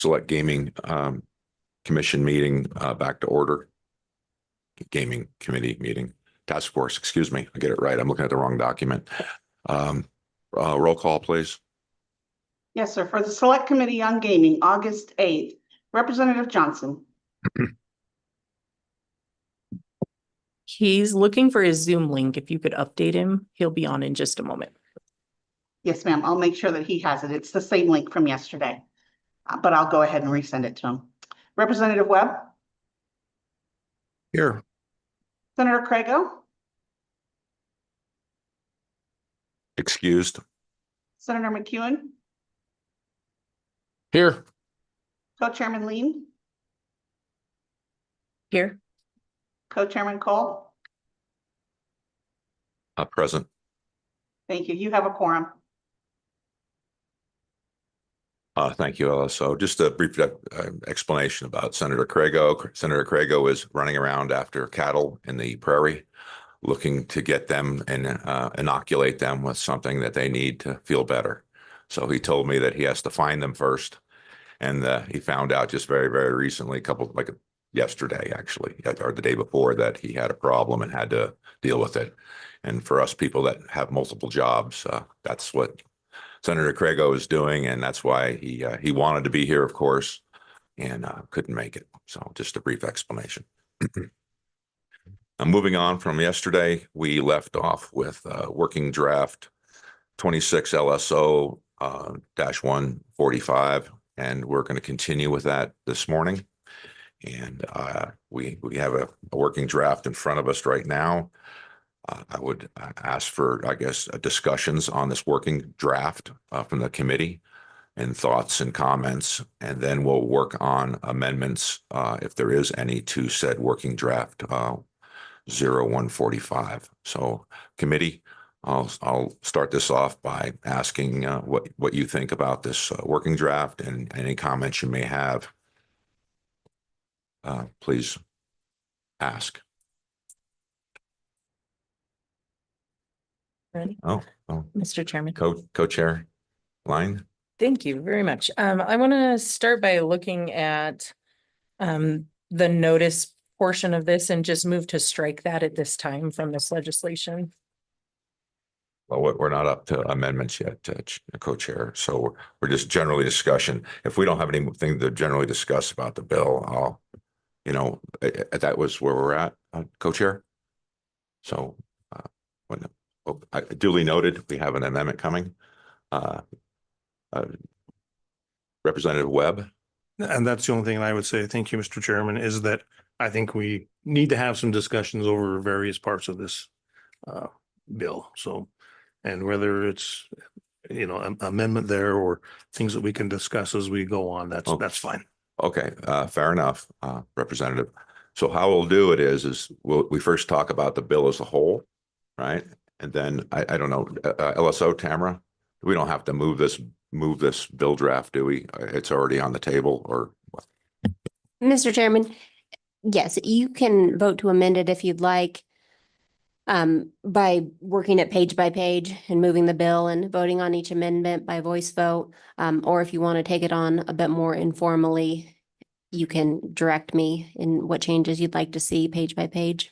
Select Gaming Commission meeting back to order. Gaming Committee meeting. Task Force, excuse me. I get it right. I'm looking at the wrong document. Roll call, please. Yes, sir. For the Select Committee on Gaming, August 8th, Representative Johnson. He's looking for his Zoom link. If you could update him, he'll be on in just a moment. Yes, ma'am. I'll make sure that he has it. It's the same link from yesterday, but I'll go ahead and resend it to him. Representative Webb. Here. Senator Crago. Excused. Senator McEwen. Here. Co-Chairman Lean. Here. Co-Chairman Cole. Present. Thank you. You have a quorum. Thank you, Ella. So just a brief explanation about Senator Crago. Senator Crago is running around after cattle in the prairie, looking to get them and inoculate them with something that they need to feel better. So he told me that he has to find them first. And he found out just very, very recently, yesterday, actually, or the day before, that he had a problem and had to deal with it. And for us people that have multiple jobs, that's what Senator Crago is doing. And that's why he wanted to be here, of course, and couldn't make it. So just a brief explanation. Moving on from yesterday, we left off with working draft 26 LSO -145, and we're going to continue with that this morning. And we have a working draft in front of us right now. I would ask for, I guess, discussions on this working draft from the committee and thoughts and comments, and then we'll work on amendments if there is any to said working draft 0145. So committee, I'll start this off by asking what you think about this working draft, and any comments you may have. Please ask. Ready? Oh, Mr. Chairman. Co-chair Line. Thank you very much. I want to start by looking at the notice portion of this and just move to strike that at this time from this legislation. Well, we're not up to amendments yet, co-chair. So we're just generally discussion. If we don't have anything to generally discuss about the bill, that was where we're at, co-chair. So duly noted, we have an amendment coming. Representative Webb. And that's the only thing I would say, thank you, Mr. Chairman, is that I think we need to have some discussions over various parts of this bill. So, and whether it's, amendment there or things that we can discuss as we go on, that's fine. Okay, fair enough, Representative. So how we'll do it is we first talk about the bill as a whole, right? And then I don't know, LSO Tamara, we don't have to move this bill draft, do we? It's already on the table, or what? Mr. Chairman, yes, you can vote to amend it if you'd like, by working it page by page and moving the bill and voting on each amendment by voice vote. Or if you want to take it on a bit more informally, you can direct me in what changes you'd like to see page by page.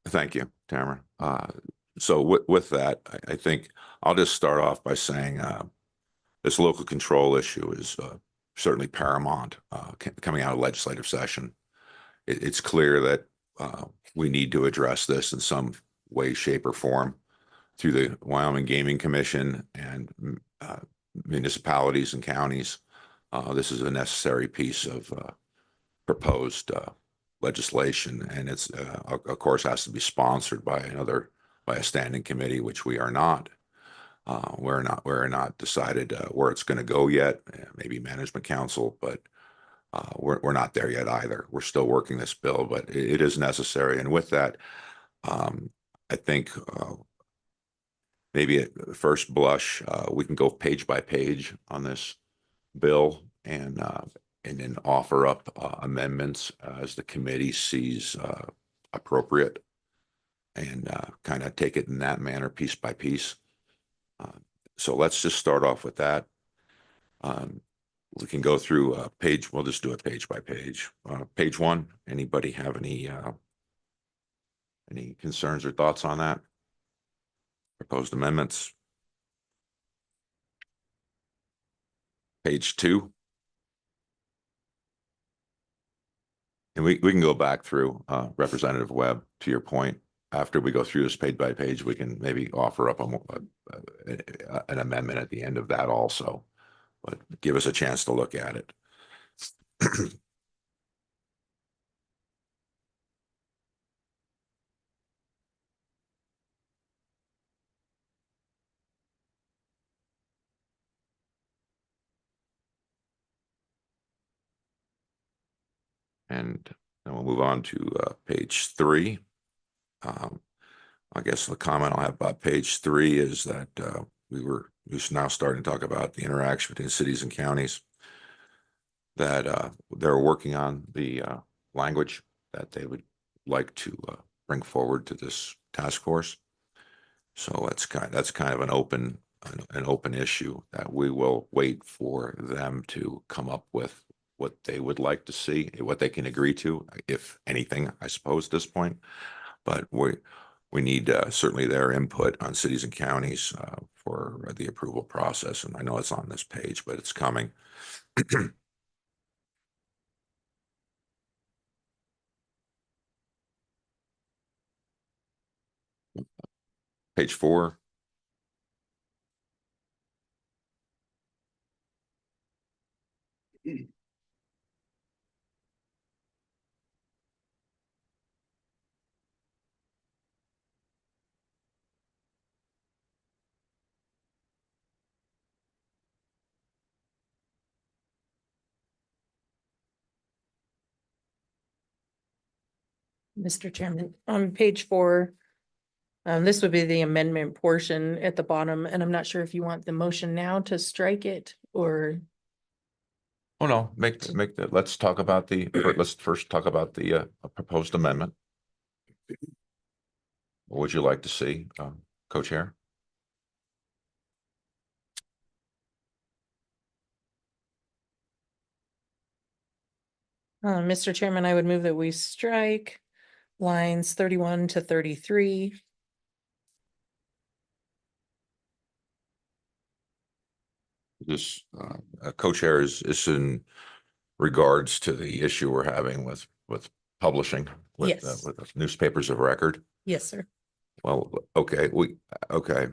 Thank you, Tamara. So with that, I think I'll just start off by saying this local control issue is certainly paramount coming out of legislative session. It's clear that we need to address this in some way, shape, or form through the Wyoming Gaming Commission and municipalities and counties. This is a necessary piece of proposed legislation, and it's of course has to be sponsored by a standing committee, which we are not. We're not decided where it's going to go yet. Maybe management council, but we're not there yet either. We're still working this bill, but it is necessary. And with that, I think maybe at first blush, we can go page by page on this bill and then offer up amendments as the committee sees appropriate, and kind of take it in that manner, piece by piece. So let's just start off with that. We can go through page, we'll just do it page by page. Page one, anybody have any concerns or thoughts on that? Proposed amendments? Page two. And we can go back through, Representative Webb, to your point. After we go through this page by page, we can maybe offer up an amendment at the end of that also. But give us a chance to look at it. And then we'll move on to page three. I guess the comment I'll have about page three is that we're now starting to talk about the interaction between cities and counties. That they're working on the language that they would like to bring forward to this task force. So that's kind of an open issue that we will wait for them to come up with what they would like to see, what they can agree to, if anything, I suppose at this point. But we need certainly their input on cities and counties for the approval process. And I know it's on this page, but it's coming. Page four. Mr. Chairman, on page four, this would be the amendment portion at the bottom, and I'm not sure if you want the motion now to strike it or. Oh, no, let's talk about let's first talk about the proposed amendment. What would you like to see, co-chair? Mr. Chairman, I would move that we strike lines 31 to 33. This co-chair is in regards to the issue we're having with publishing Yes. with newspapers of record. Yes, sir. Well, okay, okay.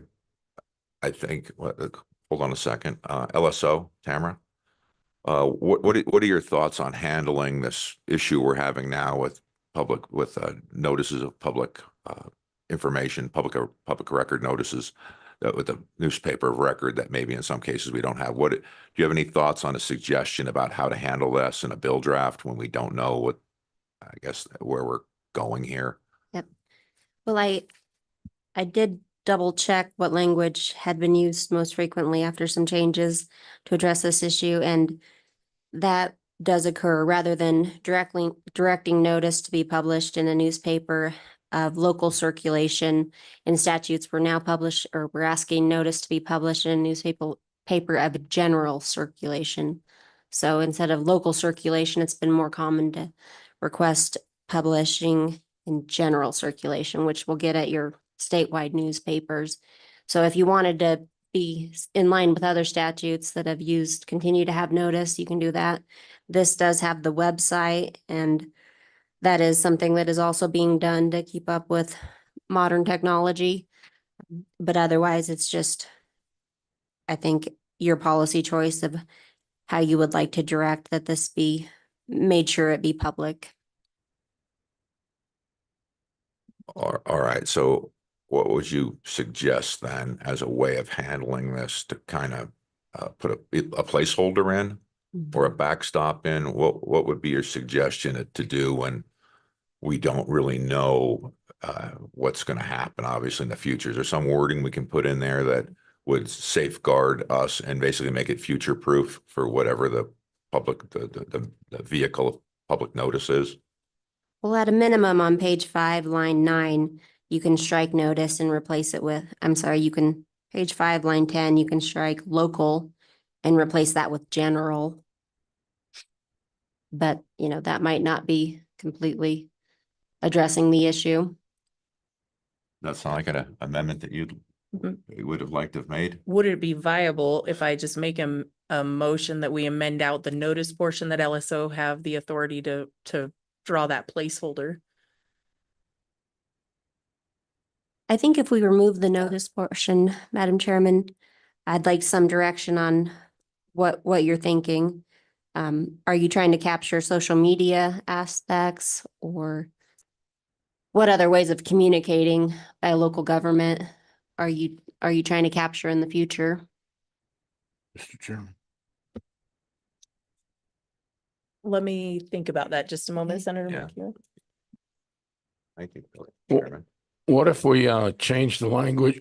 I think, hold on a second, LSO, Tamara. What are your thoughts on handling this issue we're having now with notices of public information, public record notices with the newspaper of record that maybe in some cases we don't have? Do you have any thoughts on a suggestion about how to handle this in a bill draft when we don't know I guess, where we're going here? Yep. Well, I did double check what language had been used most frequently after some changes to address this issue, and that does occur rather than directing notice to be published in a newspaper of local circulation. In statutes, we're asking notice to be published in a newspaper of general circulation. So instead of local circulation, it's been more common to request publishing in general circulation, which will get at your statewide newspapers. So if you wanted to be in line with other statutes that have continue to have notice, you can do that. This does have the website, and that is something that is also being done to keep up with modern technology. But otherwise, it's just, I think, your policy choice of how you would like to direct that this be made sure it be public. All right, so what would you suggest then as a way of handling this to kind of put a placeholder in or a backstop in? What would be your suggestion to do when we don't really know what's going to happen, obviously, in the future? Is there some wording we can put in there that would safeguard us and basically make it future proof for whatever the vehicle of public notice is? Well, at a minimum on page 5, line 9, you can strike notice and replace it with, page 5, line 10, you can strike local and replace that with general. But, that might not be completely addressing the issue. That's not like an amendment that you would have liked to have made? Would it be viable if I just make a motion that we amend out the notice portion that LSO have the authority to draw that placeholder? I think if we remove the notice portion, Madam Chairman, I'd like some direction on what you're thinking. Are you trying to capture social media aspects, or what other ways of communicating by a local government are you trying to capture in the future? Mr. Chairman. Let me think about that just a moment, Senator Yeah. McEwen. Thank you, Billy. Well- Chairman. What if we change the language?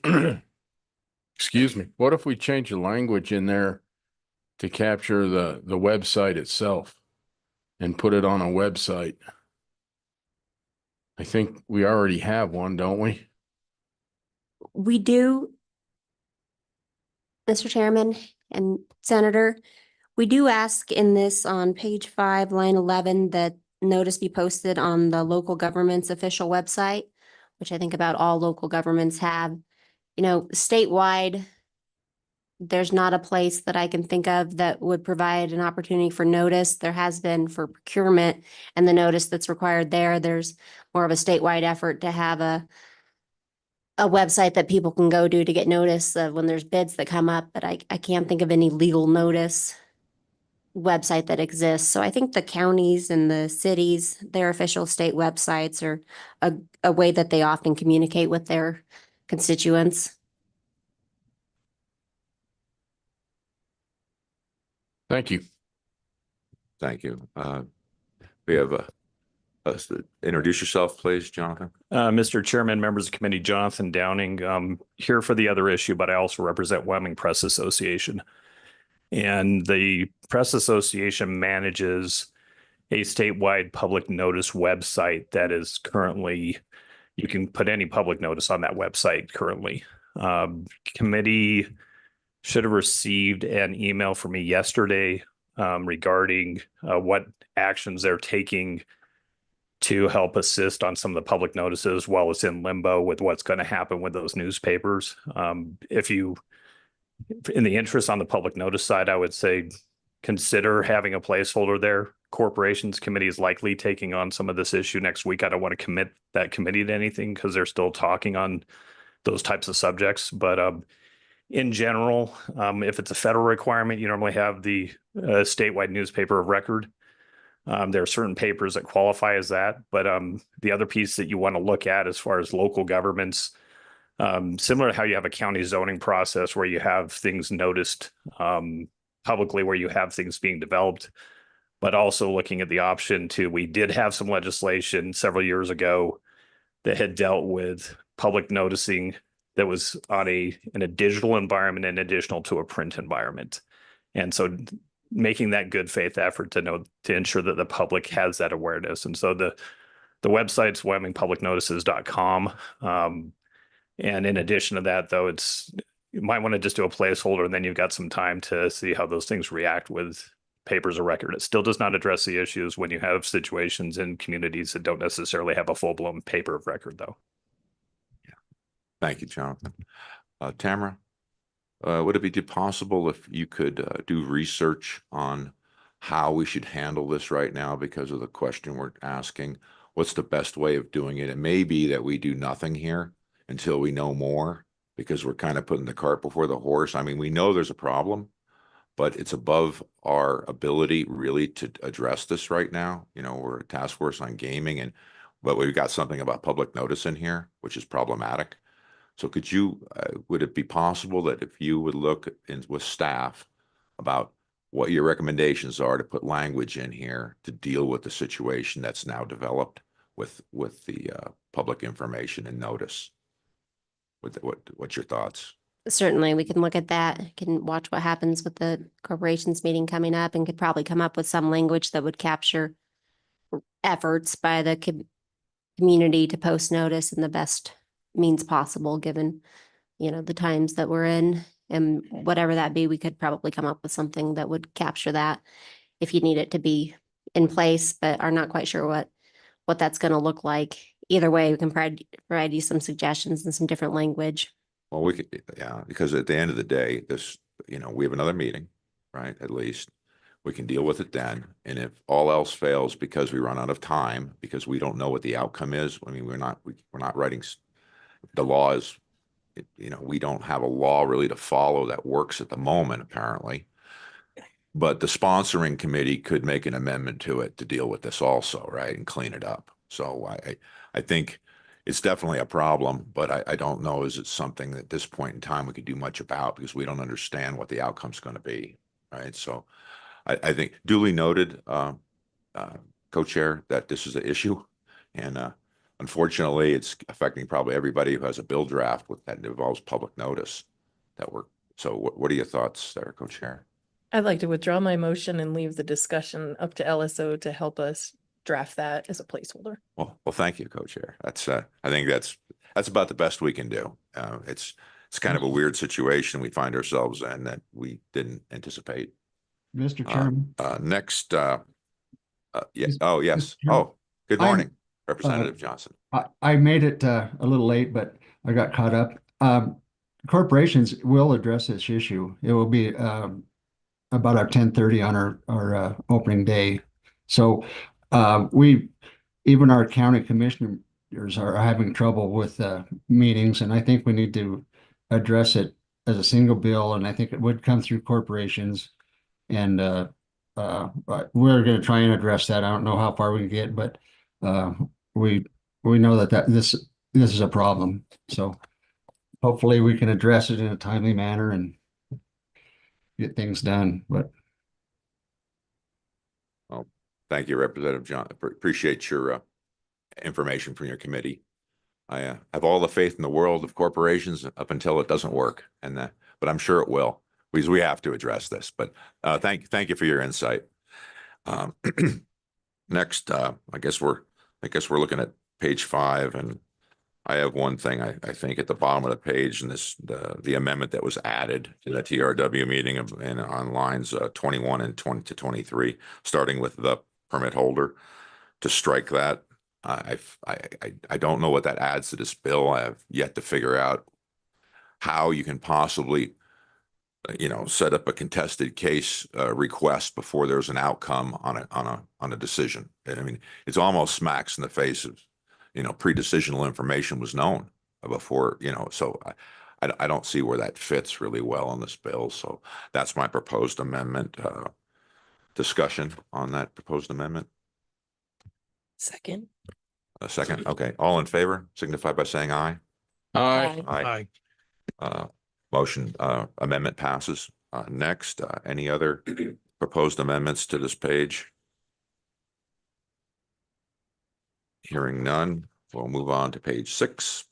Excuse me. What if we change the language in there to capture the website itself and put it on a website? I think we already have one, don't we? We do, Mr. Chairman and Senator, we do ask in this on page 5, line 11, that notice be posted on the local government's official website, which I think about all local governments have. Statewide, there's not a place that I can think of that would provide an opportunity for notice. There has been for procurement and the notice that's required there. There's more of a statewide effort to have a website that people can go to get notice of when there's bids that come up, but I can't think of any legal notice website that exists. So I think the counties and the cities, their official state websites are a way that they often communicate with their constituents. Thank you. Thank you. We have introduce yourself, please, Jonathan. Mr. Chairman, members of the committee, Jonathan Downing, here for the other issue, but I also represent Wyoming Press Association. And the Press Association manages a statewide public notice website that is currently, you can put any public notice on that website currently. Committee should have received an email from me yesterday regarding what actions they're taking to help assist on some of the public notices while it's in limbo with what's going to happen with those newspapers. If you, in the interest on the public notice side, I would say consider having a placeholder there. Corporations Committee is likely taking on some of this issue next week. I don't want to commit that committee to anything because they're still talking on those types of subjects. But in general, if it's a federal requirement, you normally have the statewide newspaper of record. There are certain papers that qualify as that, but the other piece that you want to look at as far as local governments, similar to how you have a county zoning process where you have things noticed publicly, where you have things being developed, but also looking at the option to, we did have some legislation several years ago that had dealt with public noticing that was on in a digital environment in additional to a print environment. And so making that good faith effort to ensure that the public has that awareness. And so the website's WyomingPublicNotices.com. And in addition to that, though, you might want to just do a placeholder, and then you've got some time to see how those things react with papers of record. It still does not address the issues when you have situations in communities that don't necessarily have a full-blown paper of record, though. Thank you, Jonathan. Tamara, would it be possible if you could do research on how we should handle this right now because of the question we're asking? What's the best way of doing it? It may be that we do nothing here until we know more, because we're kind of putting the cart before the horse. I mean, we know there's a problem, but it's above our ability really to address this right now. We're a task force on gaming, but we've got something about public notice in here, which is problematic. So would it be possible that if you would look with staff about what your recommendations are to put language in here to deal with the situation that's now developed with the public information and notice? What's your thoughts? Certainly, we can look at that, can watch what happens with the corporations meeting coming up, and could probably come up with some language that would capture efforts by the community to post notice in the best means possible, given, the times that we're in, and whatever that be, we could probably come up with something that would capture that if you need it to be in place, but are not quite sure what that's gonna look like. Either way, we can provide you some suggestions and some different language. Well, we could, yeah, because at the end of the day, this, we have another meeting, right? At least we can deal with it then. And if all else fails because we run out of time, because we don't know what the outcome is, I mean, we're not writing, the law is, we don't have a law really to follow that works at the moment, apparently. But the sponsoring committee could make an amendment to it to deal with this also, right? And clean it up. So I think it's definitely a problem, but I don't know, is it something that at this point in time we could do much about because we don't understand what the outcome's going to be, right? So I think duly noted, co-chair, that this is an issue. And unfortunately, it's affecting probably everybody who has a bill draft with that involves public notice that we're, so what are your thoughts there, co-chair? I'd like to withdraw my motion and leave the discussion up to LSO to help us draft that as a placeholder. Well, thank you, co-chair. That's, I think that's about the best we can do. It's kind of a weird situation we find ourselves in that we didn't anticipate. Mr. Chairman, Next, yes, Mis- oh, yes. Mr. Chairman, Oh, good I'm- morning, Representative Johnson. I made it a little late, but I got caught up. Corporations will address this issue. It will be about our 10:30 on our opening day. So even our county commissioners are having trouble with meetings, and I think we need to address it as a single bill, and I think it would come through corporations. And but we're going to try and address that. I don't know how far we can get, but we know that this is a problem. So hopefully we can address it in a timely manner and get things done. But Thank you, Representative John. Appreciate your information from your committee. I have all the faith in the world of corporations up until it doesn't work, and but I'm sure it will, because we have to address this. But thank you for your insight. Next, I guess we're looking at page 5, and I have one thing I think at the bottom of the page, and the amendment that was added to the TRW meeting and on lines 21 and 20 to 23, starting with the permit holder, to strike that. I don't know what that adds to this bill. I have yet to figure out how you can possibly, set up a contested case request before there's an outcome on a decision. I mean, it's almost smacks in the face of, pre-decisional information was known before, so I don't see where that fits really well on this bill. So that's my proposed amendment. Discussion on that proposed amendment. Second. A second. Okay. All in favor signify by saying aye. Aye. Aye. Motion, amendment passes. Next, any other proposed amendments to this page? Hearing none, we'll move on to page 6.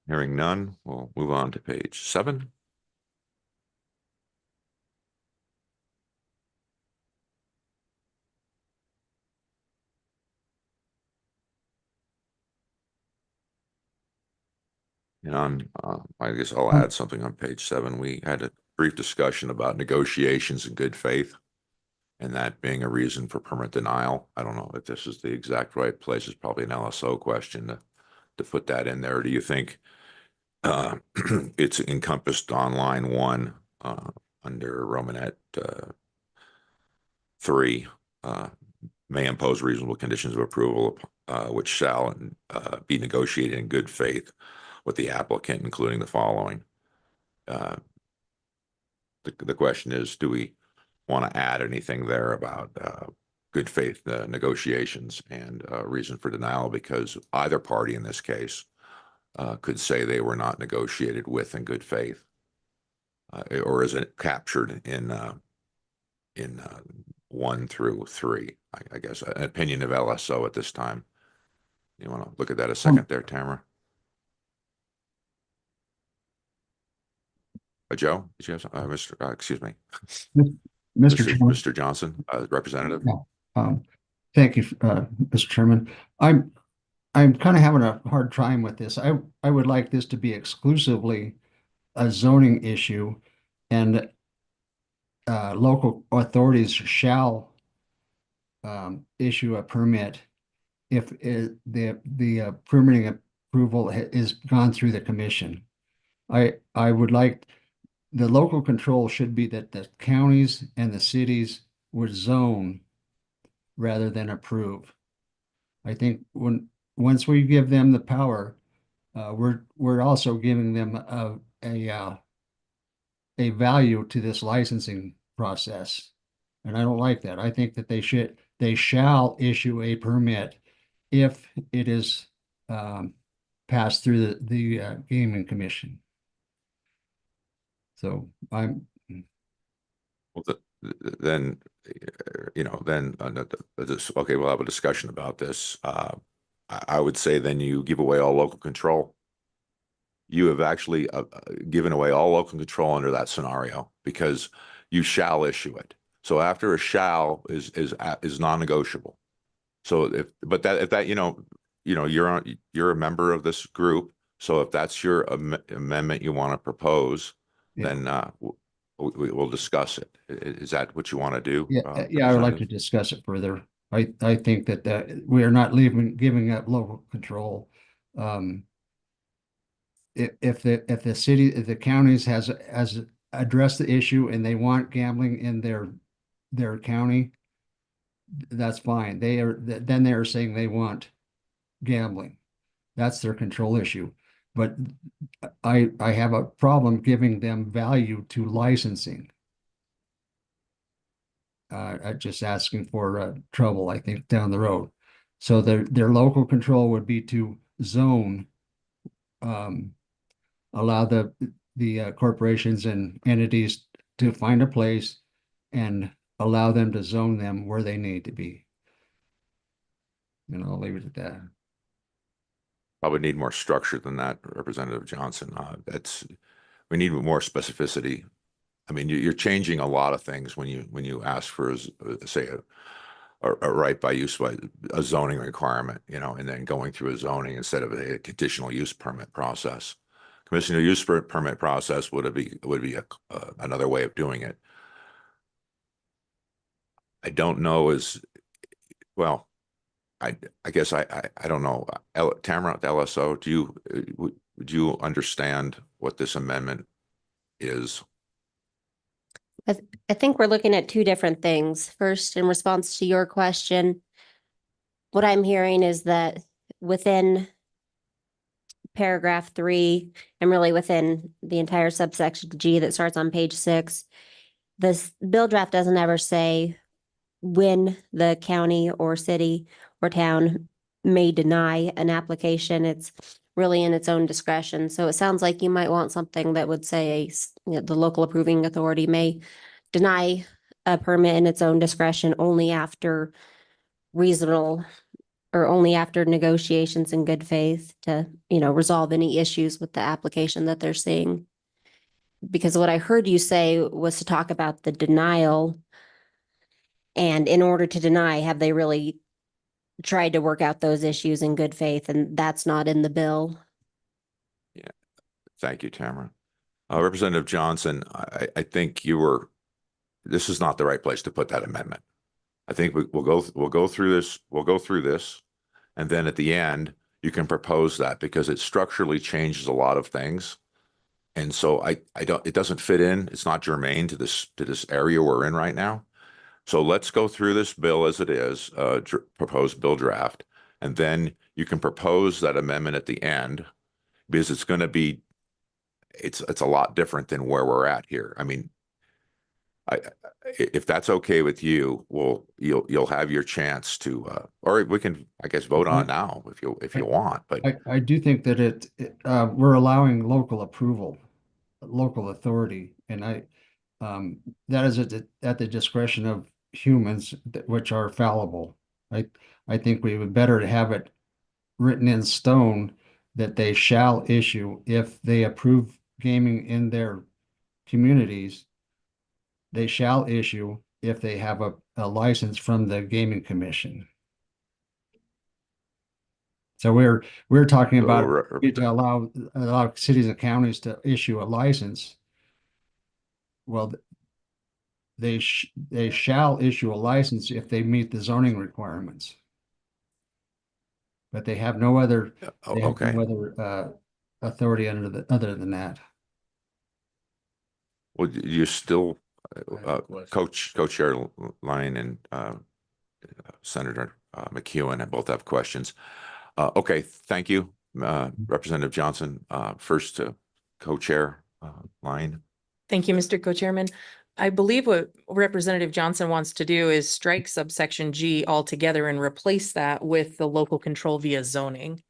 Hearing none, we'll move on to page 7. And I guess I'll add something on page 7. We had a brief discussion about negotiations in good faith, and that being a reason for permit denial. I don't know if this is the exact right place. It's probably an LSO question to put that in there. Do you think it's encompassed on line 1 under Romanet 3, may impose reasonable conditions of approval, which shall be negotiated in good faith with the applicant, including the following. The question is, do we want to add anything there about good faith negotiations and reason for denial? Because either party in this case could say they were not negotiated with in good faith, or is it captured in 1 through 3? I guess an opinion of LSO at this time. You want to look at that a second there, Tamara? Joe, did you have Mr. Excuse me. Mr. Chairman. Mr. Johnson, Representative. Thank you, Mr. Chairman. I'm kind of having a hard time with this. I would like this to be exclusively a zoning issue, and local authorities shall issue a permit if the permitting approval is gone through the commission. I would like, the local control should be that the counties and the cities would zone rather than approve. I think once we give them the power, we're also giving them a value to this licensing process. And I don't like that. I think that they shall issue a permit if it is passed through the gaming commission. So I'm, Well, then, okay, we'll have a discussion about this. I would say then you give away all local control. You have actually given away all local control under that scenario because you shall issue it. So after a shall is non-negotiable. So if you're a member of this group. So if that's your amendment you want to propose, Yeah. then we'll discuss it. Is that what you want to do? yeah, I would like to discuss it further. I think that we are not giving up local control. If the counties has addressed the issue and they want gambling in their county, that's fine. Then they are saying they want gambling. That's their control issue. But I have a problem giving them value to licensing. Just asking for trouble, I think, down the road. So their local control would be to zone, allow the corporations and entities to find a place and allow them to zone them where they need to be. And I'll leave it at that. Probably need more structure than that, Representative Johnson. We need more specificity. I mean, you're changing a lot of things when you ask for, say, a right by use by a zoning requirement, and then going through a zoning instead of a conditional use permit process. Conditional use permit process would be another way of doing it. I don't know well. I guess I don't know. Tamara, LSO, would you understand what this amendment is? I think we're looking at two different things. First, in response to your question, what I'm hearing is that within paragraph 3, and really within the entire subsection G that starts on page 6, this bill draft doesn't ever say when the county or city or town may deny an application. It's really in its own discretion. So it sounds like you might want something that would say the local approving authority may deny a permit in its own discretion only after reasonable or only after negotiations in good faith to, resolve any issues with the application that they're seeing. Because what I heard you say was to talk about the denial. And in order to deny, have they really tried to work out those issues in good faith? And that's not in the bill. Yeah. Thank you, Tamara. Representative Johnson, I think this is not the right place to put that amendment. I think we'll go through this. We'll go through this. And then at the end, you can propose that because it structurally changes a lot of things. And so it doesn't fit in. It's not germane to this area we're in right now. So let's go through this bill as it is, proposed bill draft, and then you can propose that amendment at the end because it's going to be, it's a lot different than where we're at here. I mean, if that's okay with you, you'll have your chance to, or we can, I guess, vote on it now if you want. But I do think that we're allowing local approval, local authority, and that is at the discretion of humans which are fallible. I think we would better to have it written in stone that they shall issue if they approve gaming in their communities. They shall issue if they have a license from the gaming commission. So we're talking So, about re- to allow cities and counties to issue a license. Well, they shall issue a license if they meet the zoning requirements. But they have no other, they have Okay. no other authority other than that. Well, you still, I have a question. Co-Chair Lyon and Senator McEwen, I both have questions. Okay, thank you, Representative Johnson. First, Co-Chair Lyon. Thank you, Mr. Co-Chairman. I believe what Representative Johnson wants to do is strike subsection G altogether and replace that with the local control via zoning.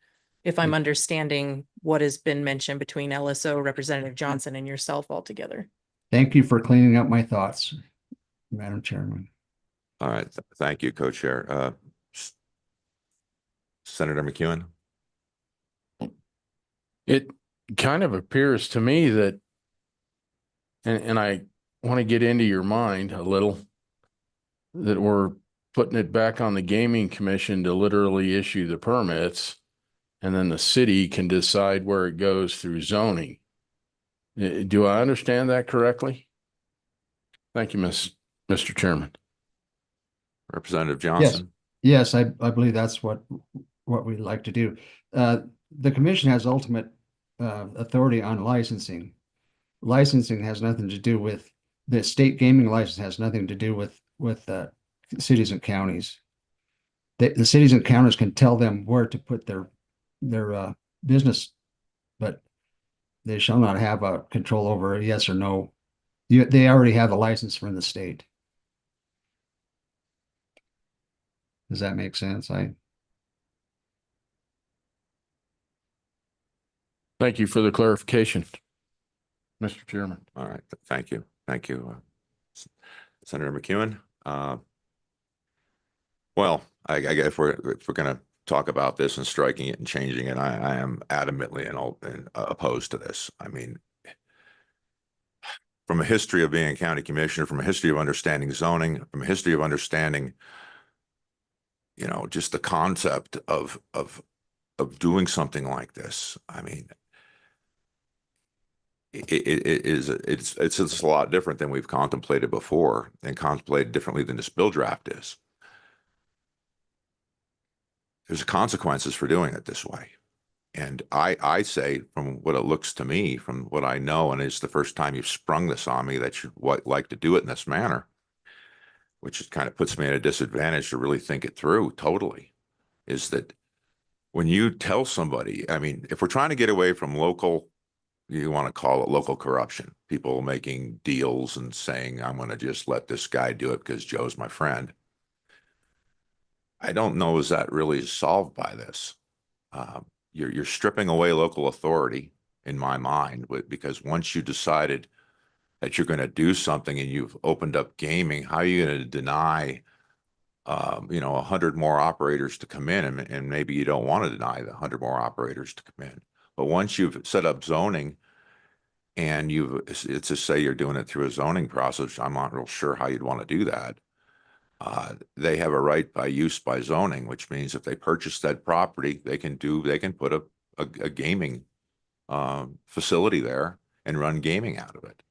If I'm understanding what has been mentioned between LSO, Representative Johnson, and yourself altogether. Thank you for cleaning up my thoughts, Madam Chairman. All right, thank you, Co-Chair. Senator McEwen. It kind of appears to me that, and I want to get into your mind a little, that we're putting it back on the gaming commission to literally issue the permits, and then the city can decide where it goes through zoning. Do I understand that correctly? Thank you, Mr. Chairman. Representative Johnson. Yes, I believe that's what we'd like to do. The commission has ultimate authority on licensing. Licensing has nothing to do with the state gaming license, has nothing to do with cities and counties. The cities and counties can tell them where to put their business, but they shall not have a control over a yes or no. They already have a license from the state. Does that make sense? Thank you for the clarification, Mr. Chairman. All right, thank you. Thank you, Senator McEwen. Well, I guess if we're going to talk about this and striking it and changing it, I am adamantly and opposed to this. I mean, from a history of being a county commissioner, from a history of understanding zoning, from a history of understanding, you know, just the concept of doing something like this. I mean, it's just a lot different than we've contemplated before, and contemplated differently than this bill draft is. There's consequences for doing it this way. And I say, from what it looks to me, from what I know, and it's the first time you've sprung this on me, that you'd like to do it in this manner, which kind of puts me at a disadvantage to really think it through totally, is that when you tell somebody, I mean, if we're trying to get away from local, you want to call it local corruption, people making deals and saying, I'm going to just let this guy do it because Joe's my friend. I don't know, is that really solved by this? You're stripping away local authority in my mind, because once you decided that you're going to do something and you've opened up gaming, how are you going to deny, 100 more operators to come in? And maybe you don't want to deny the 100 more operators to come in. But once you've set up zoning and it's just say you're doing it through a zoning process, I'm not real sure how you'd want to do that. They have a right by use by zoning, which means if they purchase that property, they can put a gaming facility there and run gaming out of it.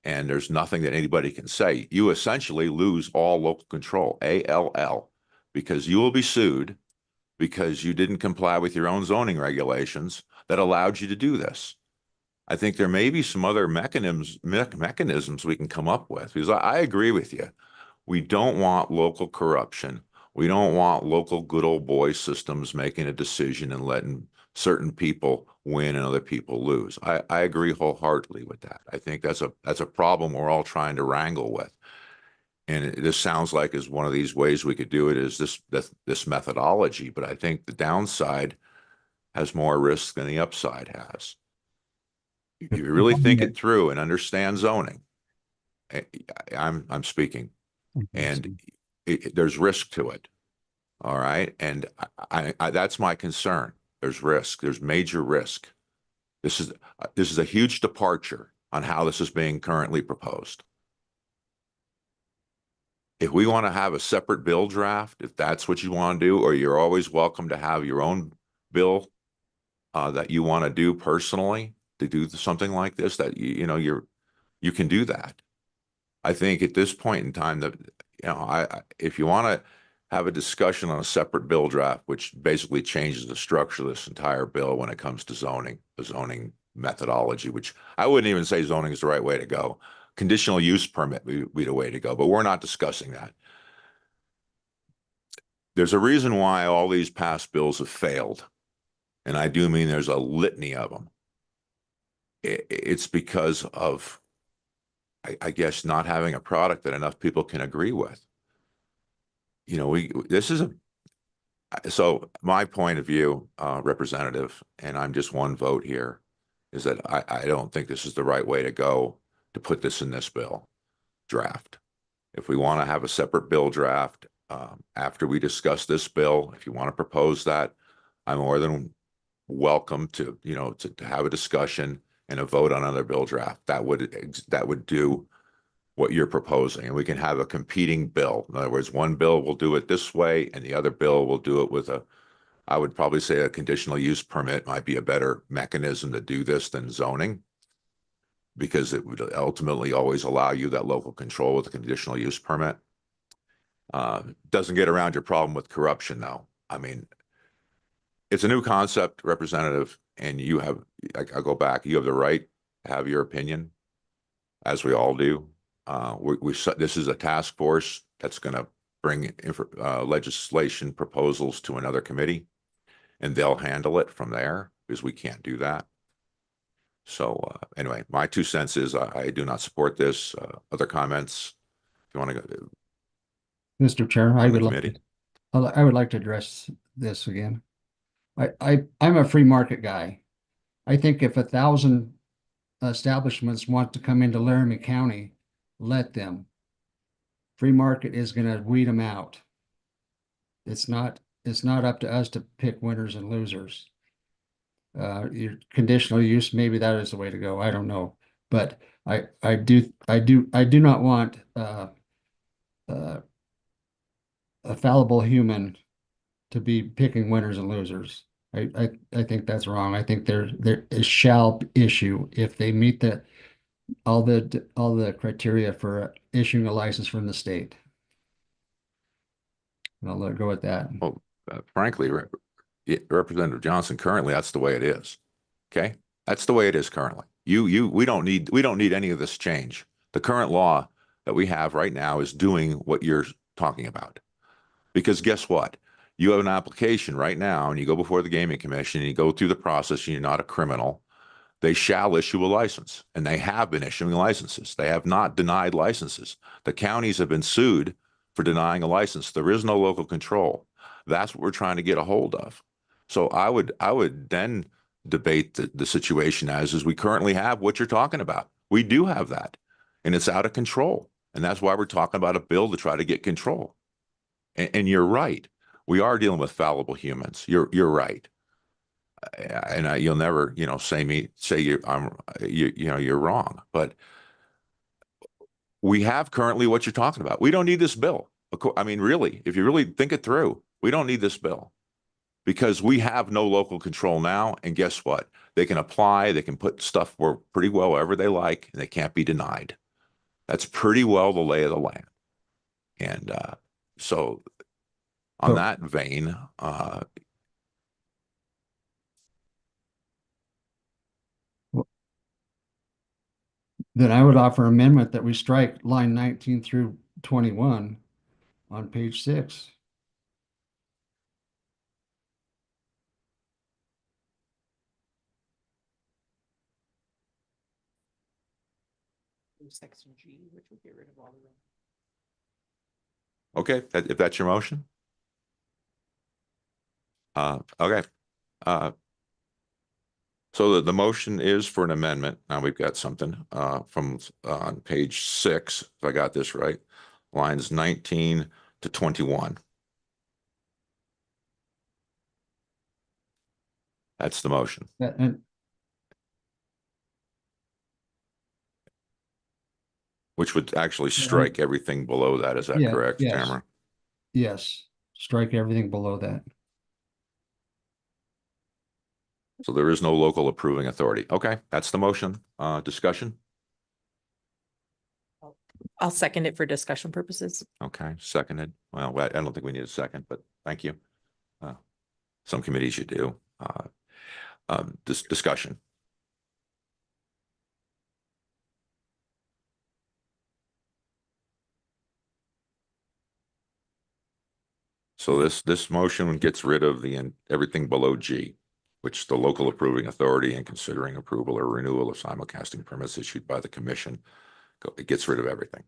And there's nothing that anybody can say. You essentially lose all local control, ALL, because you will be sued because you didn't comply with your own zoning regulations that allowed you to do this. I think there may be some other mechanisms we can come up with, because I agree with you. We don't want local corruption. We don't want local good old boy systems making a decision and letting certain people win and other people lose. I agree wholeheartedly with that. I think that's a problem we're all trying to wrangle with. And this sounds like is one of these ways we could do it, is this methodology. But I think the downside has more risk than the upside has. If you really think it through and understand zoning, I'm speaking, and there's risk to it. All right. And I that's my concern. There's risk. There's major risk. This is a huge departure on how this is being currently proposed. if we want to have a separate bill draft, if that's what you want to do, or you're always welcome to have your own bill that you want to do personally to do something like this, that you can do that. I think at this point in time that, if you want to have a discussion on a separate bill draft, which basically changes the structure of this entire bill when it comes to zoning, the zoning methodology, which I wouldn't even say zoning is the right way to go. Conditional use permit would be the way to go, but we're not discussing that. There's a reason why all these past bills have failed. And I do mean there's a litany of them. It's because of, I guess, not having a product that enough people can agree with. So my point of view, Representative, and I'm just one vote here, is that I don't think this is the right way to go to put this in this bill draft. If we want to have a separate bill draft, after we discuss this bill, if you want to propose that, I'm more than welcome to, to have a discussion and a vote on another bill draft. That would do what you're proposing, and we can have a competing bill. In other words, one bill will do it this way and the other bill will do it with I would probably say a conditional use permit might be a better mechanism to do this than zoning, because it would ultimately always allow you that local control with a conditional use permit. Doesn't get around your problem with corruption though. I mean, it's a new concept, Representative, and you have, I'll go back, you have the right to have your opinion, as we all do. This is a task force that's going to bring legislation proposals to another committee, and they'll handle it from there, because we can't do that. So anyway, my 2 cents is I do not support this. Other comments? If you want to go, Mr. Chair, I the would like committee. I would like to address this again. I'm a free market guy. I think if 1,000 establishments want to come into Laramie County, let them. Free market is going to weed them out. It's not up to us to pick winners and losers. Your conditional use, maybe that is the way to go. I don't know, but I do not want a fallible human to be picking winners and losers. I think that's wrong. I think there is shall issue if they meet all the criteria for issuing a license from the state. And I'll let it go with that. Well, frankly, Representative Johnson, currently that's the way it is. Okay, that's the way it is currently. We don't need any of this change. The current law that we have right now is doing what you're talking about. Because guess what? You have an application right now, and you go before the Gaming Commission, and you go through the process, and you're not a criminal. They shall issue a license, and they have been issuing licenses. They have not denied licenses. The counties have been sued for denying a license. There is no local control. That's what we're trying to get a hold of. So I would then debate the situation as we currently have what you're talking about. We do have that, and it's out of control. And that's why we're talking about a bill to try to get control. And you're right. We are dealing with fallible humans. You're right. And you'll never, say you're wrong. But we have currently what you're talking about. We don't need this bill. I mean, really, if you really think it through, we don't need this bill, because we have no local control now. And guess what? They can apply, they can put stuff where pretty well wherever they like, and they can't be denied. That's pretty well the lay of the land. And so on that vein, then I would offer amendment that we strike line 19 through 21 on page 6. Section G, which would get rid of all of them. okay, if that's your motion. Okay. So the motion is for an amendment. Now we've got something from on page 6, if I got this right, lines 19 to 21. That's the motion. And Which would actually strike everything below that. Is that Yeah, correct, yes. Tamara? Yes, strike everything below that. So there is no local approving authority. Okay, that's the motion. Discussion? I'll second it for discussion purposes. Okay, seconded. Well, I don't think we need a second, but thank you. Some committees you do. Discussion. So this motion gets rid of everything below G, which the local approving authority and considering approval or renewal of simulcasting permits issued by the commission. It gets rid of everything.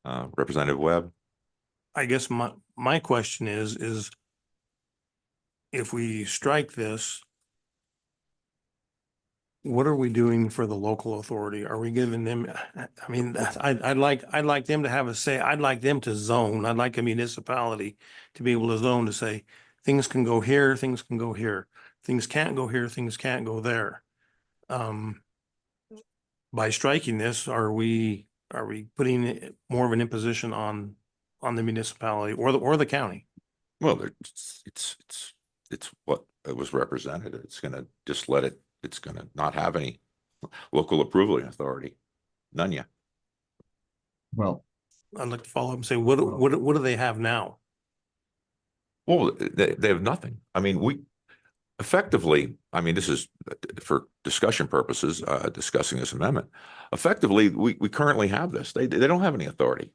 Representative Webb? I guess my question is if we strike this, what are we doing for the local authority? Are we giving them, I mean, I'd like them to have a say. I'd like them to zone. I'd like a municipality to be able to zone to say, things can go here, things can go here. Things can't go here, things can't go there. By striking this, are we putting more of an imposition on the municipality or the county? Well, it's what it was represented. It's gonna just let it, it's gonna not have any local approving authority. None yet. Well, I'd like to follow up and say, what do they have now? Well, they have nothing. I mean, we effectively, I mean, this is for discussion purposes, discussing this amendment. Effectively, we currently have this. They don't have any authority.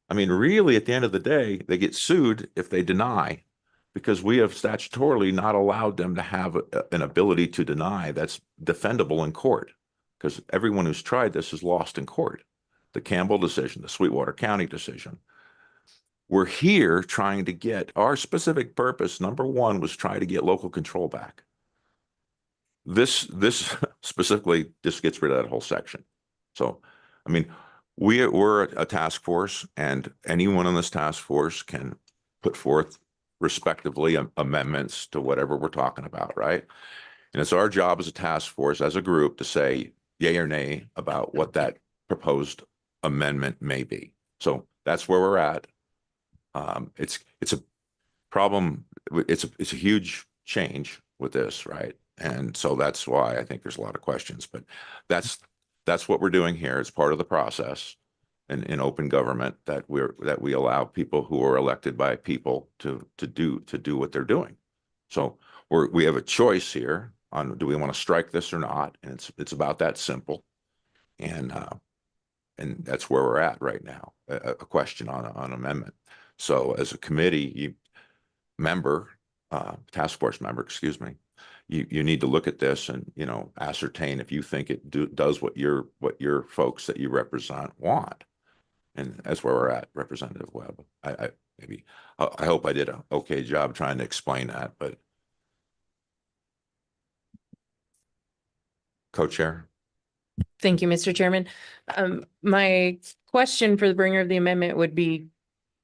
I mean, really, at the end of the day, they get sued if they deny, because we have statutorily not allowed them to have an ability to deny that's defendable in court, because everyone who's tried this has lost in court. The Campbell decision, the Sweetwater County decision. We're here trying to get our specific purpose. Number one was try to get local control back. This specifically just gets rid of that whole section. So, I mean, we're a task force, and anyone on this task force can put forth respectively amendments to whatever we're talking about, right? And it's our job as a task force, as a group, to say yay or nay about what that proposed amendment may be. So that's where we're at. It's a problem. It's a huge change with this, right? And so that's why I think there's a lot of questions, but that's what we're doing here. It's part of the process in open government that we allow people who are elected by people to do what they're doing. So we have a choice here on, do we want to strike this or not? And it's about that simple. And that's where we're at right now, a question on amendment. So as a committee member, task force member, excuse me, you need to look at this and, you know, ascertain if you think it does what your folks that you represent want. And that's where we're at, Representative Webb. I hope I did an okay job trying to explain that, but Co-Chair. Thank you, Mr. Chairman. My question for the bringer of the amendment would be,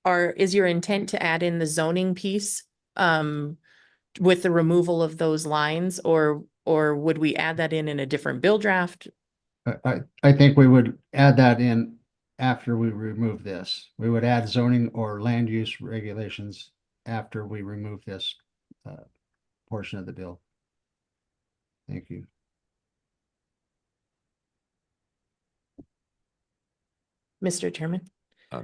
is your intent to add in the zoning piece with the removal of those lines, or would we add that in a different bill draft? I think we would add that in after we remove this. We would add zoning or land use regulations after we remove this portion of the bill. Thank you. Mr. Chairman?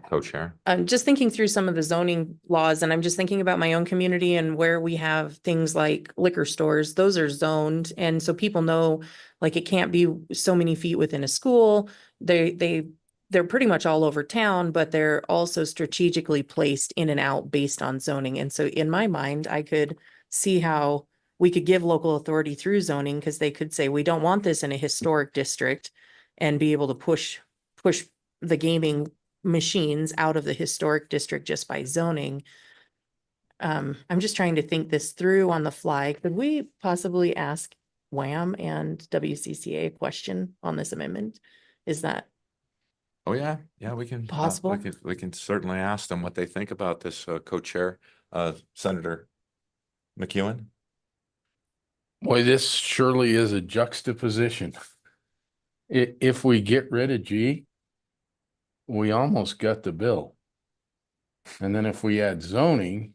Co-Chair. I'm just thinking through some of the zoning laws, and I'm just thinking about my own community and where we have things like liquor stores. Those are zoned, and so people know, like, it can't be so many feet within a school. They're pretty much all over town, but they're also strategically placed in and out based on zoning. And so in my mind, I could see how we could give local authority through zoning, because they could say, we don't want this in a historic district, and be able to push the gaming machines out of the historic district just by zoning. I'm just trying to think this through on the fly. Could we possibly ask WHAM and WCCA a question on this amendment? Is that Oh, yeah, we can. Possible? We can certainly ask them what they think about this, Co-Chair, Senator McEwen. Boy, this surely is a juxtaposition. if we get rid of G, we almost got the bill. And then if we add zoning,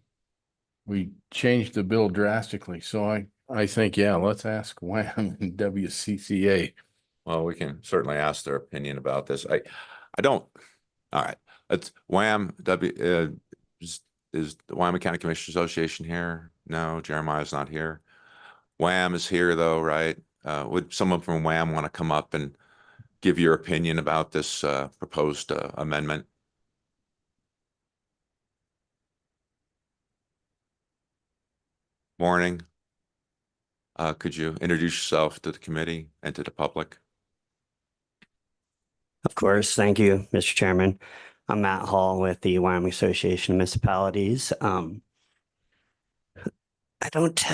we change the bill drastically. So I think, yeah, let's ask WHAM and WCCA. Well, we can certainly ask their opinion about this. I don't, all right, it's WHAM, is the Wyoming County Commission Association here? No, Jeremiah's not here. WHAM is here though, right? Would someone from WHAM want to come up and give your opinion about this proposed amendment? Morning. Could you introduce yourself to the committee and to the public? Of course. Thank you, Mr. Chairman. I'm Matt Hall with the Wyoming Association of Municipalities. I don't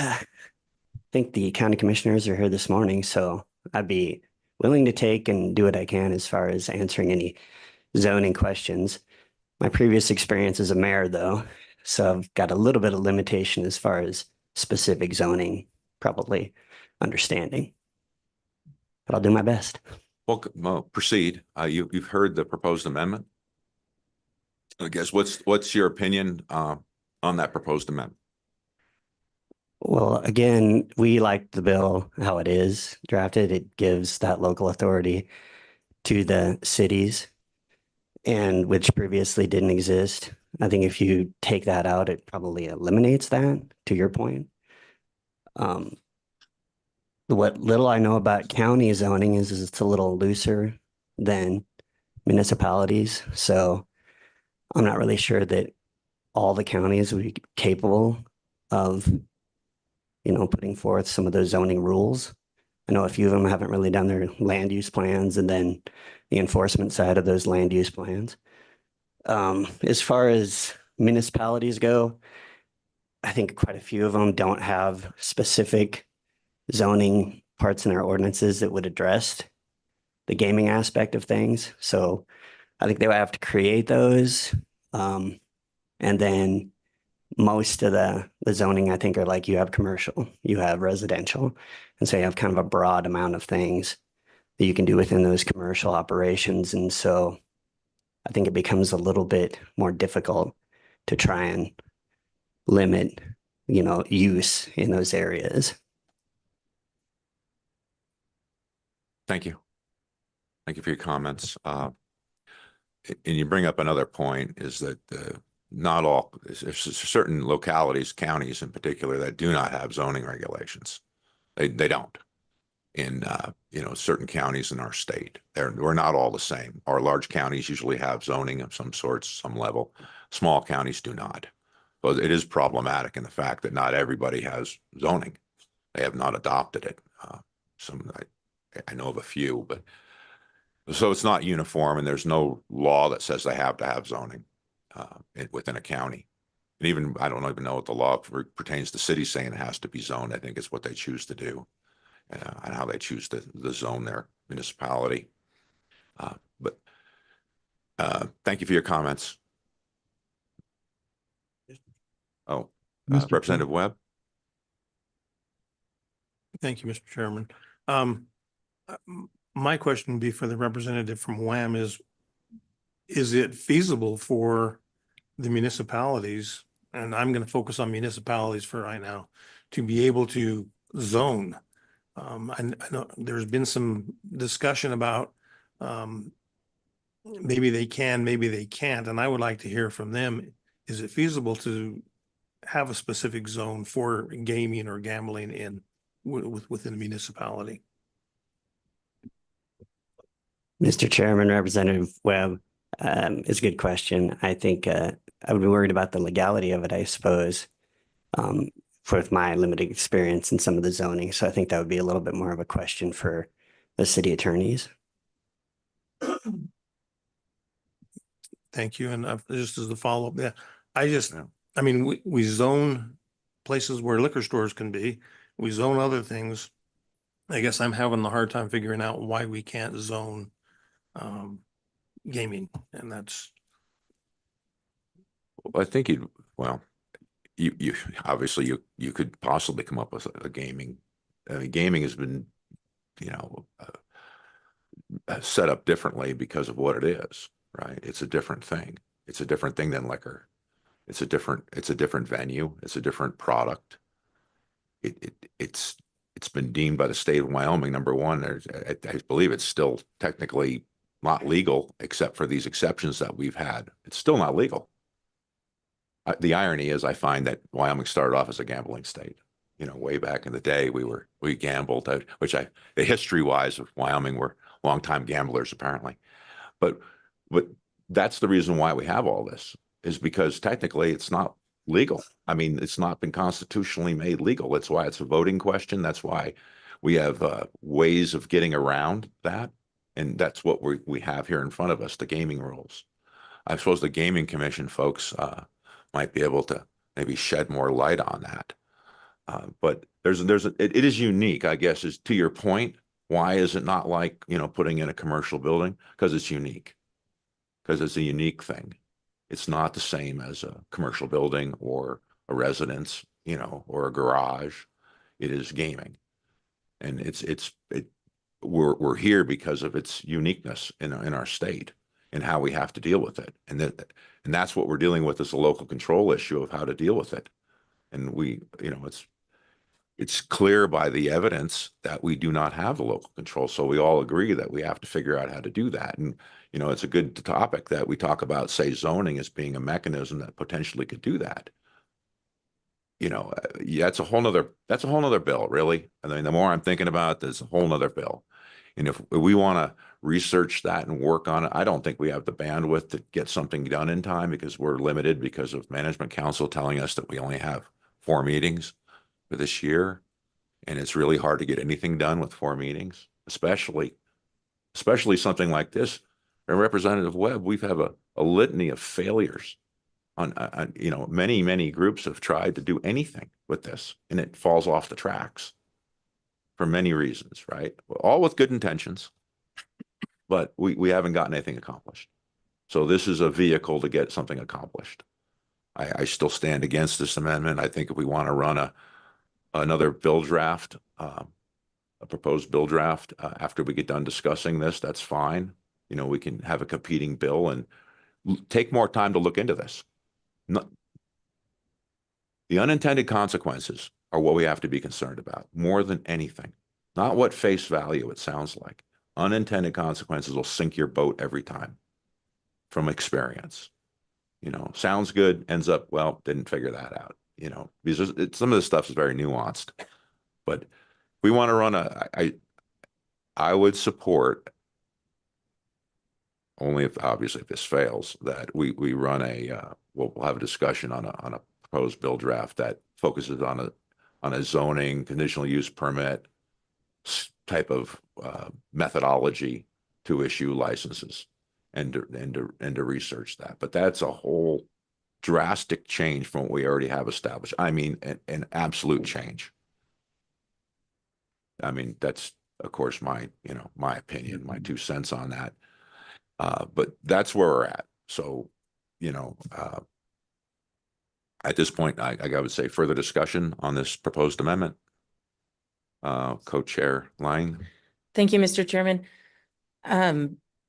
think the county commissioners are here this morning, so I'd be willing to take and do what I can as far as answering any zoning questions. My previous experience as a mayor, though, so I've got a little bit of limitation as far as specific zoning, probably understanding. But I'll do my best. Well, proceed. You've heard the proposed amendment. I guess what's your opinion on that proposed amendment? Well, again, we like the bill how it is drafted. It gives that local authority to the cities, and which previously didn't exist. I think if you take that out, it probably eliminates that, to your point. What little I know about county zoning is it's a little looser than municipalities. So I'm not really sure that all the counties would be capable of, putting forth some of those zoning rules. I know a few of them haven't really done their land use plans and then the enforcement side of those land use plans. As far as municipalities go, I think quite a few of them don't have specific zoning parts in their ordinances that would address the gaming aspect of things. So I think they would have to create those. And then most of the zoning, I think, are like you have commercial, you have residential. And so you have kind of a broad amount of things that you can do within those commercial operations. And so I think it becomes a little bit more difficult to try and limit, use in those areas. Thank you. Thank you for your comments. And you bring up another point is that not all, there's certain localities, counties in particular, that do not have zoning regulations. They don't. In certain counties in our state, we're not all the same. Our large counties usually have zoning of some sorts, some level. Small counties do not. But it is problematic in the fact that not everybody has zoning. They have not adopted it. I know of a few, but so it's not uniform, and there's no law that says they have to have zoning within a county. And even I don't even know what the law pertains to cities saying it has to be zoned. I think it's what they choose to do and how they choose to zone their municipality. But thank you for your comments. Oh, Representative Webb. Thank you, Mr. Chairman. My question would be for the representative from WHAM is it feasible for the municipalities, and I'm going to focus on municipalities for right now, to be able to zone? I know there's been some discussion about maybe they can, maybe they can't, and I would like to hear from them. Is it feasible to have a specific zone for gaming or gambling within a municipality? Mr. Chairman, Representative Webb, it's a good question. I think I would be worried about the legality of it, I suppose, with my limited experience in some of the zoning. So I think that would be a little bit more of a question for the city attorneys. Thank you. And just as a follow-up, I mean, we zone places where liquor stores can be. We zone other things. I guess I'm having a hard time figuring out why we can't zone gaming, and that's. Well, I think you obviously you could possibly come up with a gaming. I mean, gaming has been, set up differently because of what it is, right? It's a different thing. It's a different thing than liquor. It's a different venue. It's a different product. It's been deemed by the state of Wyoming, number one, I believe it's still technically not legal except for these exceptions that we've had. It's still not legal. The irony is I find that Wyoming started off as a gambling state. You know, way back in the day, we gambled, history wise of Wyoming, were longtime gamblers apparently. But that's the reason why we have all this, is because technically it's not legal. I mean, it's not been constitutionally made legal. That's why it's a voting question. That's why we have ways of getting around that. And that's what we have here in front of us, the gaming rules. I suppose the Gaming Commission folks might be able to maybe shed more light on that. But it is unique, I guess, is to your point. Why is it not like, you know, putting in a commercial building? Because it's unique. Because it's a unique thing. It's not the same as a commercial building or a residence, you know, or a garage. It is gaming. And we're here because of its uniqueness in our state and how we have to deal with it. And that's what we're dealing with, is a local control issue of how to deal with it. And you know, it's clear by the evidence that we do not have the local control. So we all agree that we have to figure out how to do that. And, you know, it's a good topic that we talk about, say, zoning as being a mechanism that potentially could do that. You know, yeah, that's a whole nother bill, really. I mean, the more I'm thinking about it, there's a whole nother bill. And if we want to research that and work on it, I don't think we have the bandwidth to get something done in time, because we're limited because of management council telling us that we only have 4 meetings for this year. And it's really hard to get anything done with 4 meetings, especially something like this. Representative Webb, we've have a litany of failures on you know, many groups have tried to do anything with this, and it falls off the tracks for many reasons, right? All with good intentions, but we haven't gotten anything accomplished. So this is a vehicle to get something accomplished. I still stand against this amendment. I think if we want to run another bill draft, a proposed bill draft, after we get done discussing this, that's fine. You know, we can have a competing bill and take more time to look into this. The unintended consequences are what we have to be concerned about more than anything, not what face value it sounds like. Unintended consequences will sink your boat every time, from experience. You know, sounds good, ends up, well, didn't figure that out. You know, because some of this stuff is very nuanced. But if we want to run I would support, only if obviously if this fails, that we run we'll have a discussion on a proposed bill draft that focuses on a zoning conditional use permit type of methodology to issue licenses and to research that. But that's a whole drastic change from what we already have established. I mean, an absolute change. I mean, that's of course my opinion, my 2 cents on that. But that's where we're at. So, you know, at this point, I would say further discussion on this proposed amendment. Co-chair Lang. Thank you, Mr. Chairman.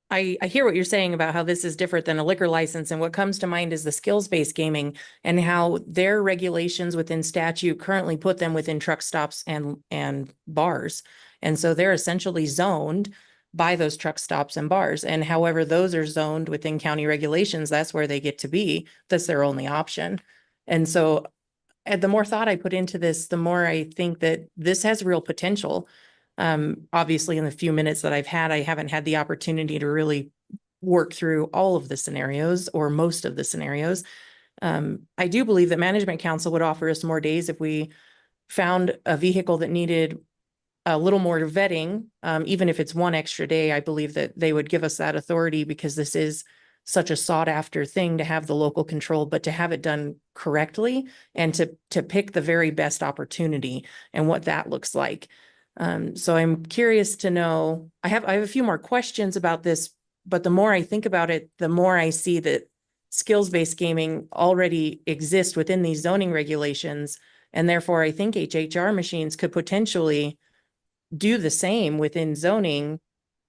I hear what you're saying about how this is different than a liquor license, and what comes to mind is the skills-based gaming and how their regulations within statute currently put them within truck stops and bars. And so they're essentially zoned by those truck stops and bars. And however those are zoned within county regulations, that's where they get to be. That's their only option. And so the more thought I put into this, the more I think that this has real potential. Obviously, in the few minutes that I've had, I haven't had the opportunity to really work through all of the scenarios or most of the scenarios. I do believe that management council would offer us more days if we found a vehicle that needed a little more vetting. Even if it's 1 extra day, I believe that they would give us that authority, because this is such a sought after thing to have the local control, but to have it done correctly and to pick the very best opportunity and what that looks like. So I'm curious to know, I have a few more questions about this, but the more I think about it, the more I see that skills-based gaming already exists within these zoning regulations. And therefore I think HHR machines could potentially do the same within zoning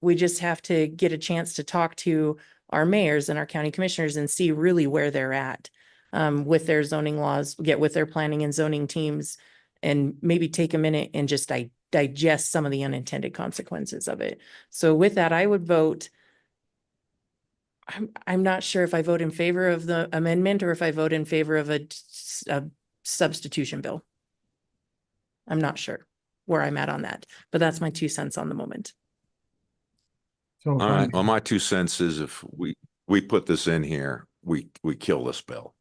We just have to get a chance to talk to our mayors and our county commissioners and see really where they're at with their zoning laws, get with their planning and zoning teams, and maybe take a minute and just digest some of the unintended consequences of it. So with that, I would vote. I'm not sure if I vote in favor of the amendment or if I vote in favor of a substitution bill. I'm not sure where I'm at on that, but that's my 2 cents on the moment. So if All I right, well, may- my 2 cents is if we put this in here, we kill this bill.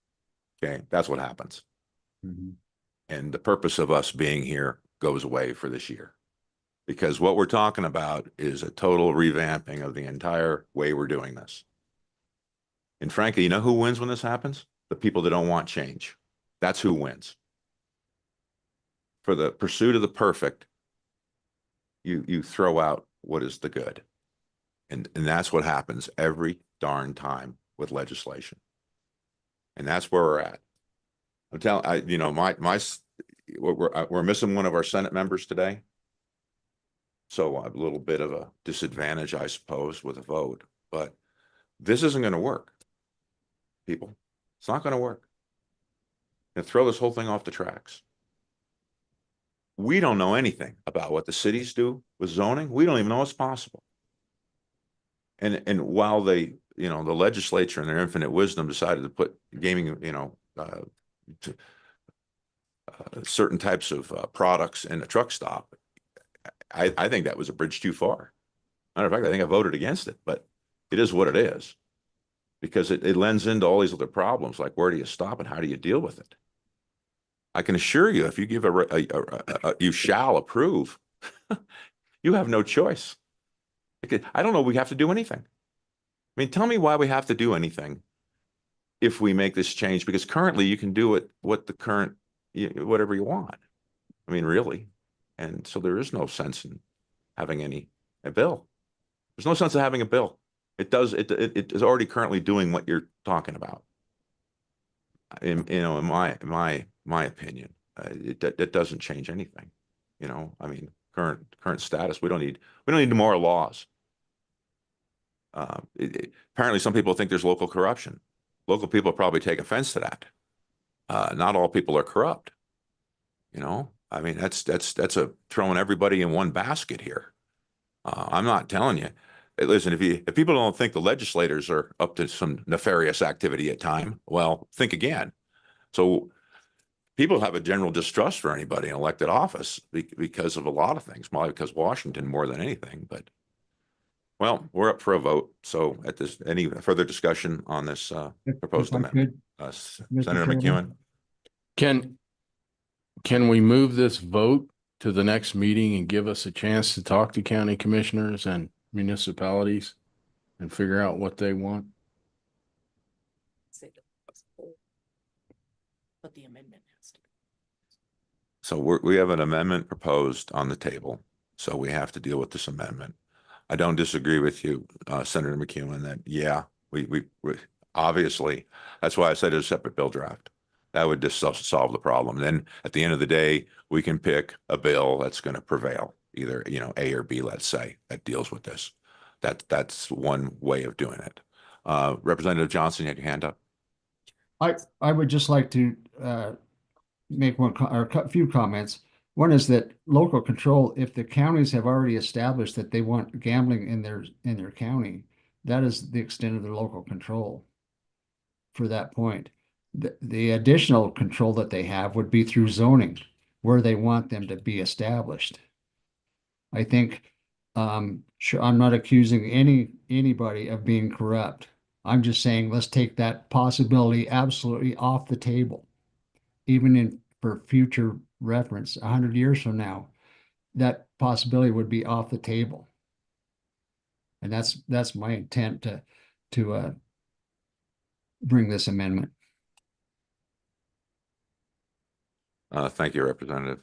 Okay, that's what happens. Mhm. And the purpose of us being here goes away for this year. Because what we're talking about is a total revamping of the entire way we're doing this. And frankly, you know who wins when this happens? The people that don't want change. That's who wins. For the pursuit of the perfect, you throw out what is the good. And that's what happens every darn time with legislation. And that's where we're at. I'm telling, you know, we're missing one of our Senate members today. So a little bit of a disadvantage, I suppose, with a vote, but this isn't going to work. People, it's not going to work. And throw this whole thing off the tracks. We don't know anything about what the cities do with zoning. We don't even know it's possible. And while they, you know, the legislature in their infinite wisdom decided to put gaming, you know, certain types of products in a truck stop, I think that was a bridge too far. Matter of fact, I think I voted against it, but it is what it is. Because it lends into all these other problems, like where do you stop and how do you deal with it? I can assure you, if you give you shall approve, you have no choice. I don't know we have to do anything. I mean, tell me why we have to do anything if we make this change, because currently you can do it what the current, whatever you want. I mean, really. And so there is no sense in having a bill. There's no sense of having a bill. It is already currently doing what you're talking about. In my opinion, it doesn't change anything. You know, I mean, current status, we don't need more laws. Apparently some people think there's local corruption. Local people probably take offense to that. Not all people are corrupt. You know, I mean, that's a throwing everybody in one basket here. I'm not telling you. Listen, if people don't think the legislators are up to some nefarious activity at time, well, think again. So people have a general distrust for anybody in elected office because of a lot of things, probably because Washington more than anything. But well, we're up for a vote. So at this, any further discussion on this proposed If I amendment? could, Senator Chairman? McEwen? Can we move this vote to the next meeting and give us a chance to talk to county commissioners and municipalities and figure out what they want? But the amendment has to. So we have an amendment proposed on the table. So we have to deal with this amendment. I don't disagree with you, Senator McEwen, that, yeah, we obviously, that's why I said it's a separate bill draft. That would just solve the problem. Then at the end of the day, we can pick a bill that's going to prevail, either, you know, A or B, let's say, that deals with this. That's one way of doing it. Representative Johnson, you had your hand up. I would just like to make a few comments. One is that local control, if the counties have already established that they want gambling in their county, that is the extent of their local control for that point. The additional control that they have would be through zoning, where they want them to be established. I think, sure, I'm not accusing anybody of being corrupt. I'm just saying, let's take that possibility absolutely off the table. Even for future reference, 100 years from now, that possibility would be off the table. And that's my intent to bring this amendment. Thank you, Representative.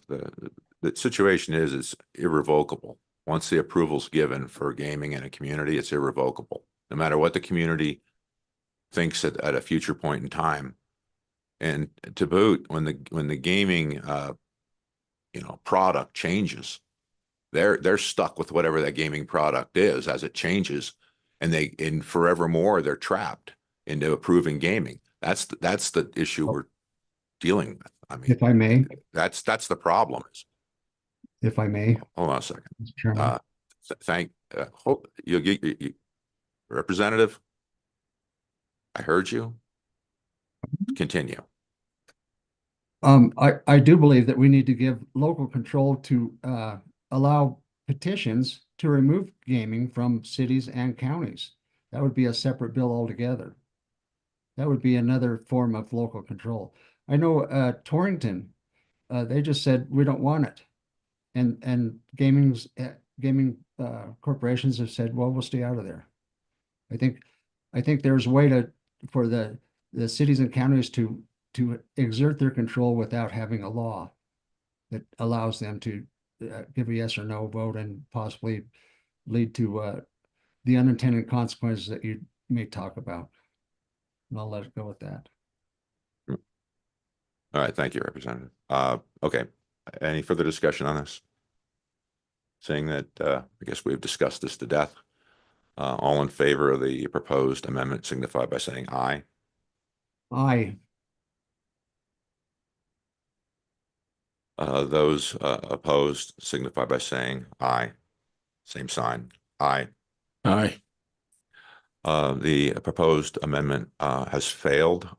The situation is it's irrevocable. Once the approval's given for gaming in a community, it's irrevocable. No matter what the community thinks at a future point in time. And to boot, when the gaming product changes, they're stuck with whatever that gaming product is as it changes. And in forevermore, they're trapped into approving gaming. That's the issue we're dealing with. I mean, If I may, that's the problem. if I may, Hold on a second. Mr. Chairman. Representative, I heard you. Continue. I do believe that we need to give local control to allow petitions to remove gaming from cities and counties. That would be a separate bill altogether. That would be another form of local control. I know Torrington, they just said we don't want it, and gaming corporations have said, well, we'll stay out of there. I think there's a way for the cities and counties to exert their control without having a law that allows them to give a yes or no vote and possibly lead to the unintended consequences that you may talk about. And I'll let it go with that. All right, thank you, Representative. Okay, any further discussion on this? Seeing that, I guess we've discussed this to death. All in favor of the proposed amendment signify by saying aye. Aye. Those opposed signify by saying aye. Same sign, aye. Aye. The proposed amendment has failed.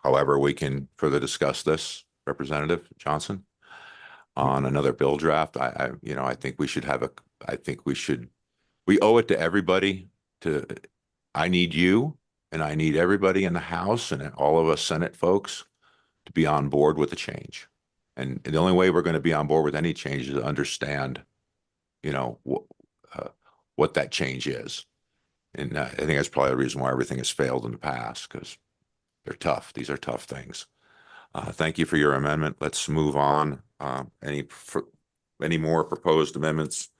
However, we can further discuss this, Representative Johnson, on another bill draft. I think we should have we owe it to everybody I need you and I need everybody in the House and all of us Senate folks to be on board with the change. And the only way we're going to be on board with any change is to understand, what that change is. And I think that's probably the reason why everything has failed in the past, because they're tough. These are tough things. Thank you for your amendment. Let's move on. Any more proposed amendments?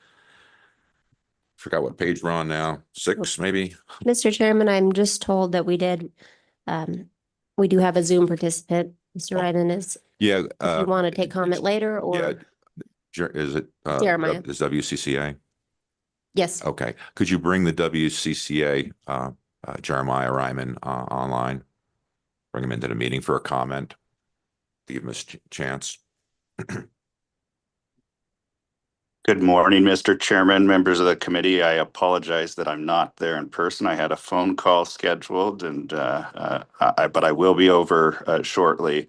Forgot what page we're on now. 6, maybe? Mr. Chairman, I'm just told that we do have a Zoom participant. Mr. Ryden is, Yeah. if you want to take comment later or, Is it? Jeremiah. Is WCCA? yes, Okay. Could you bring the WCCA, Jeremiah Ryman, online? Bring him into the meeting for a comment. Give him a chance. Good morning, Mr. Chairman, members of the committee. I apologize that I'm not there in person. I had a phone call scheduled but I will be over shortly.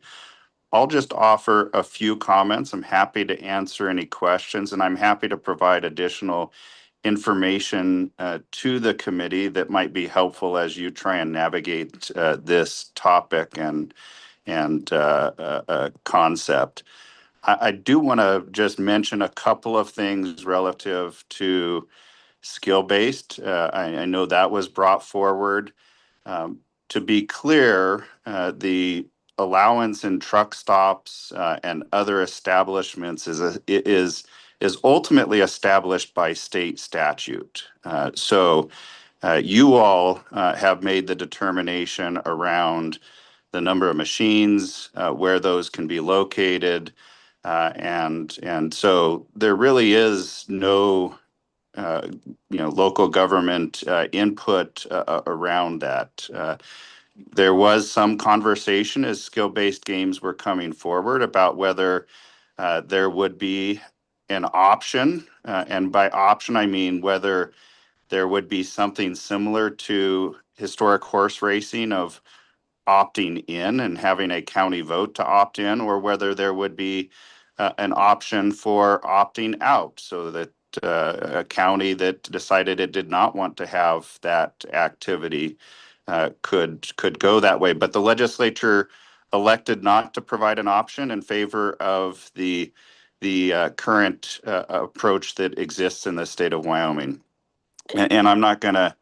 I'll just offer a few comments. I'm happy to answer any questions, and I'm happy to provide additional information to the committee that might be helpful as you try and navigate this topic and concept. I do want to just mention a couple of things relative to skill-based. I know that was brought forward. To be clear, the allowance in truck stops and other establishments is ultimately established by state statute. So you all have made the determination around the number of machines, where those can be located. And so there really is no, local government input around that. There was some conversation as skill-based games were coming forward about whether there would be an option. And by option, I mean whether there would be something similar to historic horse racing of opting in and having a county vote to opt in, or whether there would be an option for opting out, so that a county that decided it did not want to have that activity could go that way. But the legislature elected not to provide an option in favor of the current approach that exists in the state of Wyoming. And I'm not going to,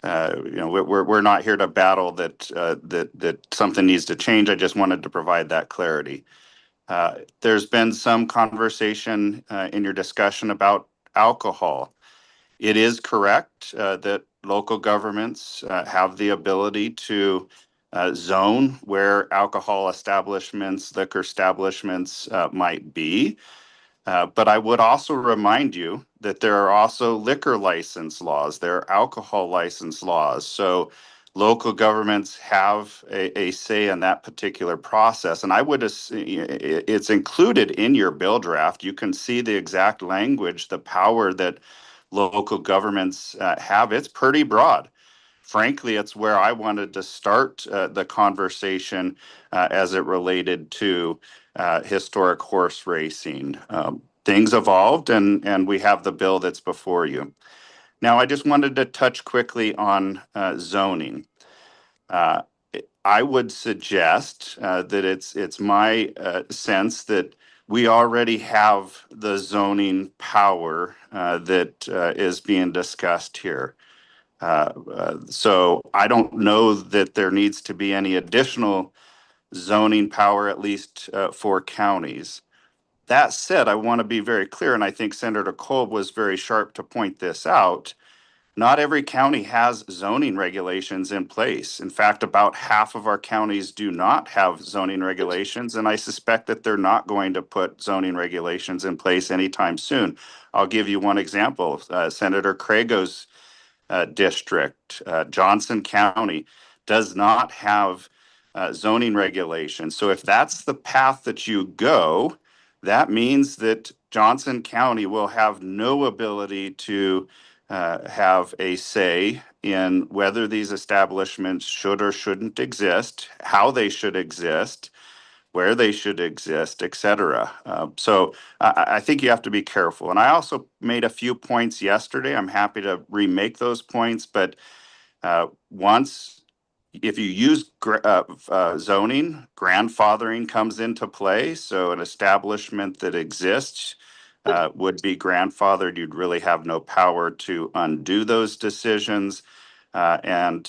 we're not here to battle that something needs to change. I just wanted to provide that clarity. There's been some conversation in your discussion about alcohol. It is correct that local governments have the ability to zone where alcohol establishments, liquor establishments might be. But I would also remind you that there are also liquor license laws, there are alcohol license laws. So local governments have a say in that particular process. And I would, it's included in your bill draft. You can see the exact language, the power that local governments have. It's pretty broad. Frankly, it's where I wanted to start the conversation as it related to historic horse racing. Things evolved, and we have the bill that's before you. Now, I just wanted to touch quickly on zoning. I would suggest that it's my sense that we already have the zoning power that is being discussed here. So I don't know that there needs to be any additional zoning power, at least for counties. That said, I want to be very clear, and I think Senator Kolb was very sharp to point this out. Not every county has zoning regulations in place. In fact, about half of our counties do not have zoning regulations, and I suspect that they're not going to put zoning regulations in place anytime soon. I'll give you one example. Senator Crago's district, Johnson County, does not have zoning regulations. So if that's the path that you go, that means that Johnson County will have no ability to have a say in whether these establishments should or shouldn't exist, how they should exist, where they should exist, et cetera. So I think you have to be careful. And I also made a few points yesterday. I'm happy to remake those points, but if you use zoning, grandfathering comes into play. So an establishment that exists would be grandfathered. You'd really have no power to undo those decisions. In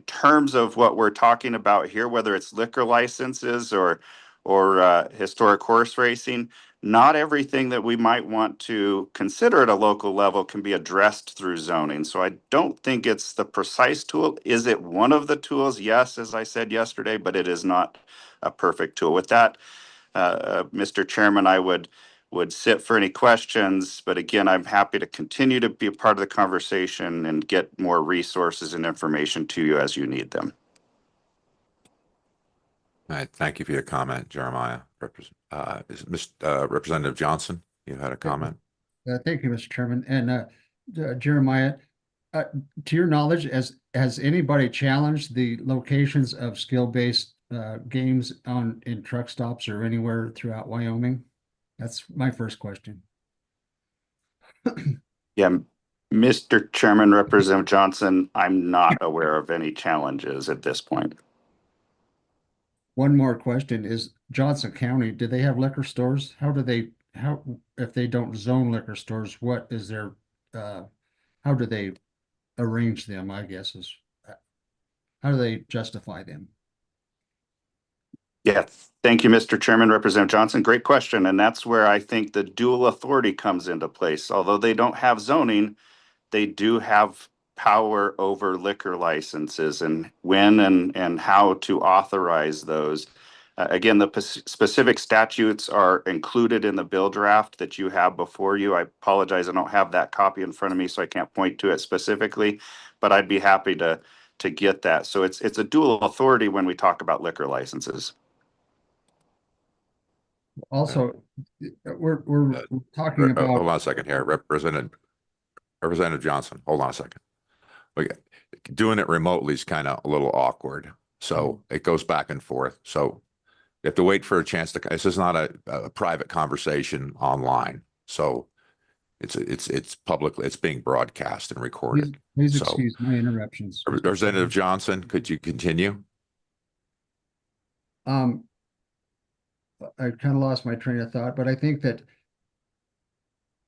terms of what we're talking about here, whether it's liquor licenses or historic horse racing, not everything that we might want to consider at a local level can be addressed through zoning. So I don't think it's the precise tool. Is it one of the tools? Yes, as I said yesterday, but it is not a perfect tool. With that, Mr. Chairman, I would sit for any questions, but again, I'm happy to continue to be a part of the conversation and get more resources and information to you as you need them. All right, thank you for your comment, Jeremiah. Representative Johnson, you had a comment? Thank you, Mr. Chairman. And Jeremiah, to your knowledge, has anybody challenged the locations of skill-based games in truck stops or anywhere throughout Wyoming? That's my first question. Yeah, Mr. Chairman, Representative Johnson, I'm not aware of any challenges at this point. One more question is Johnson County, do they have liquor stores? If they don't zone liquor stores, what is their, how do they arrange them, I guess how do they justify them? Yeah, thank you, Mr. Chairman, Representative Johnson. Great question. And that's where I think the dual authority comes into place. Although they don't have zoning, they do have power over liquor licenses and when and how to authorize those. Again, the specific statutes are included in the bill draft that you have before you. I apologize, I don't have that copy in front of me, so I can't point to it specifically, but I'd be happy to get that. So it's a dual authority when we talk about liquor licenses. Also, we're talking Hold on about, a second here, Representative Johnson, hold on a second. Doing it remotely is kind of a little awkward. So it goes back and forth. So you have to wait for a chance this is not a private conversation online. So it's publicly, it's being broadcast and recorded. please So, excuse my interruptions. Representative Johnson, could you continue? I kind of lost my train of thought, but I think that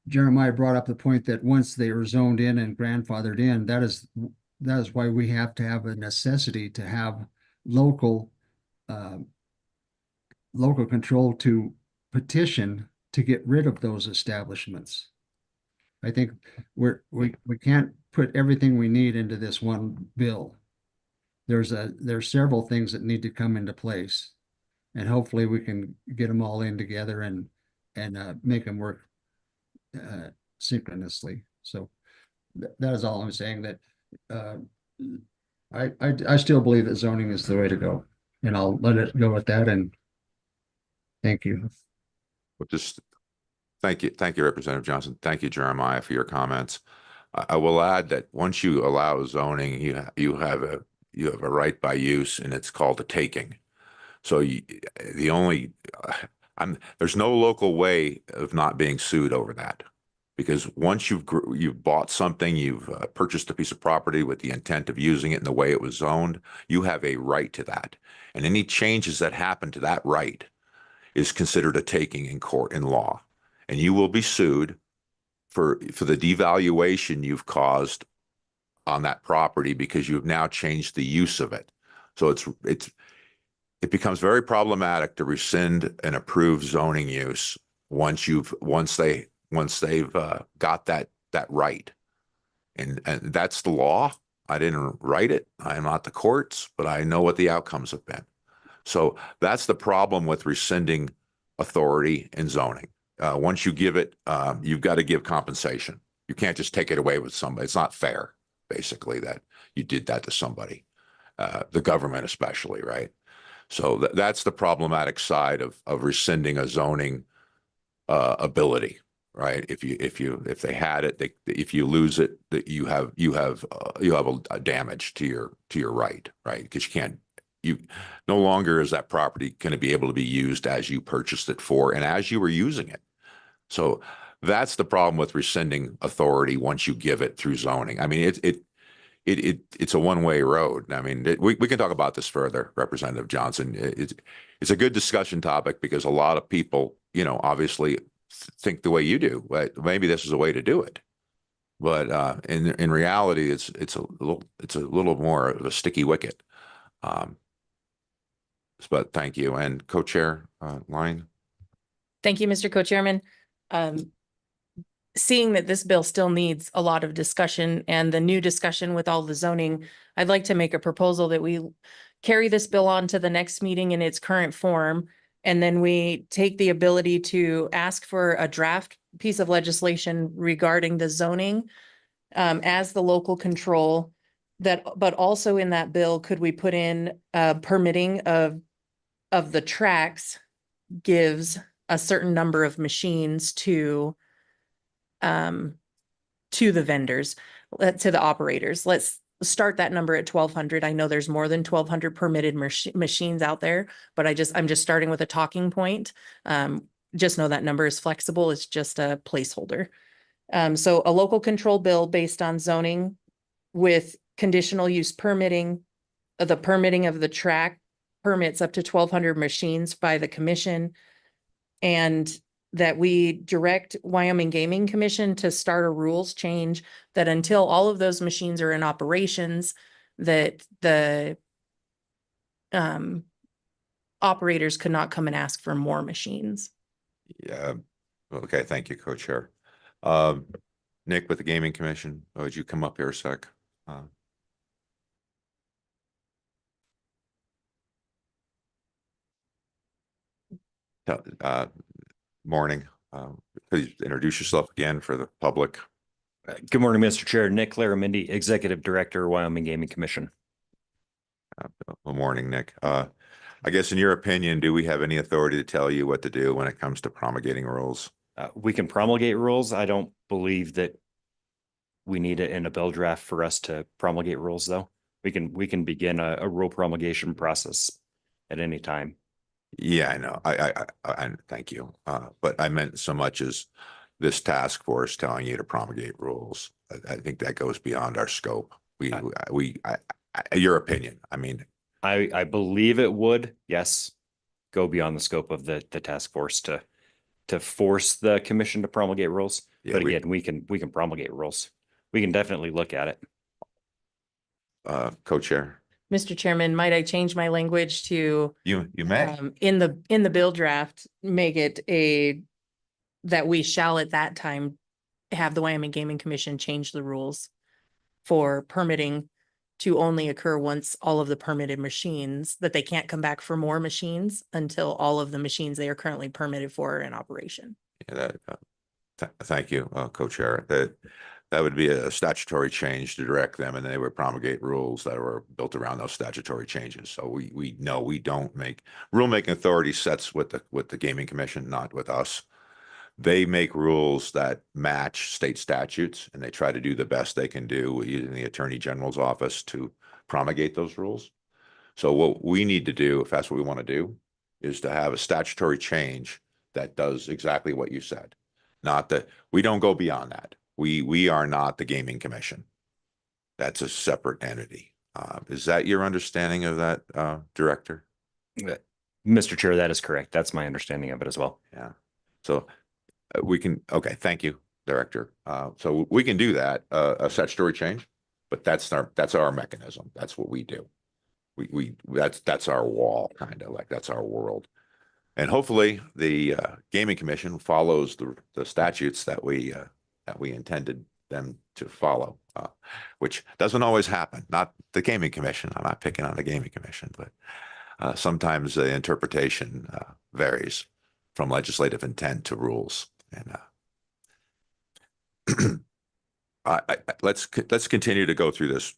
Jeremiah brought up the point that once they are zoned in and grandfathered in, that is why we have to have a necessity to have local control to petition to get rid of those establishments. I think we can't put everything we need into this one bill. There's several things that need to come into place, and hopefully we can get them all in together and and make them work synchronously. So that is all I'm saying, that I still believe that zoning is the way to go, and I'll let it go at that, and thank you. Well, just thank you, Representative Johnson. Thank you, Jeremiah, for your comments. I will add that once you allow zoning, you have a right by use, and it's called a taking. So the only there's no local way of not being sued over that, because once you've bought something, you've purchased a piece of property with the intent of using it in the way it was zoned, you have a right to that, and any changes that happen to that right is considered a taking in court, in law, and you will be sued for the devaluation you've caused on that property because you've now changed the use of it. So it becomes very problematic to rescind an approved zoning use once they've got that right, and that's the law. I didn't write it. I am not the courts, but I know what the outcomes have been. So that's the problem with rescinding authority in zoning. Once you give it, you've got to give compensation. You can't just take it away with somebody. It's not fair, basically, that you did that to somebody, the government especially, right? So that's the problematic side of rescinding a zoning ability, right? If they had it, if you lose it, that you have a damage to your right, because you no longer is that property going to be able to be used as you purchased it for and as you were using it. So that's the problem with rescinding authority once you give it through zoning. I mean, it's a one-way road. I mean, we can talk about this further, Representative Johnson. It's a good discussion topic because a lot of people, obviously think the way you do, but maybe this is a way to do it. But in reality, it's a little more of a sticky wicket. But thank you. And Co-Chair Line. Thank you, Mr. Co-Chairman. Seeing that this bill still needs a lot of discussion and the new discussion with all the zoning, I'd like to make a proposal that we carry this bill on to the next meeting in its current form. And then we take the ability to ask for a draft piece of legislation regarding the zoning as the local control, but also in that bill, could we put in permitting of the tracks gives a certain number of machines to the vendors, to the operators. Let's start that number at 1,200. I know there's more than 1,200 permitted machines out there, but I'm just starting with a talking point. Just know that number is flexible. It's just a placeholder. So a local control bill based on zoning with conditional use permitting, the permitting of the track permits up to 1,200 machines by the commission, and that we direct Wyoming Gaming Commission to start a rules change that until all of those machines are in operations, that the operators could not come and ask for more machines. Yeah. Okay. Thank you, Co-Chair. Nick with the Gaming Commission, would you come up here a sec? Morning. Please introduce yourself again for the public. Good morning, Mr. Chair. Nick Laramendi, Executive Director, Wyoming Gaming Commission. Good morning, Nick. I guess in your opinion, do we have any authority to tell you what to do when it comes to promulgating rules? We can promulgate rules. I don't believe that we need it in a bill draft for us to promulgate rules, though. We can begin a rule promulgation process at any time. Yeah, I know. I thank you. But I meant so much as this task force telling you to promulgate rules. I think that goes beyond our scope. Your opinion. I mean, I believe it would, yes, go beyond the scope of the task force to force the commission to promulgate rules. Yeah, but again, we can promulgate rules. We can definitely look at it. Co-Chair. Mr. Chairman, might I change my language to You may. in the bill draft, make it that we shall at that time have the Wyoming Gaming Commission change the rules for permitting to only occur once all of the permitted machines, that they can't come back for more machines until all of the machines they are currently permitted for are in operation. Yeah, thank you, co-chair. That would be a statutory change to direct them, and they would promulgate rules that were built around those statutory changes. So we know we don't make rulemaking authority sets with the Gaming Commission, not with us. They make rules that match state statutes, and they try to do the best they can do using the Attorney General's office to promulgate those rules. So what we need to do, if that's what we want to do, is to have a statutory change that does exactly what you said. Not that, we don't go beyond that. We are not the Gaming Commission. That's a separate entity. Is that your understanding of that, Director? Mr. Chair, that is correct. That's my understanding of it as well. Yeah. So we can, okay, thank you, Director. So we can do that, a statutory change, but that's our mechanism. That's what we do. That's our wall, kind of like that's our world. And hopefully the Gaming Commission follows the statutes that we intended them to follow, which doesn't always happen. Not the Gaming Commission. I'm not picking on the Gaming Commission, but sometimes the interpretation varies from legislative intent to rules. And let's continue to go through this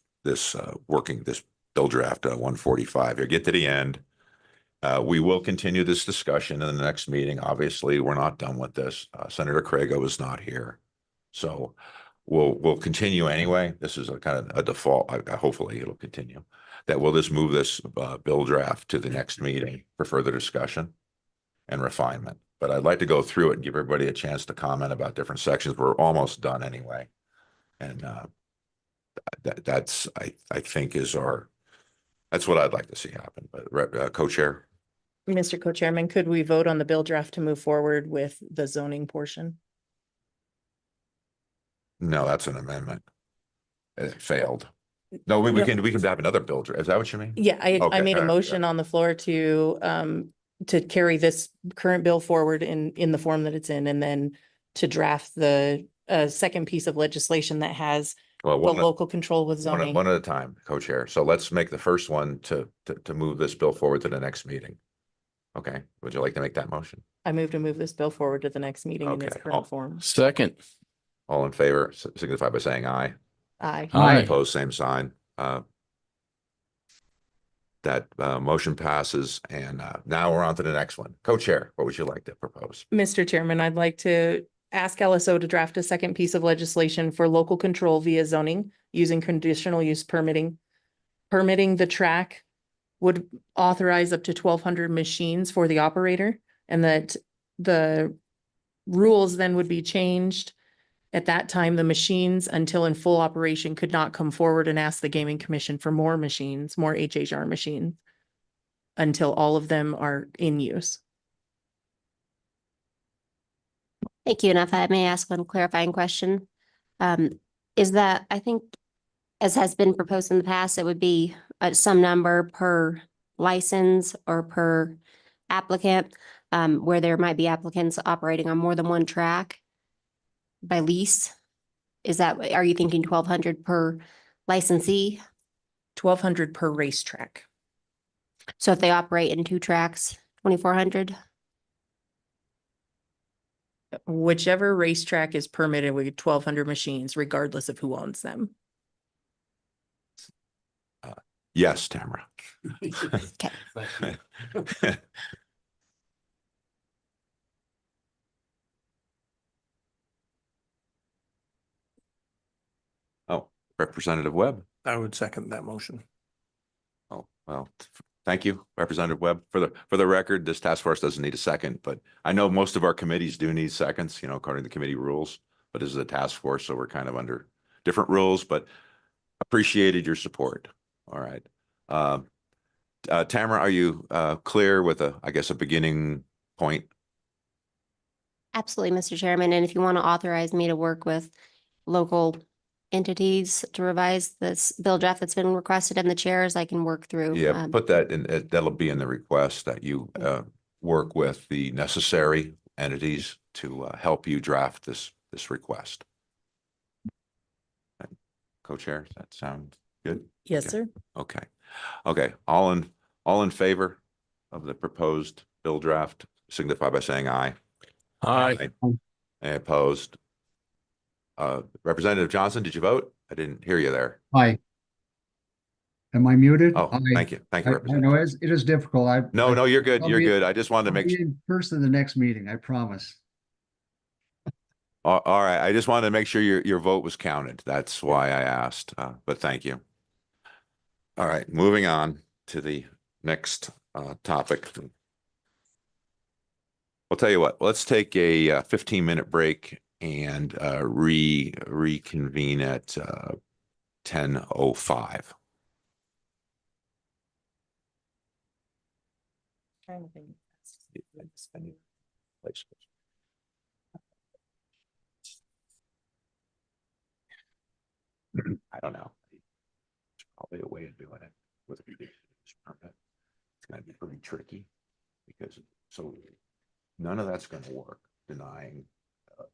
bill draft 145. You'll get to the end. We will continue this discussion in the next meeting. Obviously, we're not done with this. Senator Crago is not here. So we'll continue anyway. This is a kind of a default. Hopefully it'll continue. That we'll just move this bill draft to the next meeting for further discussion and refinement. But I'd like to go through it and give everybody a chance to comment about different sections. We're almost done anyway. And that's, I think that's what I'd like to see happen. But co-chair? Mr. Co-Chairman, could we vote on the bill draft to move forward with the zoning portion? No, that's an amendment. It failed. No, we can have another bill draft. Is that what you mean? Yeah, I Okay, made a all right, motion on the floor to carry this current bill forward in the form that it's in, and then to draft the second piece of legislation that has the Well, local control with zoning. one at a time, co-chair. So let's make the first one to move this bill forward to the next meeting. Okay, would you like to make that motion? I move to move this bill forward to the next meeting in its Okay. current form. Second. All in favor, signify by saying aye. Aye. Aye. Opposed, same sign. That motion passes, and now we're on to the next one. Co-chair, what would you like to propose? Mr. Chairman, I'd like to ask LSO to draft a second piece of legislation for local control via zoning using conditional use permitting. Permitting the track would authorize up to 1,200 machines for the operator, and that the rules then would be changed. At that time, the machines, until in full operation, could not come forward and ask the Gaming Commission for more machines, more HHR machines, until all of them are in use. Thank you. And if I may ask one clarifying question, is that, I think, as has been proposed in the past, it would be some number per license or per applicant, where there might be applicants operating on more than one track by lease? Is that, are you thinking 1,200 per licensee? 1,200 per racetrack. So if they operate in 2 tracks, 2,400? Whichever racetrack is permitted with 1,200 machines, regardless of who owns them. Yes, Tamara. Okay. Oh, Representative Webb. I would second that motion. Oh, well, thank you, Representative Webb. For the record, this task force doesn't need a second, but I know most of our committees do need seconds, according to committee rules. But this is a task force, so we're kind of under different rules, but appreciated your support. All right. Tamara, are you clear with I guess, a beginning point? Absolutely, Mr. Chairman. And if you want to authorize me to work with local entities to revise this bill draft that's been requested in the chairs, I can work through. Yeah, put that in, that'll be in the request that you work with the necessary entities to help you draft this request. Co-chair, does that sound good? Yes, Okay. sir. Okay. Okay. All in favor of the proposed bill draft, signify by saying aye. Aye. Any opposed? Representative Johnson, did you vote? I didn't hear you there. Hi. Am I muted? Oh, Aye. thank you. Thank I you, know Representative. it is difficult. No, no, you're good. I'll You're be- good. I just wanted to I'll make, be in first of the next meeting, I promise. all right. I just wanted to make sure your vote was counted. That's why I asked, but thank you. All right, moving on to the next topic. I'll tell you what, let's take a 15-minute break and reconvene at 10:05. I don't know. There's probably a way of doing it with a conditional use permit. It's gonna be pretty tricky because none of that's gonna work, denying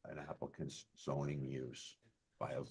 an applicant's zoning use by a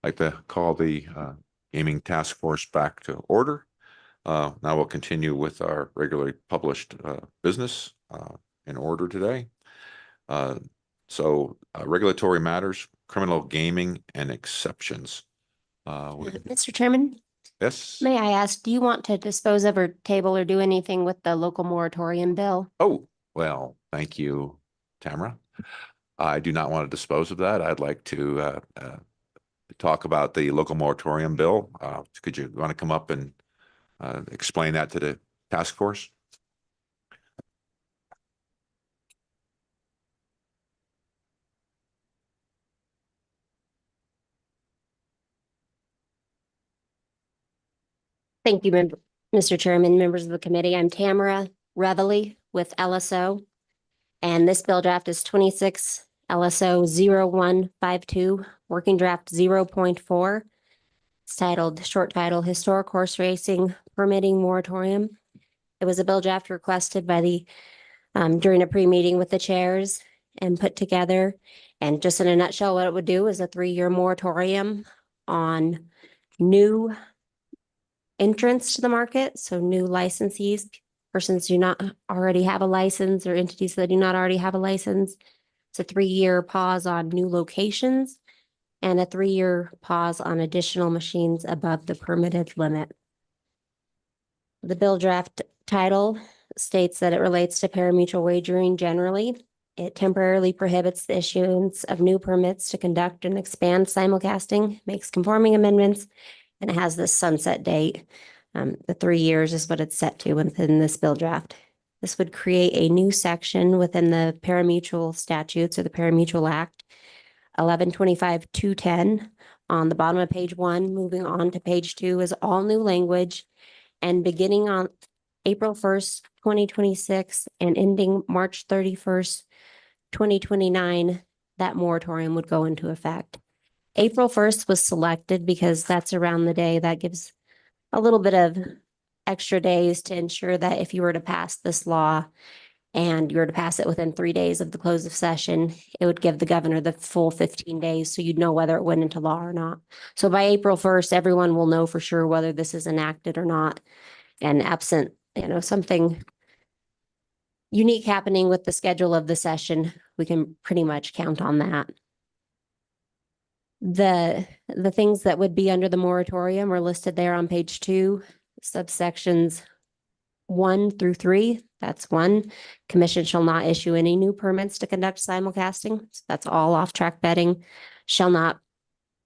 I'd like to call the Gaming Task Force back to order. Now we'll continue with our regularly published business in order today. Regulatory matters, criminal gaming and exceptions. Mr. Chairman, Yes. may I ask, do you want to dispose of or table or do anything with the local moratorium bill? Oh, well, thank you, Tamara. I do not want to dispose of that. I'd like to talk about the local moratorium bill. Could you want to come up and explain that to the task force? Thank you, Mr. Chairman, members of the committee. I'm Tamara Reveley with LSO. And this bill draft is 26 LSO 0152, working draft 0.4. It's titled, short title, Historic Horse Racing Permitting Moratorium. It was a bill draft requested by the, during a pre-meeting with the chairs and put together. And just in a nutshell, what it would do is a 3-year moratorium on new entrance to the market. So new licensees, persons do not already have a license, or entities that do not already have a license. It's a 3-year pause on new locations and a 3-year pause on additional machines above the permitted limit. The bill draft title states that it relates to parimutuel wagering generally. It temporarily prohibits the issuance of new permits to conduct and expand simulcasting, makes conforming amendments, and it has this sunset date. The 3 years is what it's set to within this bill draft. This would create a new section within the parimutuel statutes or the Parimutuel Act, 1125-210. On the bottom of page 1, moving on to page 2 is all new language. And beginning on April 1st, 2026 and ending March 31st, 2029, that moratorium would go into effect. April 1st was selected because that's around the day that gives a little bit of extra days to ensure that if you were to pass this law and you were to pass it within 3 days of the close of session, it would give the governor the full 15 days so you'd know whether it went into law or not. So by April 1st, everyone will know for sure whether this is enacted or not. And absent, something unique happening with the schedule of the session, we can pretty much count on that. The things that would be under the moratorium are listed there on page 2, subsections 1 through 3. That's 1. Commission shall not issue any new permits to conduct simulcasting. So that's all off-track betting. Shall not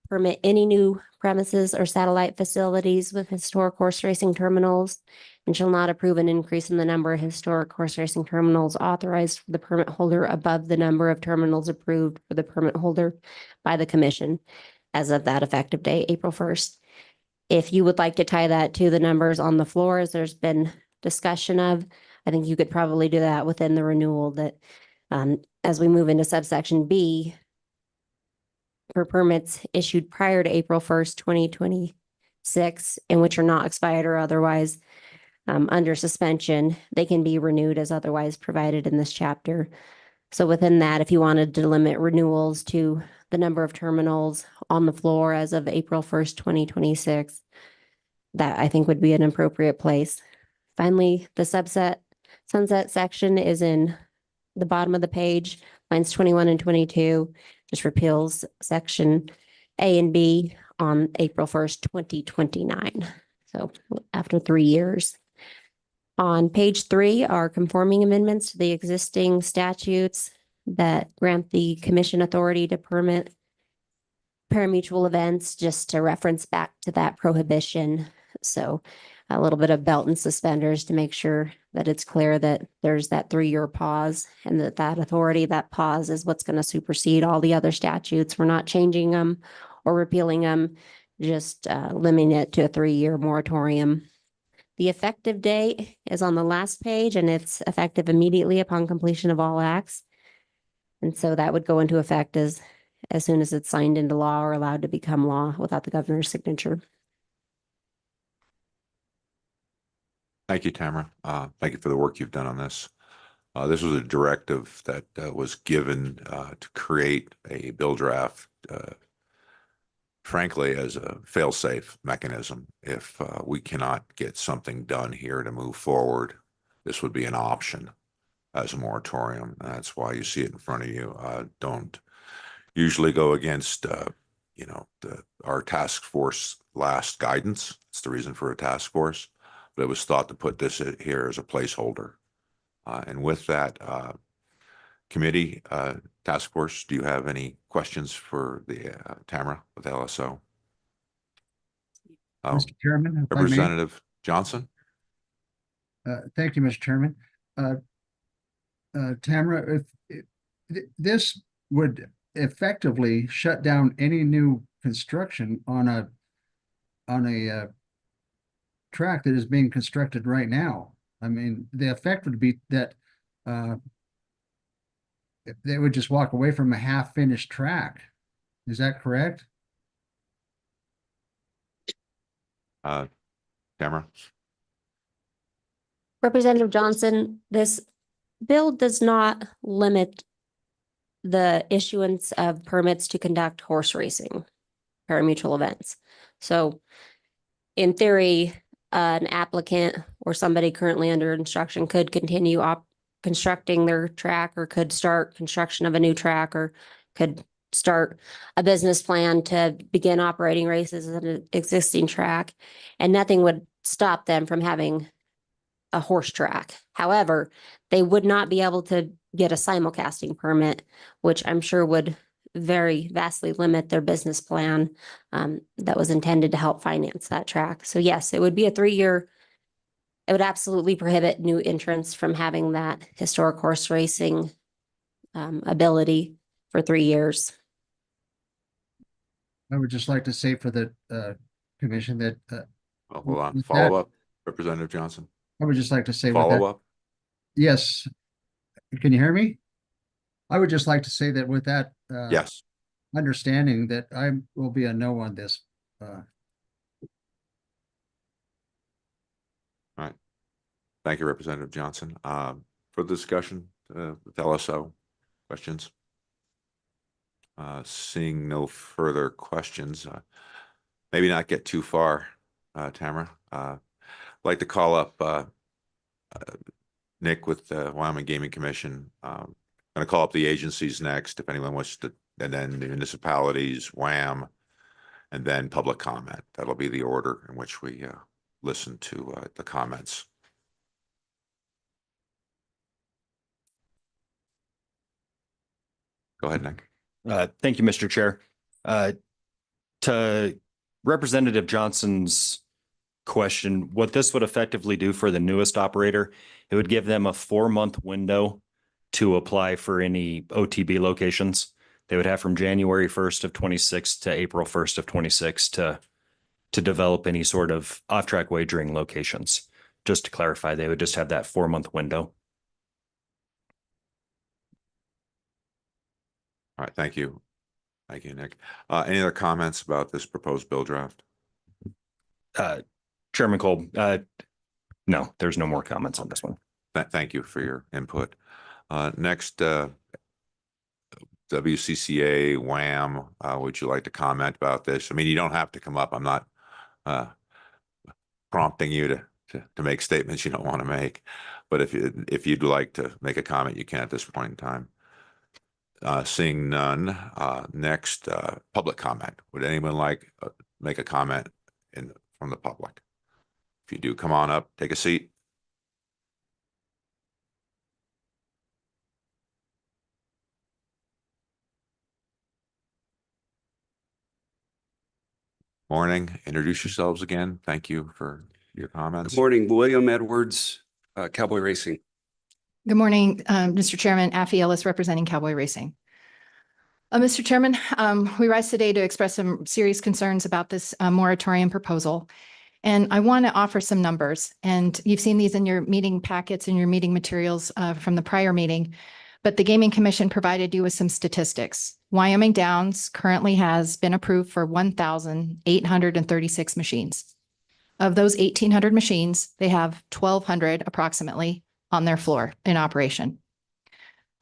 permit any new premises or satellite facilities with historic horse racing terminals, and shall not approve an increase in the number of historic horse racing terminals authorized for the permit holder above the number of terminals approved for the permit holder by the commission as of that effective date, April 1st. If you would like to tie that to the numbers on the floor, as there's been discussion of, I think you could probably do that within the renewal that as we move into subsection B, for permits issued prior to April 1st, 2026, and which are not expired or otherwise under suspension, they can be renewed as otherwise provided in this chapter. So within that, if you wanted to limit renewals to the number of terminals on the floor as of April 1st, 2026, that I think would be an appropriate place. Finally, the sunset section is in the bottom of the page, lines 21 and 22, just repeals section A and B on April 1st, 2029. So after 3 years. On page 3 are conforming amendments to the existing statutes that grant the commission authority to permit parimutuel events, just to reference back to that prohibition. So a little bit of belt and suspenders to make sure that it's clear that there's that 3-year pause, and that authority, that pause is what's going to supersede all the other statutes. We're not changing them or repealing them, just limiting it to a 3-year moratorium. The effective date is on the last page, and it's effective immediately upon completion of all acts. And so that would go into effect as soon as it's signed into law or allowed to become law without the governor's signature. Thank you, Tamara. Thank you for the work you've done on this. This was a directive that was given to create a bill draft frankly, as a fail-safe mechanism. If we cannot get something done here to move forward, this would be an option as a moratorium. That's why you see it in front of you. Don't usually go against, our task force last guidance. It's the reason for a task force, but it was thought to put this here as a placeholder. And with that, committee, task force, do you have any questions for the Tamara with LSO? Mr. Chairman, if I may. Representative Johnson? Thank you, Mr. Chairman. Tamara, if this would effectively shut down any new construction on a track that is being constructed right now. I mean, the effect would be that they would just walk away from a half-finished track. Is that correct? Tamara? Representative Johnson, this bill does not limit the issuance of permits to conduct horse racing, parimutuel events. So in theory, an applicant or somebody currently under instruction could continue constructing their track, or could start construction of a new track, or could start a business plan to begin operating races at an existing track, and nothing would stop them from having a horse track. However, they would not be able to get a simulcasting permit, which I'm sure would very vastly limit their business plan that was intended to help finance that track. So yes, it would be a 3-year. It would absolutely prohibit new entrants from having that historic horse racing ability for 3 years. I would just like to say for the commission that Hold on, with follow that- up, Representative Johnson. I would just like to say with Follow that, up. yes. Can you hear me? I would just like to say that with that Yes. understanding that I will be a no on this. Thank you, Representative Johnson. For the discussion, with LSO, questions? Seeing no further questions, maybe not get too far, Tamara. I'd like to call up Nick with the Wyoming Gaming Commission. Going to call up the agencies next, if anyone wants to, and then the municipalities, WHAM, and then public comment. That'll be the order in which we listen to the comments. Go ahead, Nick. Thank you, Mr. Chair. To Representative Johnson's question, what this would effectively do for the newest operator, it would give them a 4-month window to apply for any OTB locations. They would have from January 1st of 26 to April 1st of 26 to develop any sort of off-track wagering locations. Just to clarify, they would just have that 4-month window. All right, thank you. Thank you, Nick. Any other comments about this proposed bill draft? Chairman Kolb, no, there's no more comments on this one. Thank you for your input. Next, WCCA, WHAM, would you like to comment about this? I mean, you don't have to come up. I'm not prompting you to make statements you don't want to make, but if you'd like to make a comment, you can at this point in time. Seeing none, next, public comment. Would anyone like make a comment from the public? If you do, come on up, take a seat. Morning, introduce yourselves again. Thank you for your comments. Good morning, William Edwards, Cowboy Racing. Good morning, Mr. Chairman, Affie Ellis representing Cowboy Racing. Mr. Chairman, we rise today to express some serious concerns about this moratorium proposal. And I want to offer some numbers, and you've seen these in your meeting packets and your meeting materials from the prior meeting, but the Gaming Commission provided you with some statistics. Wyoming Downs currently has been approved for 1,836 machines. Of those 1,800 machines, they have 1,200 approximately on their floor in operation.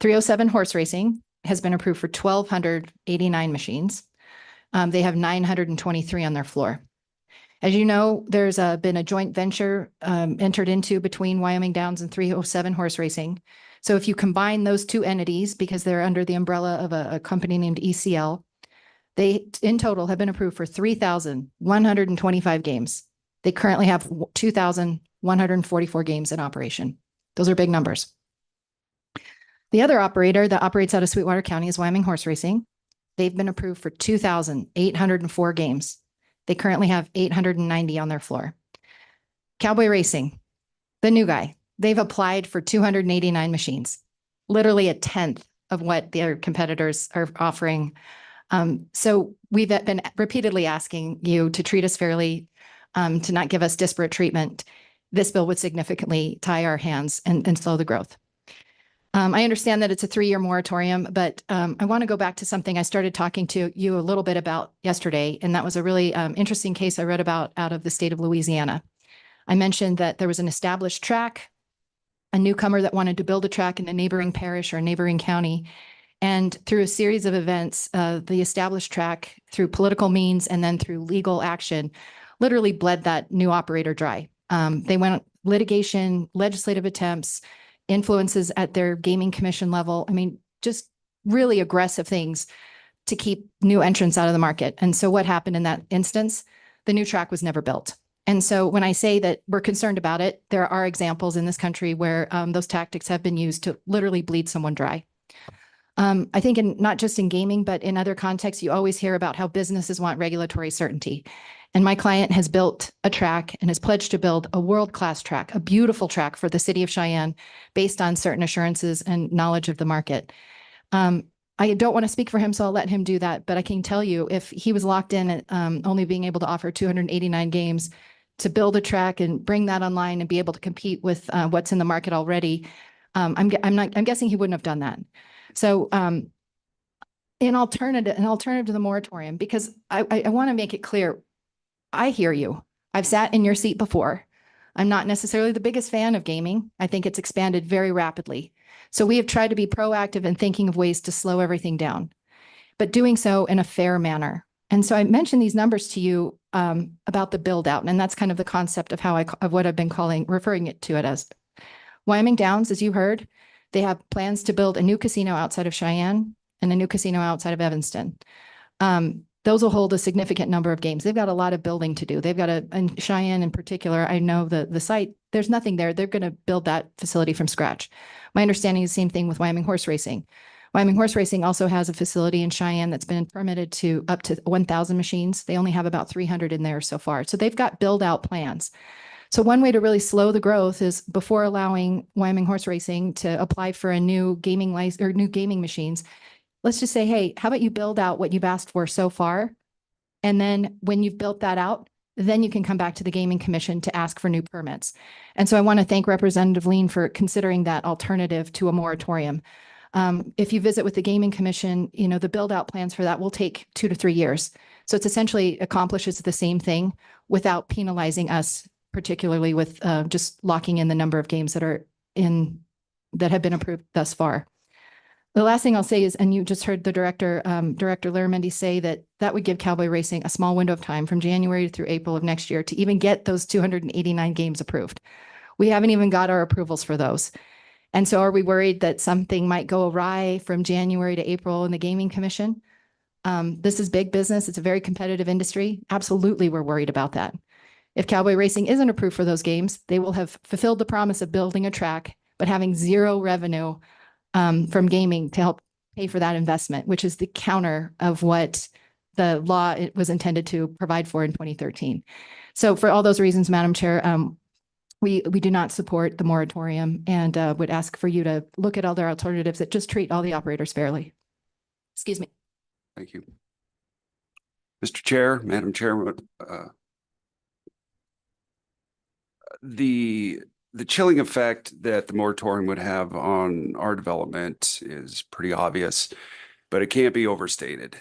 307 Horse Racing has been approved for 1,289 machines. They have 923 on their floor. As you know, there's been a joint venture entered into between Wyoming Downs and 307 Horse Racing. So if you combine those two entities, because they're under the umbrella of a company named ECL, they in total have been approved for 3,125 games. They currently have 2,144 games in operation. Those are big numbers. The other operator that operates out of Sweetwater County is Wyoming Horse Racing. They've been approved for 2,804 games. They currently have 890 on their floor. Cowboy Racing, the new guy, they've applied for 289 machines, literally a tenth of what their competitors are offering. So we've been repeatedly asking you to treat us fairly, to not give us disparate treatment. This bill would significantly tie our hands and slow the growth. I understand that it's a 3-year moratorium, but I want to go back to something I started talking to you a little bit about yesterday, and that was a really interesting case I read about out of the state of Louisiana. I mentioned that there was an established track, a newcomer that wanted to build a track in a neighboring parish or a neighboring county, and through a series of events, the established track, through political means and then through legal action, literally bled that new operator dry. They went litigation, legislative attempts, influences at their gaming commission level. I mean, just really aggressive things to keep new entrants out of the market. And so what happened in that instance? The new track was never built. And so when I say that we're concerned about it, there are examples in this country where those tactics have been used to literally bleed someone dry. I think not just in gaming, but in other contexts, you always hear about how businesses want regulatory certainty. And my client has built a track and has pledged to build a world-class track, a beautiful track for the city of Cheyenne based on certain assurances and knowledge of the market. I don't want to speak for him, so I'll let him do that. But I can tell you, if he was locked in at only being able to offer 289 games to build a track and bring that online and be able to compete with what's in the market already, I'm guessing he wouldn't have done that. So an alternative to the moratorium, because I want to make it clear, I hear you. I've sat in your seat before. I'm not necessarily the biggest fan of gaming. I think it's expanded very rapidly. So we have tried to be proactive in thinking of ways to slow everything down, but doing so in a fair manner. And so I mentioned these numbers to you about the build out, and that's kind of the concept of of what I've been referring to it as. Wyoming Downs, as you heard, they have plans to build a new casino outside of Cheyenne and a new casino outside of Evanston. Those will hold a significant number of games. They've got a lot of building to do. They've got in Cheyenne in particular, I know the site, there's nothing there. They're going to build that facility from scratch. My understanding is the same thing with Wyoming Horse Racing. Wyoming Horse Racing also has a facility in Cheyenne that's been permitted to up to 1,000 machines. They only have about 300 in there so far. So they've got build out plans. So one way to really slow the growth is before allowing Wyoming Horse Racing to apply for a new gaming license or new gaming machines, let's just say, hey, how about you build out what you've asked for so far? And then when you've built that out, then you can come back to the Gaming Commission to ask for new permits. And so I want to thank Representative Lean for considering that alternative to a moratorium. If you visit with the Gaming Commission, you know, the build out plans for that will take 2 to 3 years. So it's essentially accomplishes the same thing without penalizing us, particularly with just locking in the number of games that have been approved thus far. The last thing I'll say is, and you just heard the Director Larramendi say that would give Cowboy Racing a small window of time from January through April of next year to even get those 289 games approved. We haven't even got our approvals for those. And so are we worried that something might go awry from January to April in the Gaming Commission? This is big business. It's a very competitive industry. Absolutely, we're worried about that. If Cowboy Racing isn't approved for those games, they will have fulfilled the promise of building a track, but having zero revenue from gaming to help pay for that investment, which is the counter of what the law was intended to provide for in 2013. So for all those reasons, Madam Chair, we do not support the moratorium and would ask for you to look at other alternatives that just treat all the operators fairly. Excuse me. Thank you. Mr. Chair, Madam Chair, the chilling effect that the moratorium would have on our development is pretty obvious, but it can't be overstated.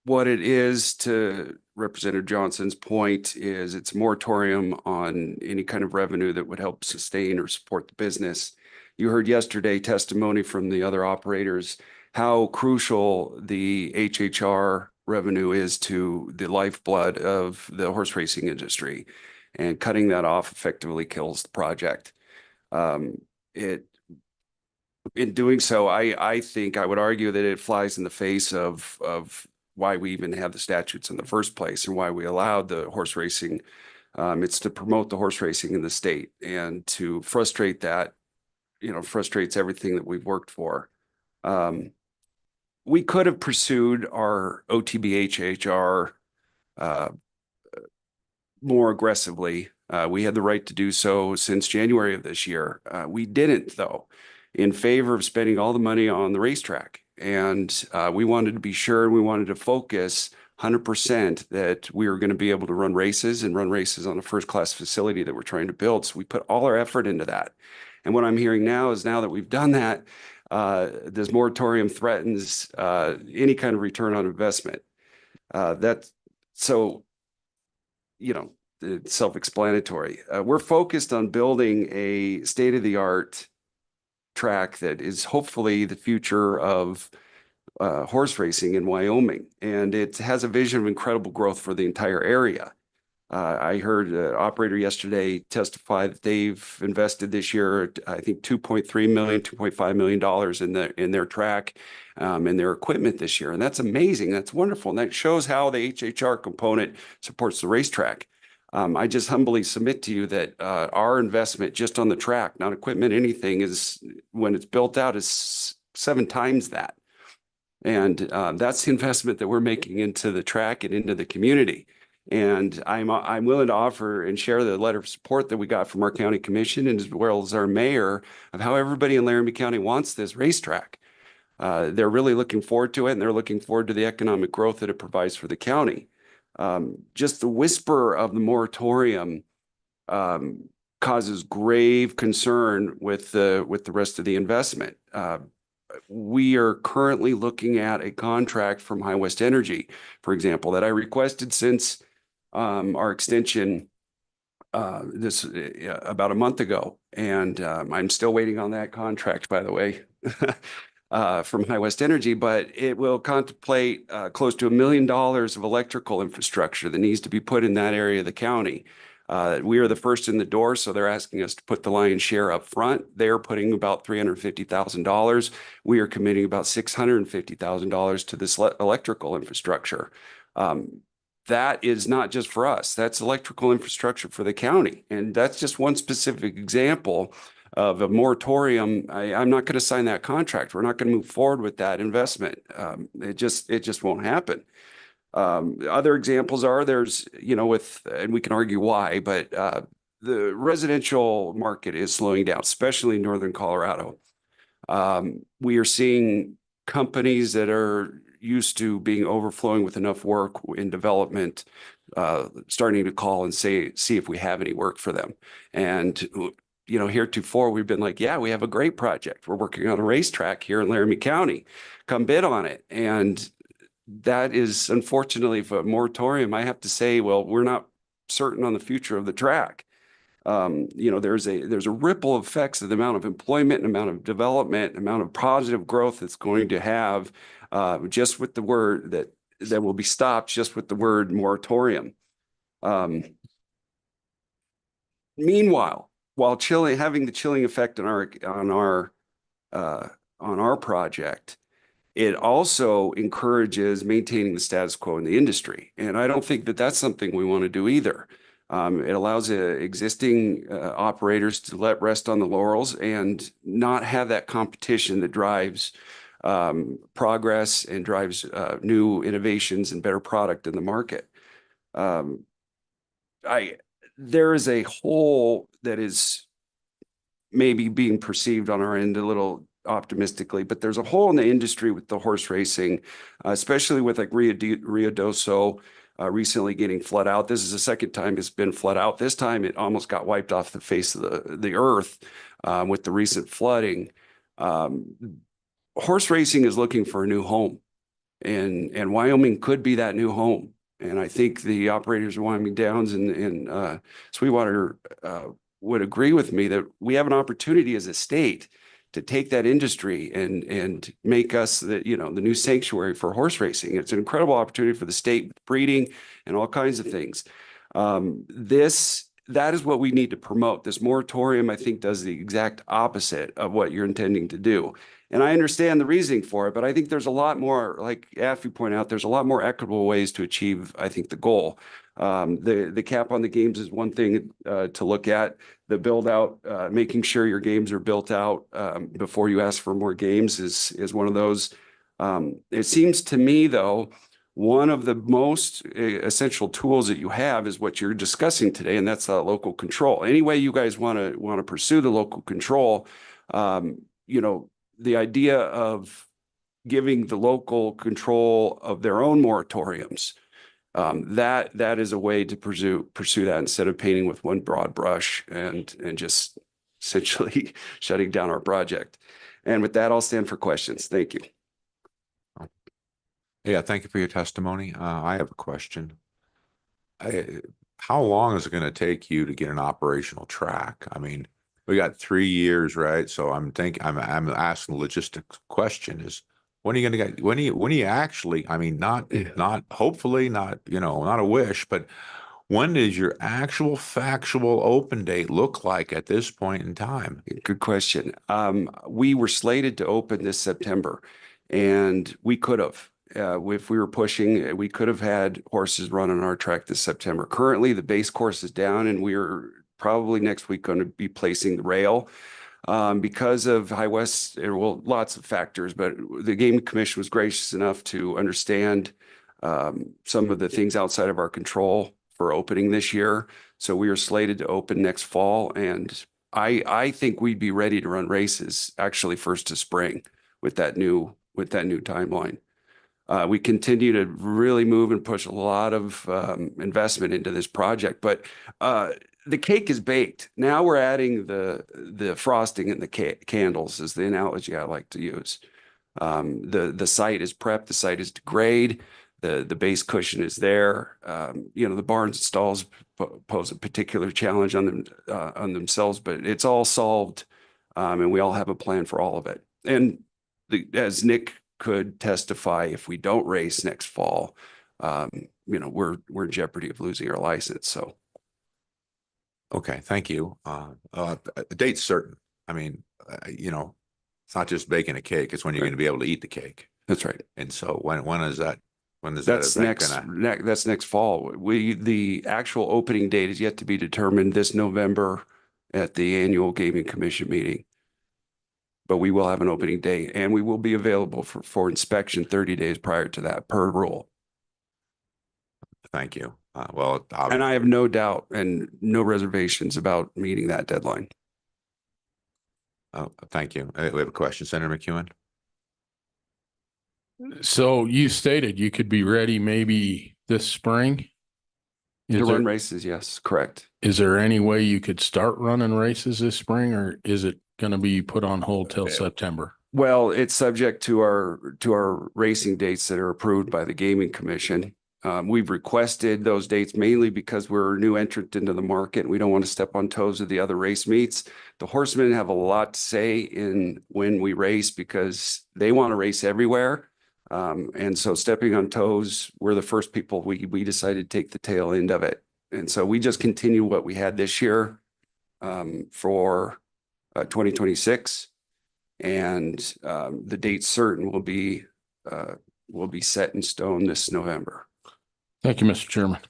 What it is, to Representative Johnson's point, is it's a moratorium on any kind of revenue that would help sustain or support the business. You heard yesterday testimony from the other operators how crucial the HHR revenue is to the lifeblood of the horse racing industry, and cutting that off effectively kills the project. In doing so, I think I would argue that it flies in the face of why we even have the statutes in the first place and why we allowed the horse racing. It's to promote the horse racing in the state, and to frustrate that, frustrates everything that we've worked for. We could have pursued our OTBHHR more aggressively. We had the right to do so since January of this year. We didn't, though, in favor of spending all the money on the racetrack. And we wanted to be sure, and we wanted to focus 100% that we were going to be able to run races on a first-class facility that we're trying to build. So we put all our effort into that. And what I'm hearing now is, now that we've done that, this moratorium threatens any kind of return on investment. It's self-explanatory. We're focused on building a state-of-the-art track that is hopefully the future of horse racing in Wyoming. And it has a vision of incredible growth for the entire area. I heard an operator yesterday testify that they've invested this year, I think $2.3 million, $2.5 million in their track and their equipment this year. And that's amazing. That's wonderful. And that shows how the HHR component supports the racetrack. I just humbly submit to you that our investment just on the track, not equipment, anything, is, when it's built out, is 7 times that. And that's the investment that we're making into the track and into the community. And I'm willing to offer and share the letter of support that we got from our county commission, and as well as our mayor, of how everybody in Laramie County wants this racetrack. They're really looking forward to it, and they're looking forward to the economic growth that it provides for the county. Just the whisper of the moratorium causes grave concern with the rest of the investment. We are currently looking at a contract from High West Energy, for example, that I requested since our extension about a month ago. And I'm still waiting on that contract, by the way, from High West Energy, but it will contemplate close to $1 million of electrical infrastructure that needs to be put in that area of the county. We are the first in the door, so they're asking us to put the lion's share up front. They're putting about $350,000. We are committing about $650,000 to this electrical infrastructure. That is not just for us. That's electrical infrastructure for the county. And that's just one specific example of a moratorium. I'm not going to sign that contract. We're not going to move forward with that investment. It just won't happen. Other examples are, and we can argue why, but the residential market is slowing down, especially in northern Colorado. We are seeing companies that are used to being overflowing with enough work in development starting to call and see if we have any work for them. And heretofore, we've been like, yeah, we have a great project. We're working on a racetrack here in Laramie County. Come bid on it. And that is, unfortunately, for a moratorium, I have to say, well, we're not certain on the future of the track. There's a ripple effects of the amount of employment, amount of development, amount of positive growth that's going to have just with the word that will be stopped just with the word moratorium. Meanwhile, while having the chilling effect on our project, it also encourages maintaining the status quo in the industry. And I don't think that that's something we want to do either. It allows existing operators to let rest on the laurels and not have that competition that drives progress and drives new innovations and better product in the market. There is a hole that is maybe being perceived on our end a little optimistically, but there's a hole in the industry with the horse racing, especially with like Ruidoso recently getting flood out. This is the second time it's been flood out. This time it almost got wiped off the face of the earth with the recent flooding. Horse racing is looking for a new home, and Wyoming could be that new home. And I think the operators of Wyoming Downs and Sweetwater would agree with me that we have an opportunity as a state to take that industry and make us the new sanctuary for horse racing. It's an incredible opportunity for the state, breeding and all kinds of things. That is what we need to promote. This moratorium, I think, does the exact opposite of what you're intending to do. And I understand the reasoning for it, but I think there's a lot more, like Affy pointed out, there's a lot more equitable ways to achieve, I think, the goal. The cap on the games is one thing to look at. The build out, making sure your games are built out before you ask for more games is one of those. It seems to me, though, one of the most essential tools that you have is what you're discussing today, and that's local control. Any way you guys want to pursue the local control, the idea of giving the local control of their own moratoriums, that is a way to pursue that instead of painting with one broad brush and just essentially shutting down our project. And with that, I'll stand for questions. Thank you. Yeah, thank you for your testimony. I have a question. How long is it going to take you to get an operational track? I mean, we got 3 years, right? So I'm asking the logistics question is, when are you going to get, when are you actually, I mean, not hopefully not, not a wish, but when does your actual factual open date look like at this point in time? Good question. We were slated to open this September, and we could have. If we were pushing, we could have had horses run on our track this September. Currently, the base course is down, and we're probably next week going to be placing the rail because of High West. Lots of factors, but the Gaming Commission was gracious enough to understand some of the things outside of our control for opening this year. So we are slated to open next fall, and I think we'd be ready to run races actually first of spring with that new timeline. We continue to really move and push a lot of investment into this project, but the cake is baked. Now we're adding the frosting and the candles is the analogy I like to use. The site is prepped, the site is to grade, the base cushion is there. The barns and stalls pose a particular challenge on themselves, but it's all solved, and we all have a plan for all of it. And as Nick could testify, if we don't race next fall, we're in jeopardy of losing our license. So, okay, thank you. A date's certain. I mean, it's not just baking a cake; it's when you're going to be able to eat the cake. That's right. And so, when is that? When is that's that that's next fall. The actual opening date is yet to be determined this November at the annual Gaming Commission meeting. But we will have an opening date, and we will be available for inspection 30 days prior to that, per rule. Thank you. And I have no doubt and no reservations about meeting that deadline. Oh, thank you. We have a question, Senator McEwen. So you stated you could be ready maybe this spring? To run races, yes, correct. Is there any way you could start running races this spring, or is it going to be put on hold till September? Well, it's subject to our racing dates that are approved by the Gaming Commission. We've requested those dates mainly because we're a new entrant into the market and we don't want to step on toes of the other race meets. The horsemen have a lot to say in when we race because they want to race everywhere. And so stepping on toes, we're the first people, we decided to take the tail end of it. And so we just continue what we had this year for 2026. And the date certain will be set in stone this November. Thank you, Mr. Chairman.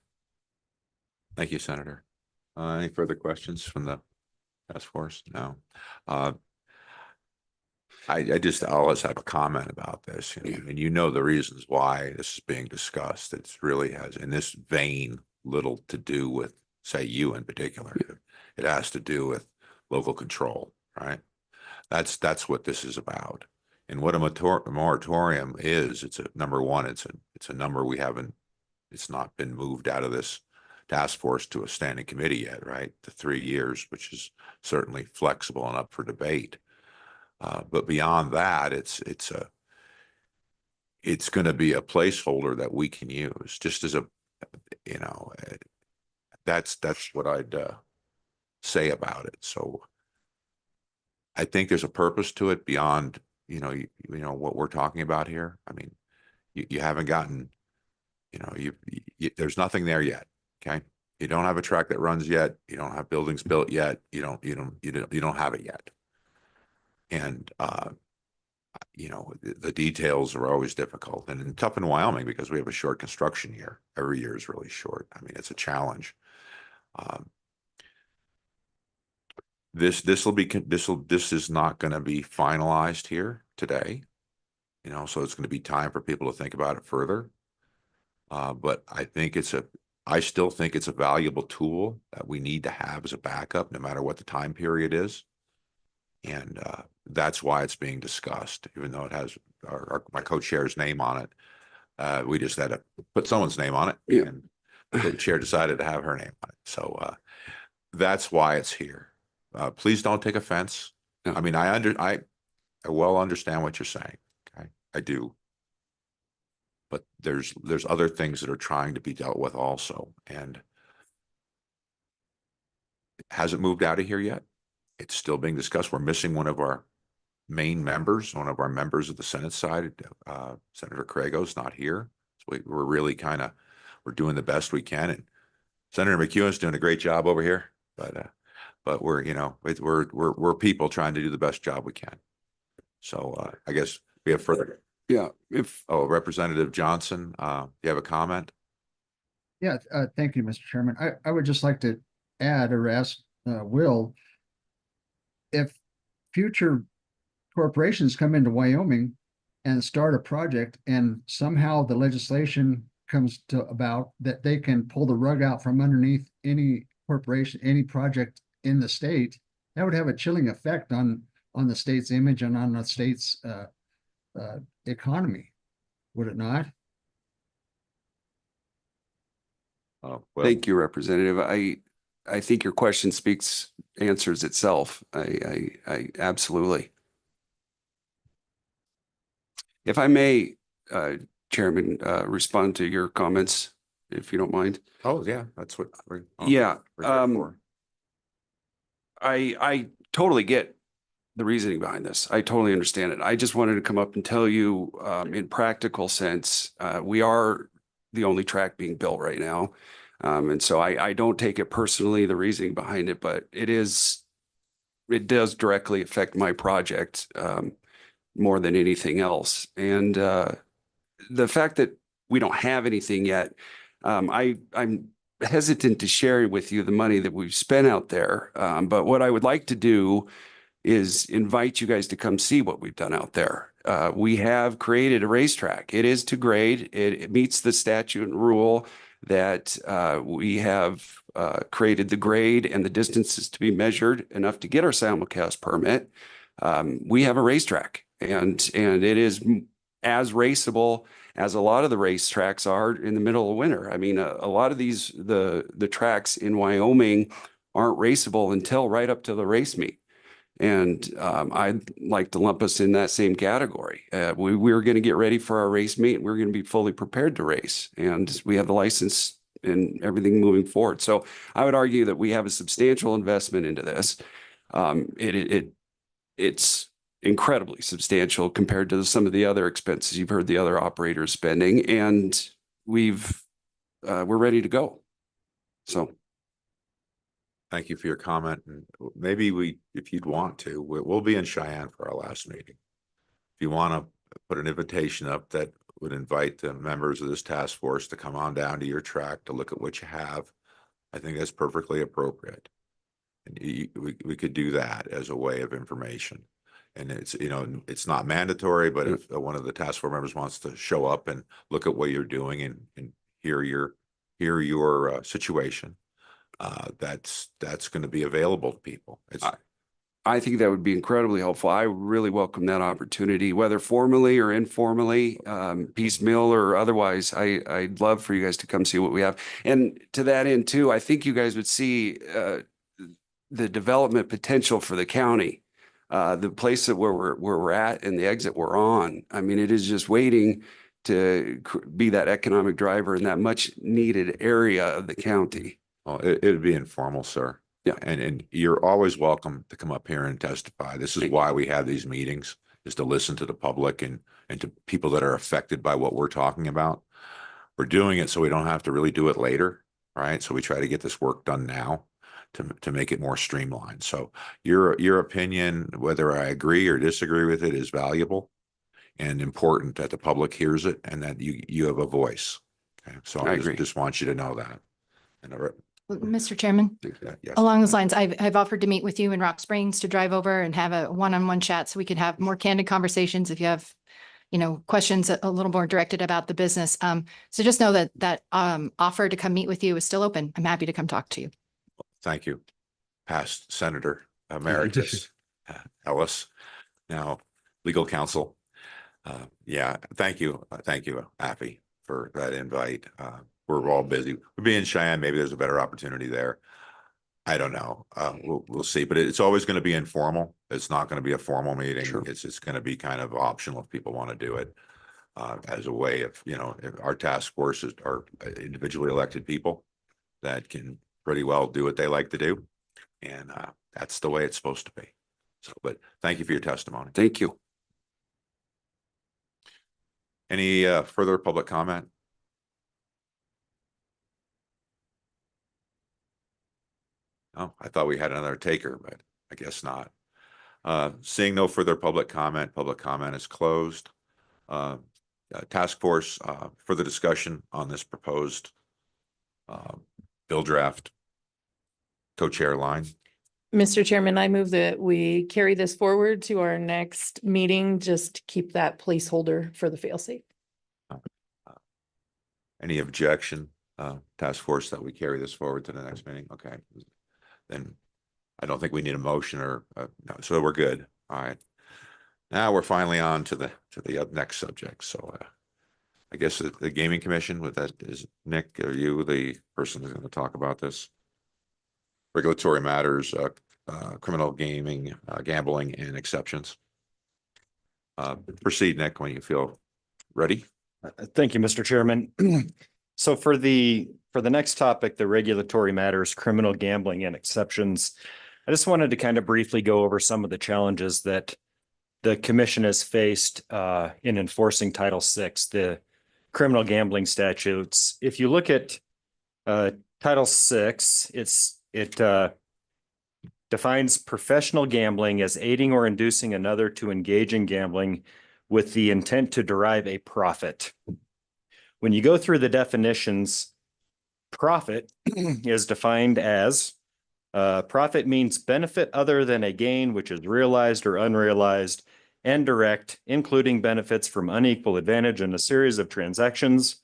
Thank you, Senator. Any further questions from the task force? No. I just always have a comment about this, and the reasons why this is being discussed. It really has, in this vein, little to do with, say, you in particular. It has to do with local control, right? That's what this is about. And what a moratorium is, it's a number one. It's a number we haven't. It's not been moved out of this task force to a standing committee yet, right? The 3 years, which is certainly flexible and up for debate. But beyond that, it's going to be a placeholder that we can use, just as that's what I'd say about it. So I think there's a purpose to it beyond, you know, what we're talking about here. I mean, you haven't gotten, you know, there's nothing there yet. Okay. You don't have a track that runs yet. You don't have buildings built yet. You don't have it yet. And, you know, the details are always difficult and tough in Wyoming because we have a short construction year. Every year is really short. I mean, it's a challenge. This is not going to be finalized here today, you know, so it's going to be time for people to think about it further. But I still think it's a valuable tool that we need to have as a backup, no matter what the time period is. And that's why it's being discussed, even though it has my co-chair's name on it. We just had to put someone's name on it, and the chair decided to have her name on it. So that's why it's here. Please don't take offense. I mean, I well understand what you're saying. Okay, I do. But there's other things that are trying to be dealt with also, and it hasn't moved out of here yet. It's still being discussed. We're missing one of our main members, one of our members of the Senate side. Senator Crago's not here. So we're really we're doing the best we can. And Senator McEwen's doing a great job over here, but we're, you know, we're people trying to do the best job we can. So I guess we have further. Yeah. Representative Johnson, you have a comment? Yeah, thank you, Mr. Chairman. I would just like to add or ask Will, if future corporations come into Wyoming and start a project and somehow the legislation comes about that they can pull the rug out from underneath any corporation, any project in the state, that would have a chilling effect on the state's image and on the state's economy, would it not? Well, Thank you, Representative. I think your question answers itself. I absolutely. If I may, Chairman, respond to your comments, if you don't mind. Oh, yeah, that's what we're Yeah. we're here for. I totally get the reasoning behind this. I totally understand it. I just wanted to come up and tell you, in practical sense, we are the only track being built right now. And so I don't take it personally, the reasoning behind it, but it does directly affect my project more than anything else. And the fact that we don't have anything yet, I'm hesitant to share with you the money that we've spent out there. But what I would like to do is invite you guys to come see what we've done out there. We have created a racetrack. It is to grade. It meets the statute and rule that we have created the grade and the distances to be measured enough to get our simulcast permit. We have a racetrack, and it is as raceable as a lot of the racetracks are in the middle of winter. I mean, a lot of the tracks in Wyoming aren't raceable until right up to the race meet. And I'd like to lump us in that same category. We're going to get ready for our race meet. We're going to be fully prepared to race, and we have the license and everything moving forward. So I would argue that we have a substantial investment into this. It's incredibly substantial compared to some of the other expenses you've heard the other operators spending, and we're ready to go. So. Thank you for your comment. And maybe if you'd want to, we'll be in Cheyenne for our last meeting. If you want to put an invitation up that would invite the members of this task force to come on down to your track to look at what you have, I think that's perfectly appropriate. And we could do that as a way of information. And it's, you know, it's not mandatory, but if one of the task force members wants to show up and look at what you're doing and hear your situation, that's going to be available to people. I think that would be incredibly helpful. I really welcome that opportunity, whether formally or informally, piecemeal or otherwise. I'd love for you guys to come see what we have. And to that end too, I think you guys would see the development potential for the county, the place that where we're at and the exit we're on. I mean, it is just waiting to be that economic driver in that much needed area of the county. Oh, it'd be informal, sir. Yeah. And you're always welcome to come up here and testify. This is Thank why we have these meetings, is to listen to the public and to people that are affected by what we're talking about. We're doing it so we don't have to really do it later, right? So we try to get this work done now to make it more streamlined. So your opinion, whether I agree or disagree with it, is valuable and important that the public hears it and that you have a voice. Okay, so I I agree. just want you to know that. And Mr. Chairman, yes, along those lines, I've offered to meet with you in Rock Springs to drive over and have a one-on-one chat so we can have more candid conversations if you have, questions a little more directed about the business. So just know that offer to come meet with you is still open. I'm happy to come talk to you. thank you, past Senator Emeritus Ellis, now legal counsel. Yeah, thank you, Affy, for that invite. We're all busy. We'll be in Cheyenne. Maybe there's a better opportunity there. I don't know. We'll see, but it's always going to be informal. It's not going to be a formal meeting. Sure. It's going to be kind of optional if people want to do it. As a way of, if our task forces are individually elected people that can pretty well do what they like to do. And that's the way it's supposed to be. So, but thank you for your testimony. Thank you. Any further public comment? Oh, I thought we had another taker, but I guess not. Seeing no further public comment is closed. Task force, further discussion on this proposed bill draft. Co-chair line. Mr. Chairman, I move that we carry this forward to our next meeting. Just keep that placeholder for the fail-safe. Any objection, task force, that we carry this forward to the next meeting? Okay. Then I don't think we need a motion or, no, so we're good. All right. Now we're finally on to the next subject. So I guess the Gaming Commission, with that, is Nick, are you the person who's going to talk about this? Regulatory matters, criminal gaming, gambling, and exceptions. Proceed, Nick, when you feel ready. Thank you, Mr. Chairman. So for the next topic, the regulatory matters, criminal gambling and exceptions, I just wanted to kind of briefly go over some of the challenges that the commission has faced in enforcing Title VI, the criminal gambling statutes. If you look at Title VI, it defines professional gambling as aiding or inducing another to engage in gambling with the intent to derive a profit. When you go through the definitions, profit is defined as profit means benefit other than a gain, which is realized or unrealized, and direct, including benefits from unequal advantage in a series of transactions,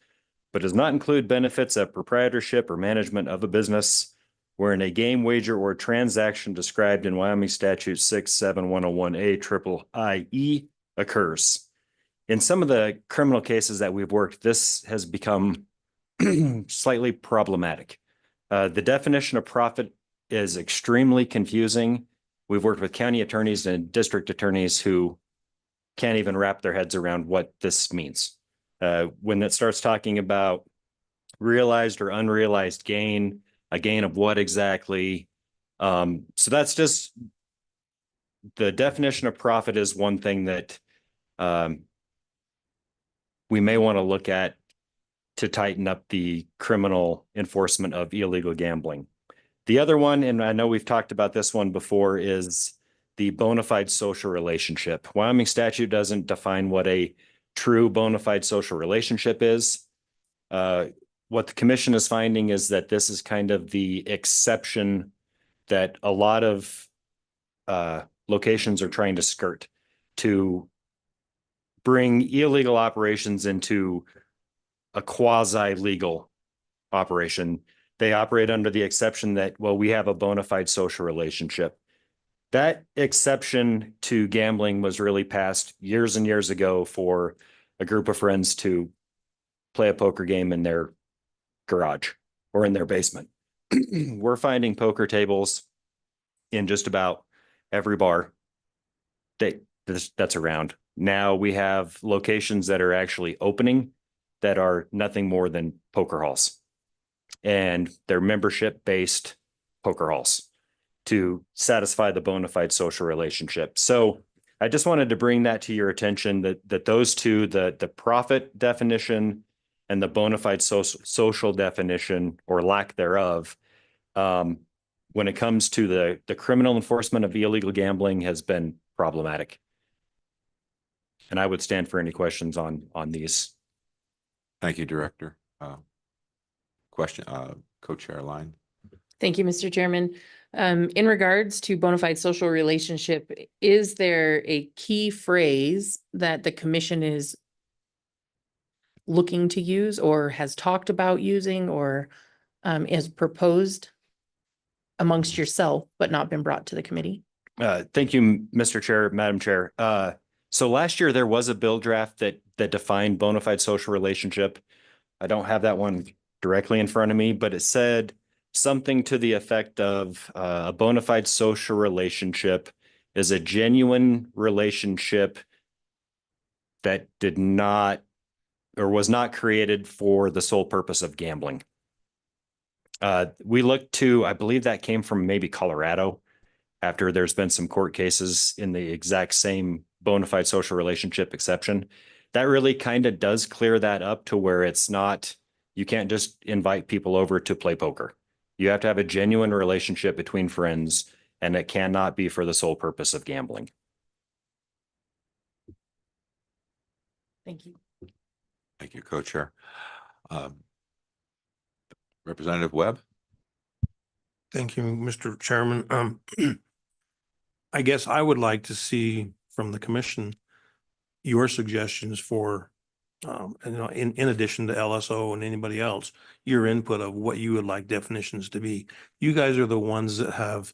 but does not include benefits of proprietorship or management of a business, wherein a game, wager, or transaction described in Wyoming Statute 67101A triple IE occurs. In some of the criminal cases that we've worked, this has become slightly problematic. The definition of profit is extremely confusing. We've worked with county attorneys and district attorneys who can't even wrap their heads around what this means. When it starts talking about realized or unrealized gain, a gain of what exactly? So that's just the definition of profit is one thing that we may want to look at to tighten up the criminal enforcement of illegal gambling. The other one, and I know we've talked about this one before, is the bona fide social relationship. Wyoming statute doesn't define what a true bona fide social relationship is. What the commission is finding is that this is kind of the exception that a lot of locations are trying to skirt to bring illegal operations into a quasi-legal operation. They operate under the exception that, well, we have a bona fide social relationship. That exception to gambling was really passed years and years ago for a group of friends to play a poker game in their garage or in their basement. We're finding poker tables in just about every bar that's around. Now we have locations that are actually opening that are nothing more than poker halls. And they're membership-based poker halls. to satisfy the bona fide social relationship. So I just wanted to bring that to your attention that those two, the profit definition and the bona fide social definition or lack thereof, when it comes to the criminal enforcement of the illegal gambling has been problematic. And I would stand for any questions on these. Thank you, Director. Question, Co-Chair Line. Thank you, Mr. Chairman. In regards to bona fide social relationship, is there a key phrase that the commission is looking to use or has talked about using or is proposed amongst yourself, but not been brought to the committee? Thank you, Mr. Chair, Madam Chair. So last year there was a bill draft that defined bona fide social relationship. I don't have that one directly in front of me, but it said something to the effect of a bona fide social relationship is a genuine relationship that did not or was not created for the sole purpose of gambling. We looked to, I believe that came from maybe Colorado, after there's been some court cases in the exact same bona fide social relationship exception. That really kind of does clear that up to where it's not, you can't just invite people over to play poker. You have to have a genuine relationship between friends, and it cannot be for the sole purpose of gambling. Thank you. Thank you, Co-Chair. Representative Webb. Thank you, Mr. Chairman. I guess I would like to see from the commission your suggestions for, in addition to LSO and anybody else, your input of what you would like definitions to be. You guys are the ones that have,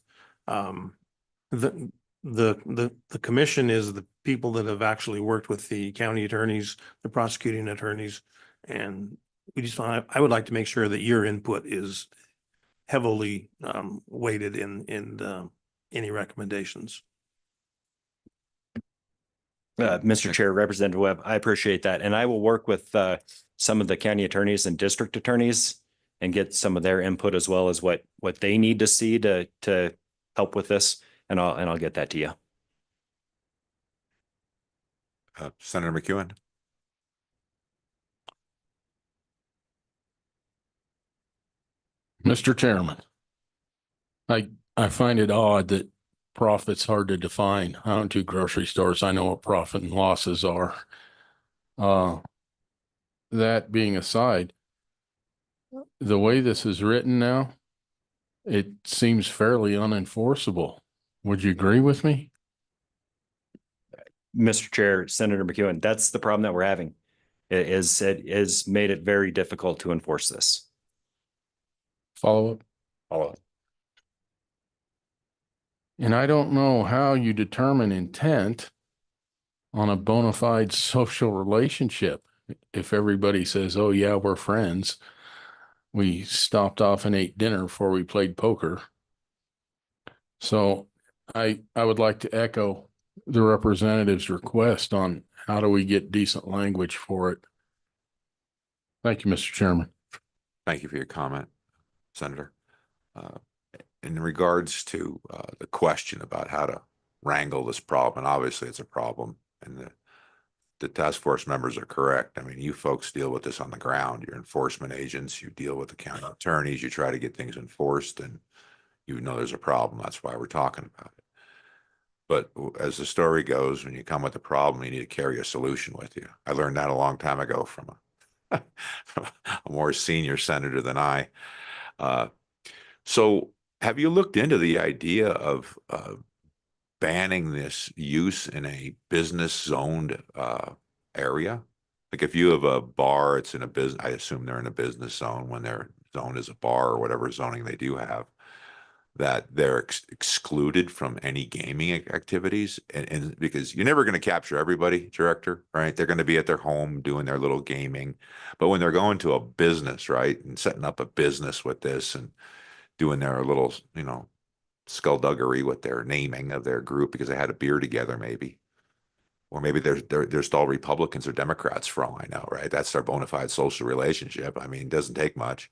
the commission is the people that have actually worked with the county attorneys, the prosecuting attorneys, and we just want, I would like to make sure that your input is heavily weighted in any recommendations. Mr. Chair, Representative Webb, I appreciate that. And I will work with some of the county attorneys and district attorneys and get some of their input as well as what they need to see to help with this. And I'll get that to you. Senator McEwen. Mr. Chairman, I find it odd that profit's hard to define. I don't do grocery stores. I know what profit and losses are. That being aside, the way this is written now, it seems fairly unenforceable. Would you agree with me? Mr. Chair, Senator McEwen, that's the problem that we're having. It is made it very difficult to enforce this. Follow up? Follow up. And I don't know how you determine intent on a bona fide social relationship. If everybody says, oh yeah, we're friends. We stopped off and ate dinner before we played poker. So I would like to echo the representative's request on how do we get decent language for it. Thank you, Mr. Chairman. Thank you for your comment, Senator. In regards to the question about how to wrangle this problem, and obviously it's a problem, and the task force members are correct. I mean, you folks deal with this on the ground. You're enforcement agents. You deal with the county attorneys. You try to get things enforced, and you know there's a problem. That's why we're talking about it. But as the story goes, when you come with a problem, you need to carry a solution with you. I learned that a long time ago from a more senior senator than I. So have you looked into the idea of banning this use in a business zoned area? Like if you have a bar, it's in a business, I assume they're in a business zone when their zone is a bar or whatever zoning they do have, that they're excluded from any gaming activities. And because you're never going to capture everybody, Director, right? They're going to be at their home doing their little gaming. But when they're going to a business, right, and setting up a business with this and doing their little, you know, skullduggery with their naming of their group because they had a beer together, maybe. Or maybe they're still Republicans or Democrats for all I know, right? That's their bona fide social relationship. I mean, it doesn't take much.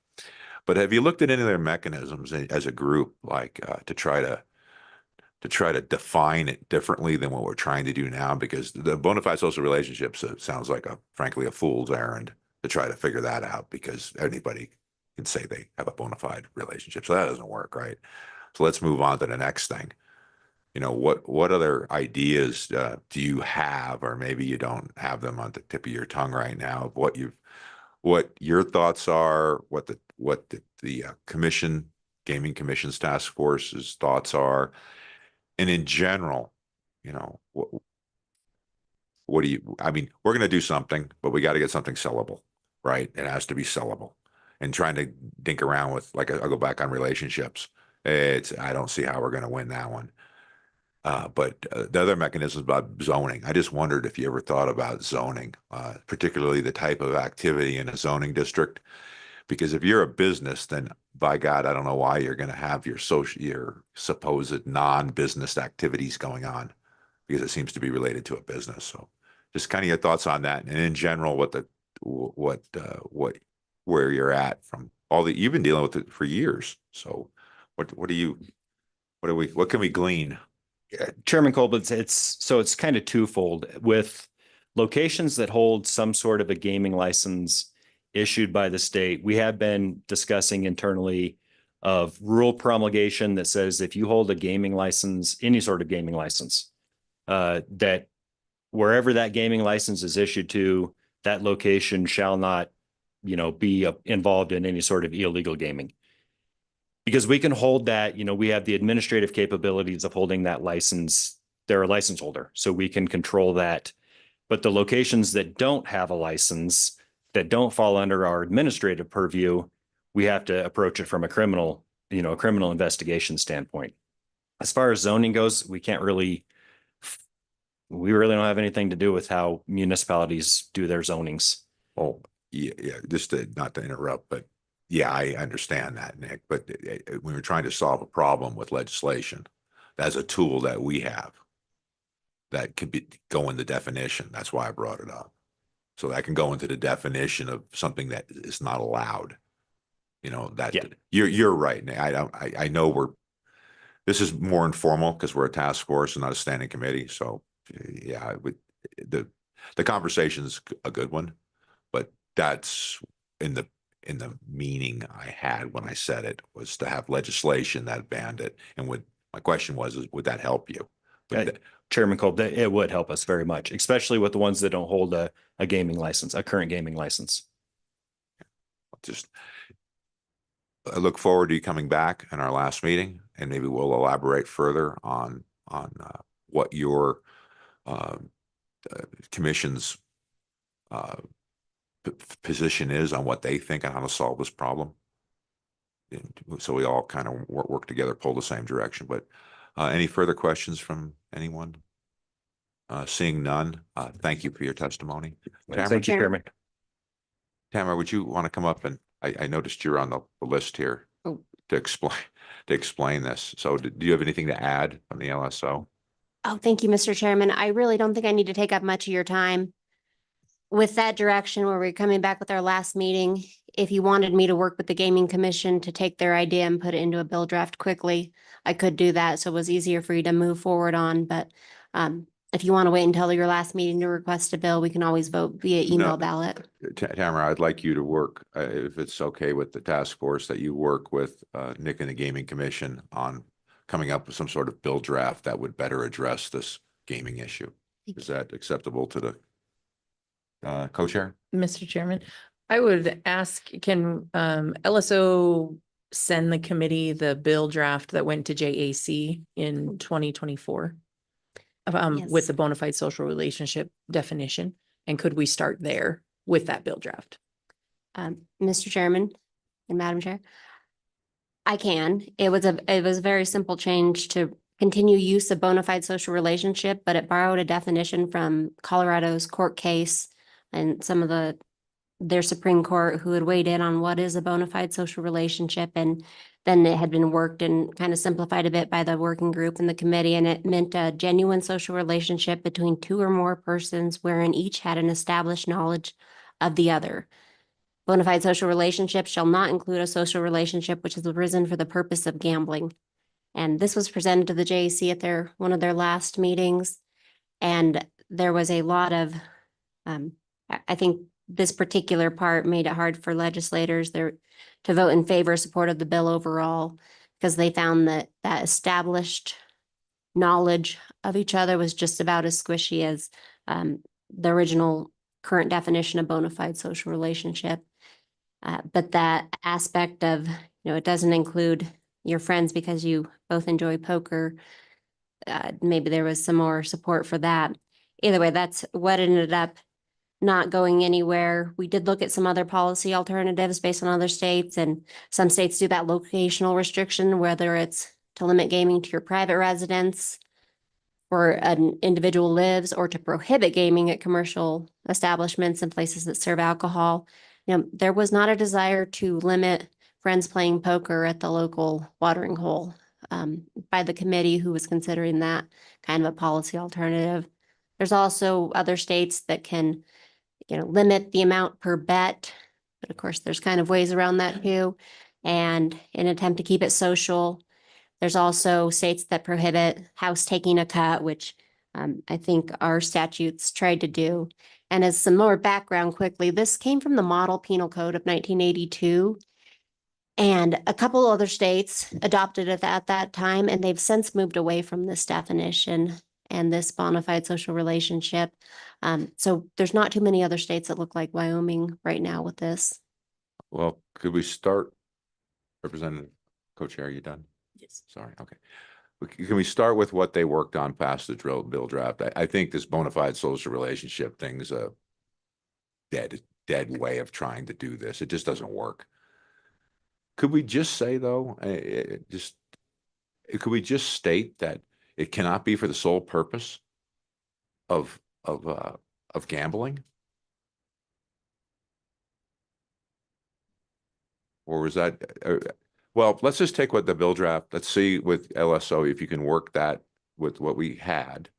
But have you looked at any of their mechanisms as a group, like to try to define it differently than what we're trying to do now? Because the bona fide social relationships, it sounds like frankly, a fool's errand to try to figure that out, because anybody can say they have a bona fide relationship. So that doesn't work, right? So let's move on to the next thing. You know, what other ideas do you have, or maybe you don't have them on the tip of your tongue right now, of what your thoughts are, what the commission, gaming commission's task force's thoughts are, and in general, you know, what do you, I mean, we're going to do something, but we got to get something sellable, right? It has to be sellable. And trying to dink around with, like, I'll go back on relationships. I don't see how we're going to win that one. But the other mechanisms about zoning, I just wondered if you ever thought about zoning, particularly the type of activity in a zoning district. Because if you're a business, then by God, I don't know why you're going to have your supposed non-business activities going on, because it seems to be related to a business. So just kind of your thoughts on that, and in general, where you're at from you've been dealing with it for years. So what can we glean? Chairman Colby, it's kind of twofold. With locations that hold some sort of a gaming license issued by the state, we have been discussing internally of rule promulgation that says if you hold a gaming license, any sort of gaming license, that wherever that gaming license is issued to, that location shall not, be involved in any sort of illegal gaming. Because we can hold that, we have the administrative capabilities of holding that license. They're a license holder, so we can control that. But the locations that don't have a license, that don't fall under our administrative purview, we have to approach it from a criminal investigation standpoint. As far as zoning goes, we really don't have anything to do with how municipalities do their zonings. Oh, yeah, just not to interrupt, but yeah, I understand that, Nick. But when we're trying to solve a problem with legislation, that's a tool that we have that could go in the definition. That's why I brought it up. So that can go into the definition of something that is not allowed. You're right, Nick. I know this is more informal because we're a task force and not a standing committee. So yeah, the conversation's a good one, but that's in the meaning I had when I said it, was to have legislation that banned it. And my question was, would that help you? Chairman Kolb, it would help us very much, especially with the ones that don't hold a gaming license, a current gaming license. I look forward to you coming back in our last meeting, and maybe we'll elaborate further on what your commission's position is on what they think on how to solve this problem. And so we all kind of work together, pull the same direction. But any further questions from anyone? Seeing none, thank you for your testimony. Thank you, Chairman. Tamara, would you want to come up? And I noticed you're on the list here to explain this. So do you have anything to add from the LSO? Oh, thank you, Mr. Chairman. I really don't think I need to take up much of your time. With that direction, where we're coming back with our last meeting, if you wanted me to work with the Gaming Commission to take their idea and put it into a bill draft quickly, I could do that. So it was easier for you to move forward on. But if you want to wait until your last meeting to request a bill, we can always vote via email ballot. Tamara, I'd like you to work, if it's okay with the task force, that you work with Nick and the Gaming Commission on coming up with some sort of bill draft that would better address this gaming issue. Is that acceptable to the co-chair? Mr. Chairman, I would ask, can LSO send the committee the bill draft that went to JAC in 2024 with the bona fide social relationship definition? And could we start there with that bill draft? Mr. Chairman and Madam Chair, I can. It was a very simple change to continue use of bona fide social relationship, but it borrowed a definition from Colorado's court case and some of their Supreme Court, who had weighed in on what is a bona fide social relationship. And then it had been worked and kind of simplified a bit by the working group and the committee. And it meant a genuine social relationship between two or more persons wherein each had an established knowledge of the other. Bona fide social relationship shall not include a social relationship which has arisen for the purpose of gambling. And this was presented to the JAC at one of their last meetings. And there was a lot of, I think this particular part made it hard for legislators there to vote in favor or support of the bill overall, because they found that established knowledge of each other was just about as squishy as the original current definition of bona fide social relationship. But that aspect of, it doesn't include your friends because you both enjoy poker. Maybe there was some more support for that. Either way, that's what ended up not going anywhere. We did look at some other policy alternatives based on other states, and some states do that locational restriction, whether it's to limit gaming to your private residence where an individual lives, or to prohibit gaming at commercial establishments and places that serve alcohol. There was not a desire to limit friends playing poker at the local watering hole by the committee who was considering that kind of a policy alternative. There's also other states that can, limit the amount per bet, but of course there's kind of ways around that too. And in an attempt to keep it social, there's also states that prohibit house taking a cut, which I think our statutes tried to do. And as some more background quickly, this came from the Model Penal Code of 1982. And a couple other states adopted it at that time, and they've since moved away from this definition and this bona fide social relationship. So there's not too many other states that look like Wyoming right now with this. Well, could we start? Representative Co-Chair, are you done? Yes. Sorry, okay. Can we start with what they worked on past the bill draft? I think this bona fide social relationship thing is a dead way of trying to do this. It just doesn't work. Could we just say though, could we just state that it cannot be for the sole purpose of gambling? Or was that, well, let's just take what the bill draft, let's see with LSO, if you can work that with what we had,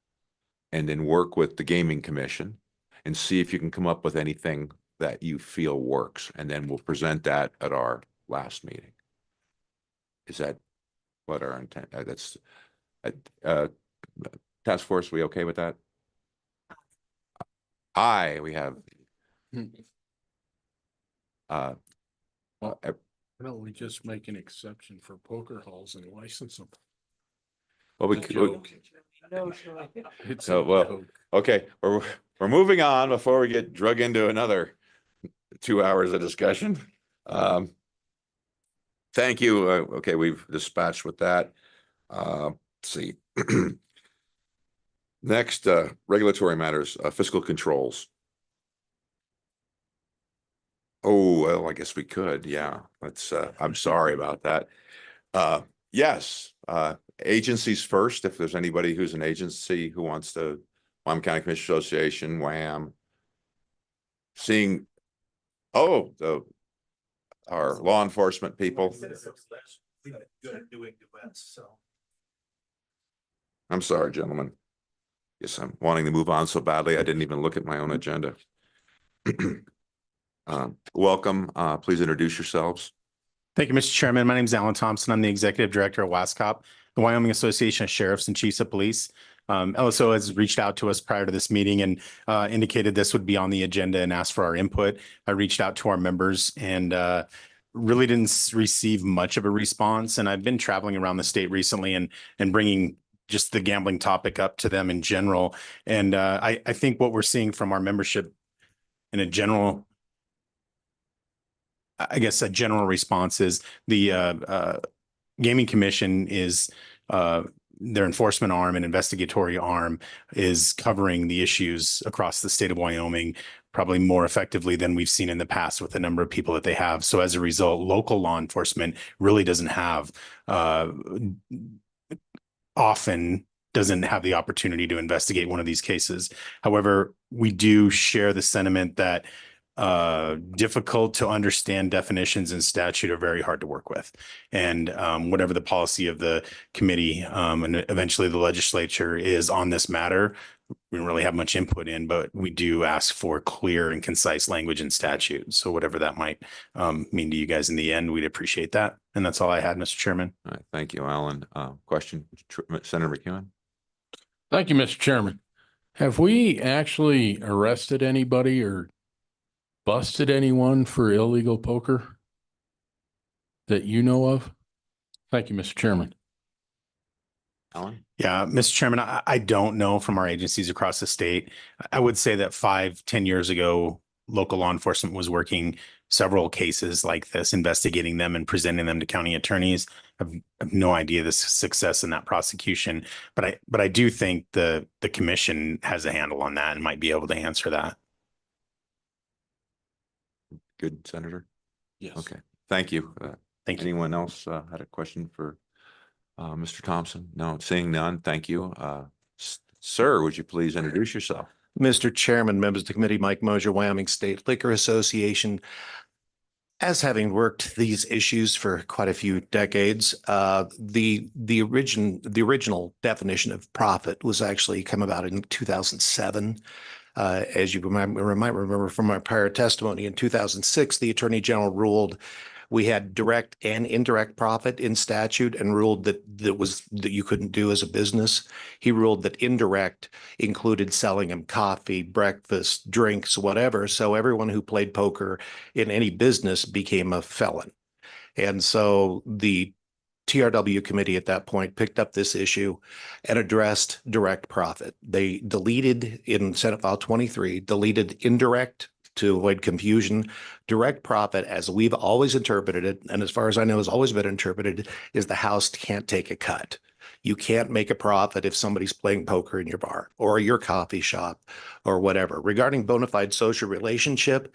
and then work with the Gaming Commission and see if you can come up with anything that you feel works. And then we'll present that at our last meeting. Is that what our intent? That's task force. We okay with that? We have. Why don't we just make an exception for poker halls and license them? Well, we It's a could. joke. It's So, a well, joke. okay, we're moving on before we get drug into another 2 hours of discussion. Thank you. Okay, we've dispatched with that. Let's see. Next, regulatory matters, fiscal controls. Oh, well, I guess we could. Yeah, let's, I'm sorry about that. Yes, agencies first. If there's anybody who's an agency who wants to, Wyoming County Commission Association, WAM. Seeing, our law enforcement people. I'm sorry, gentlemen. Yes, I'm wanting to move on so badly. I didn't even look at my own agenda. Welcome. Please introduce yourselves. Thank you, Mr. Chairman. My name is Alan Thompson. I'm the Executive Director of WASCOP, the Wyoming Association of Sheriffs and Chiefs of Police. LSO has reached out to us prior to this meeting and indicated this would be on the agenda and asked for our input. I reached out to our members and really didn't receive much of a response. And I've been traveling around the state recently and bringing just the gambling topic up to them in general. And I think what we're seeing from our membership in a general, I guess a general response is the Gaming Commission is their enforcement arm and investigatory arm is covering the issues across the state of Wyoming probably more effectively than we've seen in the past with the number of people that they have. So as a result, local law enforcement really doesn't have often doesn't have the opportunity to investigate one of these cases. However, we do share the sentiment that difficult to understand definitions in statute are very hard to work with. And whatever the policy of the committee and eventually the legislature is on this matter, we don't really have much input in, but we do ask for clear and concise language in statute. So whatever that might mean to you guys in the end, we'd appreciate that. And that's all I had, Mr. Chairman. All right, thank you, Alan. Question, Senator McEwen? Thank you, Mr. Chairman. Have we actually arrested anybody or busted anyone for illegal poker that you know of? Thank you, Mr. Chairman. Alan? Yeah, Mr. Chairman, I don't know from our agencies across the state. I would say that 5-10 years ago, local law enforcement was working several cases like this, investigating them and presenting them to county attorneys. I have no idea the success in that prosecution, but I do think the commission has a handle on that and might be able to answer that. Good, Senator? Yes. Okay, thank you. Thank you. Anyone else had a question for Mr. Thompson? No, seeing none, thank you. Sir, would you please introduce yourself? Mr. Chairman, members of the committee, Mike Mosier, Wyoming State Liquor Association. As having worked these issues for quite a few decades, the original definition of profit was actually come about in 2007. As you might remember from our prior testimony, in 2006, the Attorney General ruled we had direct and indirect profit in statute and ruled that you couldn't do as a business. He ruled that indirect included selling them coffee, breakfast, drinks, whatever. So everyone who played poker in any business became a felon. And so the TRW committee at that point picked up this issue and addressed direct profit. They deleted in Senate File 23, deleted indirect to avoid confusion. Direct profit, as we've always interpreted it, and as far as I know has always been interpreted, is the house can't take a cut. You can't make a profit if somebody's playing poker in your bar or your coffee shop or whatever. Regarding bona fide social relationship,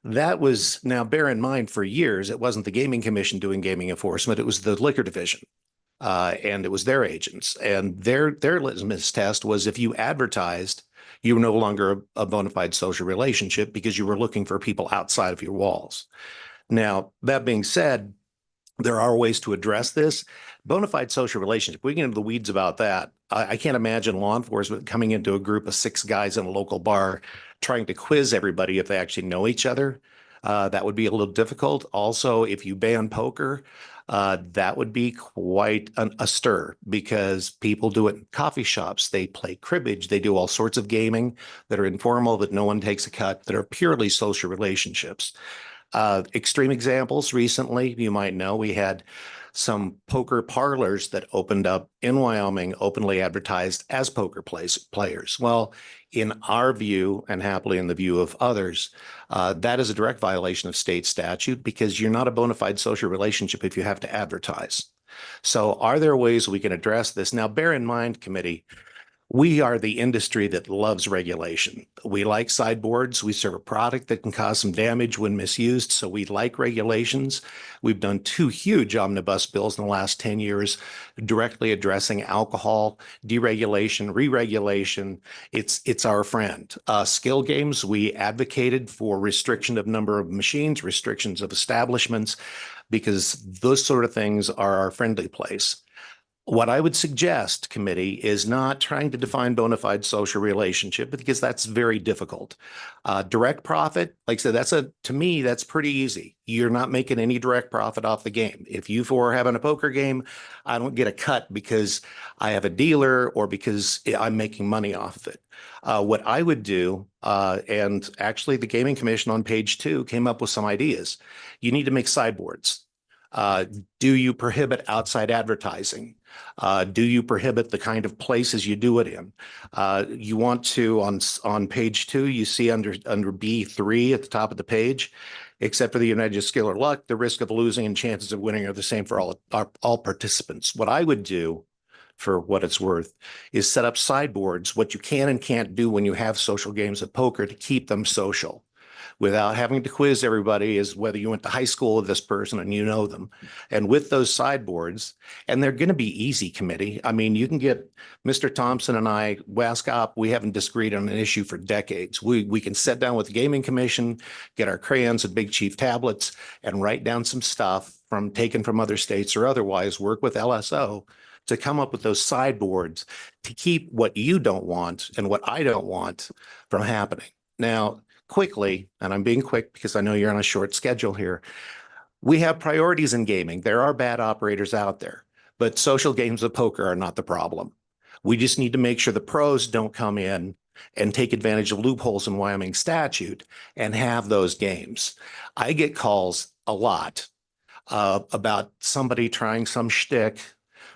that was, now bear in mind, for years, it wasn't the Gaming Commission doing gaming enforcement, it was the Liquor Division. And it was their agents. And their litmus test was if you advertised, you were no longer a bona fide social relationship because you were looking for people outside of your walls. Now, that being said, there are ways to address this. Bona fide social relationship, we get into the weeds about that. I can't imagine law enforcement coming into a group of 6 guys in a local bar trying to quiz everybody if they actually know each other. That would be a little difficult. Also, if you ban poker, that would be quite a stir because people do it in coffee shops. They play cribbage. They do all sorts of gaming that are informal, that no one takes a cut, that are purely social relationships. Extreme examples recently, you might know, we had some poker parlors that opened up in Wyoming, openly advertised as poker players. Well, in our view, and happily in the view of others, that is a direct violation of state statute because you're not a bona fide social relationship if you have to advertise. So are there ways we can address this? Now, bear in mind, committee, we are the industry that loves regulation. We like sideboards. We serve a product that can cause some damage when misused, so we like regulations. We've done 2 huge omnibus bills in the last 10 years directly addressing alcohol, deregulation, re-regulation. It's our friend. Skill games, we advocated for restriction of number of machines, restrictions of establishments, because those sort of things are our friendly place. What I would suggest, committee, is not trying to define bona fide social relationship because that's very difficult. Direct profit, like I said, to me, that's pretty easy. You're not making any direct profit off the game. If you 4 are having a poker game, I don't get a cut because I have a dealer or because I'm making money off of it. What I would do, and actually the Gaming Commission on page 2 came up with some ideas. You need to make sideboards. Do you prohibit outside advertising? Do you prohibit the kind of places you do it in? You want to, on page 2, you see under B3 at the top of the page, except for the United Skill or Luck, the risk of losing and chances of winning are the same for all participants. What I would do, for what it's worth, is set up sideboards, what you can and can't do when you have social games of poker to keep them social, without having to quiz everybody as whether you went to high school with this person and you know them. And with those sideboards, and they're going to be easy, committee. I mean, you can get Mr. Thompson and I, WASCOP, we haven't disagreed on an issue for decades. We can sit down with the Gaming Commission, get our crayons and Big Chief tablets and write down some stuff taken from other states or otherwise, work with LSO to come up with those sideboards to keep what you don't want and what I don't want from happening. Now, quickly, and I'm being quick because I know you're on a short schedule here. We have priorities in gaming. There are bad operators out there, but social games of poker are not the problem. We just need to make sure the pros don't come in and take advantage of loopholes in Wyoming statute and have those games. I get calls a lot about somebody trying some shtick.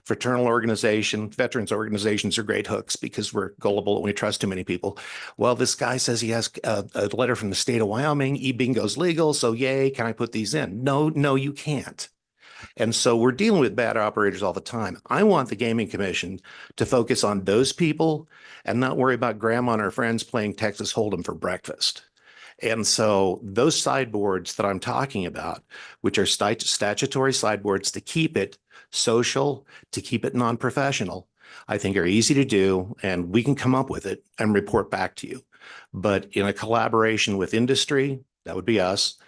Fraternal organization, veterans organizations are great hooks because we're gullible and we trust too many people. Well, this guy says he has a letter from the state of Wyoming, e-bingo's legal, so yay, can I put these in? No, you can't. And so we're dealing with bad operators all the time. I want the Gaming Commission to focus on those people and not worry about grandma and her friends playing Texas Hold'em for breakfast. And so those sideboards that I'm talking about, which are statutory sideboards to keep it social, to keep it non-professional, I think are easy to do, and we can come up with it and report back to you. But in a collaboration with industry, that would be us,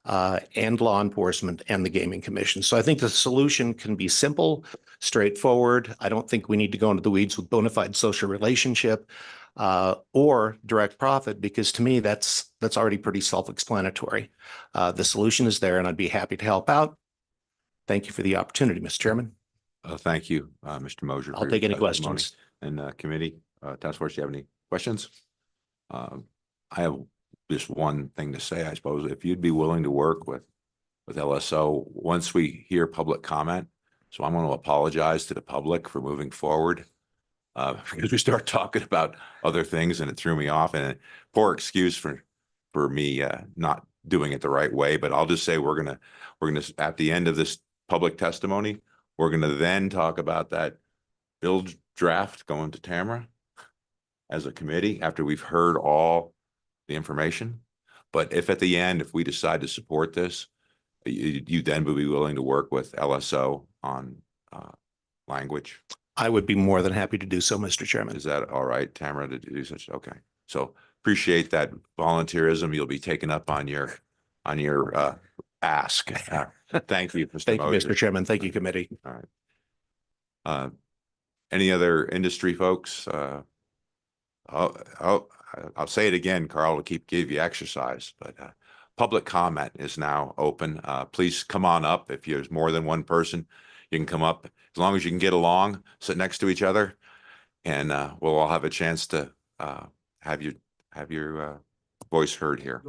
and law enforcement and the Gaming Commission. So I think the solution can be simple, straightforward. I don't think we need to go into the weeds with bona fide social relationship or direct profit, because to me, that's already pretty self-explanatory. The solution is there, and I'd be happy to help out. Thank you for the opportunity, Mr. Chairman. Thank you, Mr. Mosier. I'll take any questions. And committee, task force, do you have any questions? I have just one thing to say, I suppose. If you'd be willing to work with LSO once we hear public comment. So I'm going to apologize to the public for moving forward because we start talking about other things and it threw me off, and poor excuse for me not doing it the right way. But I'll just say we're gonna at the end of this public testimony, we're gonna then talk about that bill draft going to Tamara as a committee after we've heard all the information. But if at the end, if we decide to support this, you then would be willing to work with LSO on language. I would be more than happy to do so, Mr. Chairman. Is that all right, Tamara, to do such? Okay. So appreciate that volunteerism. You'll be taken up on your ask. Thank you, Mr. Thank you, Mosier. Mr. Chairman. Thank you, committee. All right. Any other industry folks? I'll say it again, Carl, to give you exercise, but public comment is now open. Please come on up. If there's more than one person, you can come up as long as you can get along, sit next to each other, and we'll all have a chance to have your voice heard here.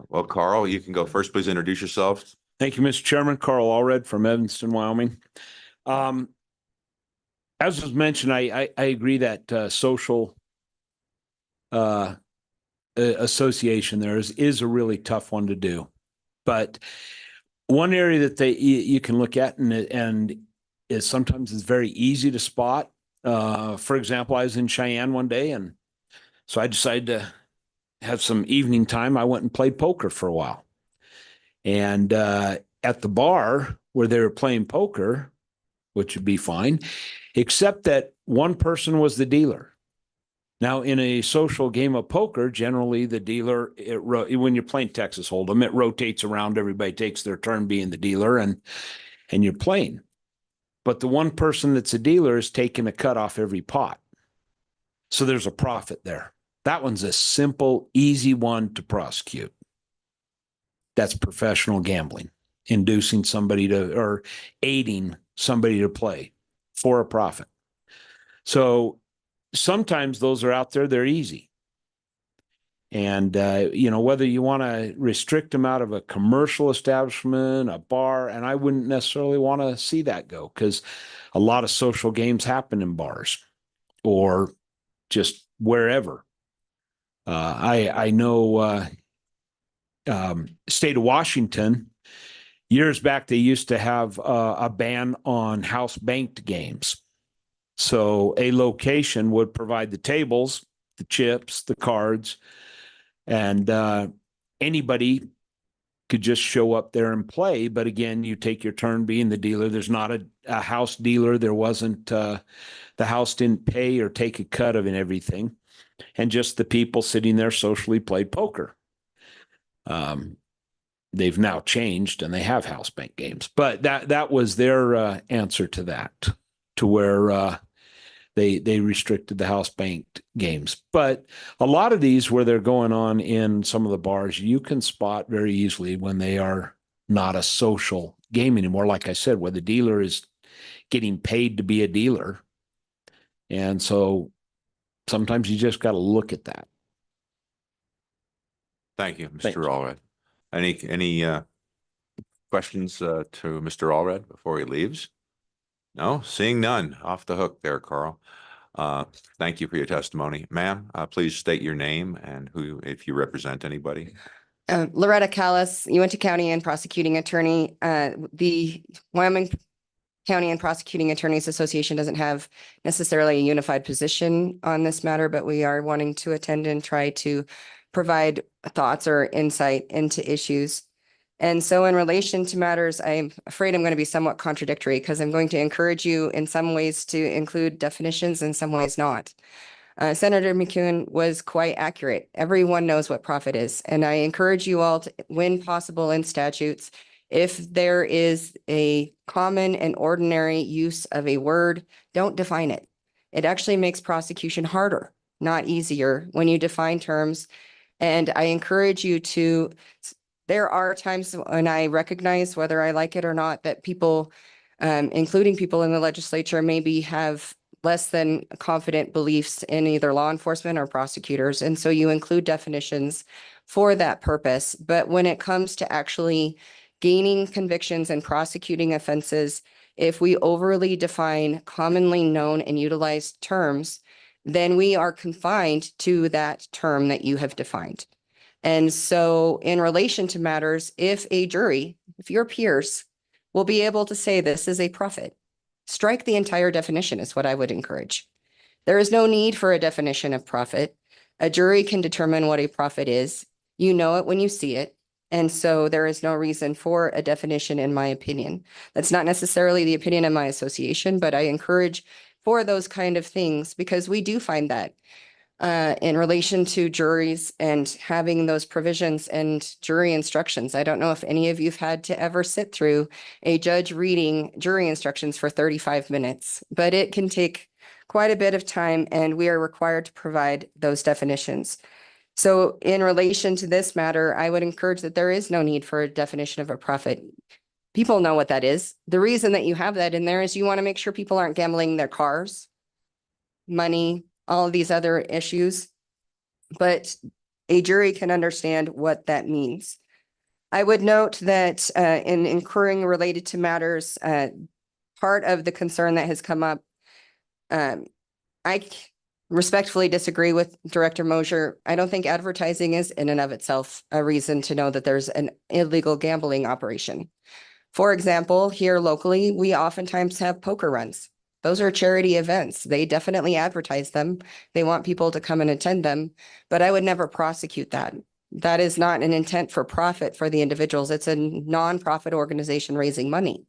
Well, Carl, you can go first. Please introduce yourself. Thank you, Mr. Chairman. Carl Allred from Evanston, Wyoming. As was mentioned, I agree that social association there is a really tough one to do. But one area that you can look at and is sometimes is very easy to spot. For example, I was in Cheyenne one day, and so I decided to have some evening time. I went and played poker for a while. And at the bar where they were playing poker, which would be fine, except that one person was the dealer. Now, in a social game of poker, generally the dealer, when you're playing Texas Hold'em, it rotates around. Everybody takes their turn being the dealer, and you're playing. But the one person that's a dealer is taking a cut off every pot. So there's a profit there. That one's a simple, easy one to prosecute. That's professional gambling, inducing somebody to, or aiding somebody to play for a profit. So sometimes those are out there, they're easy. And, whether you want to restrict them out of a commercial establishment, a bar, and I wouldn't necessarily want to see that go, because a lot of social games happen in bars or just wherever. I know state of Washington, years back, they used to have a ban on house banked games. So a location would provide the tables, the chips, the cards, and anybody could just show up there and play. But again, you take your turn being the dealer. There's not a house dealer. There wasn't, the house didn't pay or take a cut of everything. And just the people sitting there socially play poker. they've now changed and they have house bank games. But that was their answer to that, to where they restricted the house banked games. But a lot of these where they're going on in some of the bars, you can spot very easily when they are not a social game anymore. Like I said, where the dealer is getting paid to be a dealer. And so sometimes you just got to look at that. Thank you, Thanks. Mr. Allred. Any questions to Mr. Allred before he leaves? No, seeing none. Off the hook there, Carl. Thank you for your testimony. Ma'am, please state your name and who, if you represent anybody. Loretta Callis, Uinta County and Prosecuting Attorney. The Wyoming County and Prosecuting Attorneys Association doesn't have necessarily a unified position on this matter, but we are wanting to attend and try to provide thoughts or insight into issues. And so in relation to matters, I'm afraid I'm going to be somewhat contradictory because I'm going to encourage you in some ways to include definitions, in some ways not. Senator McEwen was quite accurate. Everyone knows what profit is. And I encourage you all to, when possible in statutes, if there is a common and ordinary use of a word, don't define it. It actually makes prosecution harder, not easier, when you define terms. And I encourage you to, there are times when I recognize, whether I like it or not, that people, including people in the legislature, maybe have less than confident beliefs in either law enforcement or prosecutors. And so you include definitions for that purpose. But when it comes to actually gaining convictions and prosecuting offenses, if we overly define commonly known and utilized terms, then we are confined to that term that you have defined. And so in relation to matters, if a jury, if your peers will be able to say this is a profit, strike the entire definition is what I would encourage. There is no need for a definition of profit. A jury can determine what a profit is. You know it when you see it. And so there is no reason for a definition, in my opinion. That's not necessarily the opinion of my association, but I encourage for those kind of things, because we do find that in relation to juries and having those provisions and jury instructions. I don't know if any of you've had to ever sit through a judge reading jury instructions for 35 minutes, but it can take quite a bit of time, and we are required to provide those definitions. So in relation to this matter, I would encourage that there is no need for a definition of a profit. People know what that is. The reason that you have that in there is you want to make sure people aren't gambling their cars, money, all of these other issues, but a jury can understand what that means. I would note that in inquiring related to matters, part of the concern that has come up, I respectfully disagree with Director Mosier. I don't think advertising is in and of itself a reason to know that there's an illegal gambling operation. For example, here locally, we oftentimes have poker runs. Those are charity events. They definitely advertise them. They want people to come and attend them, but I would never prosecute that. That is not an intent for profit for the individuals. It's a nonprofit organization raising money.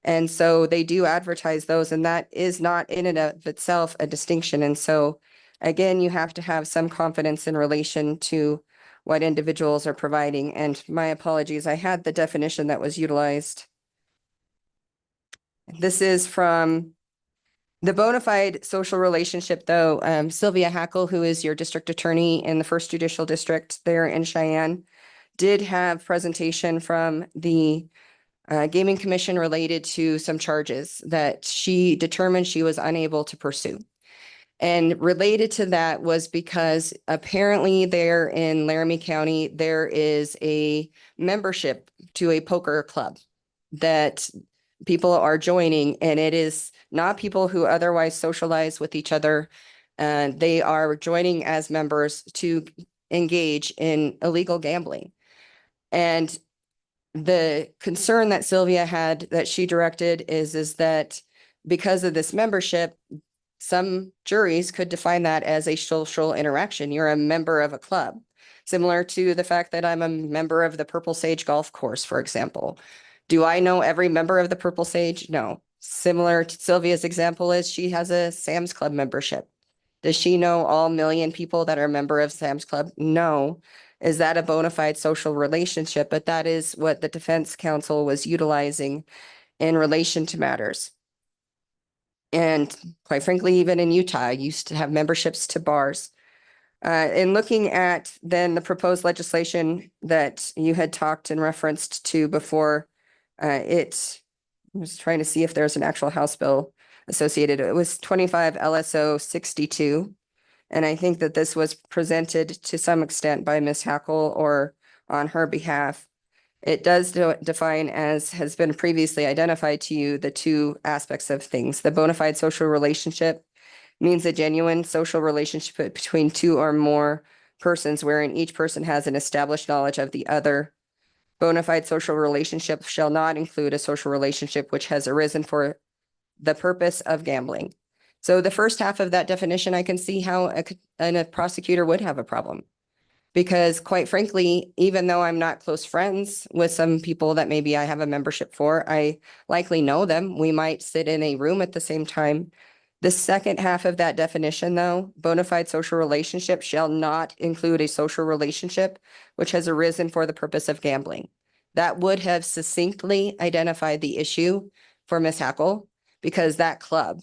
And so they do advertise those, and that is not in and of itself a distinction. And so again, you have to have some confidence in relation to what individuals are providing. And my apologies, I had the definition that was utilized. This is from the bona fide social relationship, though. Sylvia Hackle, who is your district attorney in the First Judicial District there in Cheyenne, did have presentation from the Gaming Commission related to some charges that she determined she was unable to pursue. And related to that was because apparently there in Laramie County, there is a membership to a poker club that people are joining, and it is not people who otherwise socialize with each other. They are joining as members to engage in illegal gambling. And the concern that Sylvia had that she directed is that because of this membership, some juries could define that as a social interaction. You're a member of a club, similar to the fact that I'm a member of the Purple Sage Golf Course, for example. Do I know every member of the Purple Sage? No. Similar to Sylvia's example is she has a Sam's Club membership. Does she know all million people that are a member of Sam's Club? No. Is that a bona fide social relationship? But that is what the defense counsel was utilizing in relation to matters. And quite frankly, even in Utah, I used to have memberships to bars. In looking at then the proposed legislation that you had talked and referenced to before, I was trying to see if there's an actual House bill associated. It was 25 LSO 62. And I think that this was presented to some extent by Ms. Hackle or on her behalf. It does define, as has been previously identified to you, the two aspects of things. The bona fide social relationship means a genuine social relationship between two or more persons wherein each person has an established knowledge of the other. Bona fide social relationship shall not include a social relationship which has arisen for the purpose of gambling. So the first half of that definition, I can see how a prosecutor would have a problem. Because quite frankly, even though I'm not close friends with some people that maybe I have a membership for, I likely know them. We might sit in a room at the same time. The second half of that definition, though, bona fide social relationship shall not include a social relationship which has arisen for the purpose of gambling. That would have succinctly identified the issue for Ms. Hackle, because that club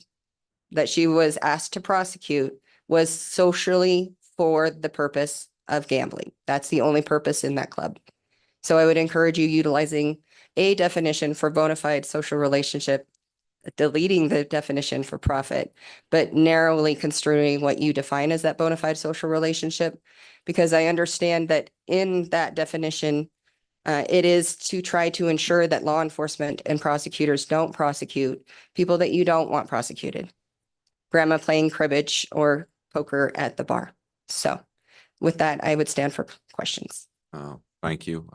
that she was asked to prosecute was socially for the purpose of gambling. That's the only purpose in that club. So I would encourage you utilizing a definition for bona fide social relationship, deleting the definition for profit, but narrowly construing what you define as that bona fide social relationship, because I understand that in that definition, it is to try to ensure that law enforcement and prosecutors don't prosecute people that you don't want prosecuted. Grandma playing cribbage or poker at the bar. So with that, I would stand for questions. Thank you.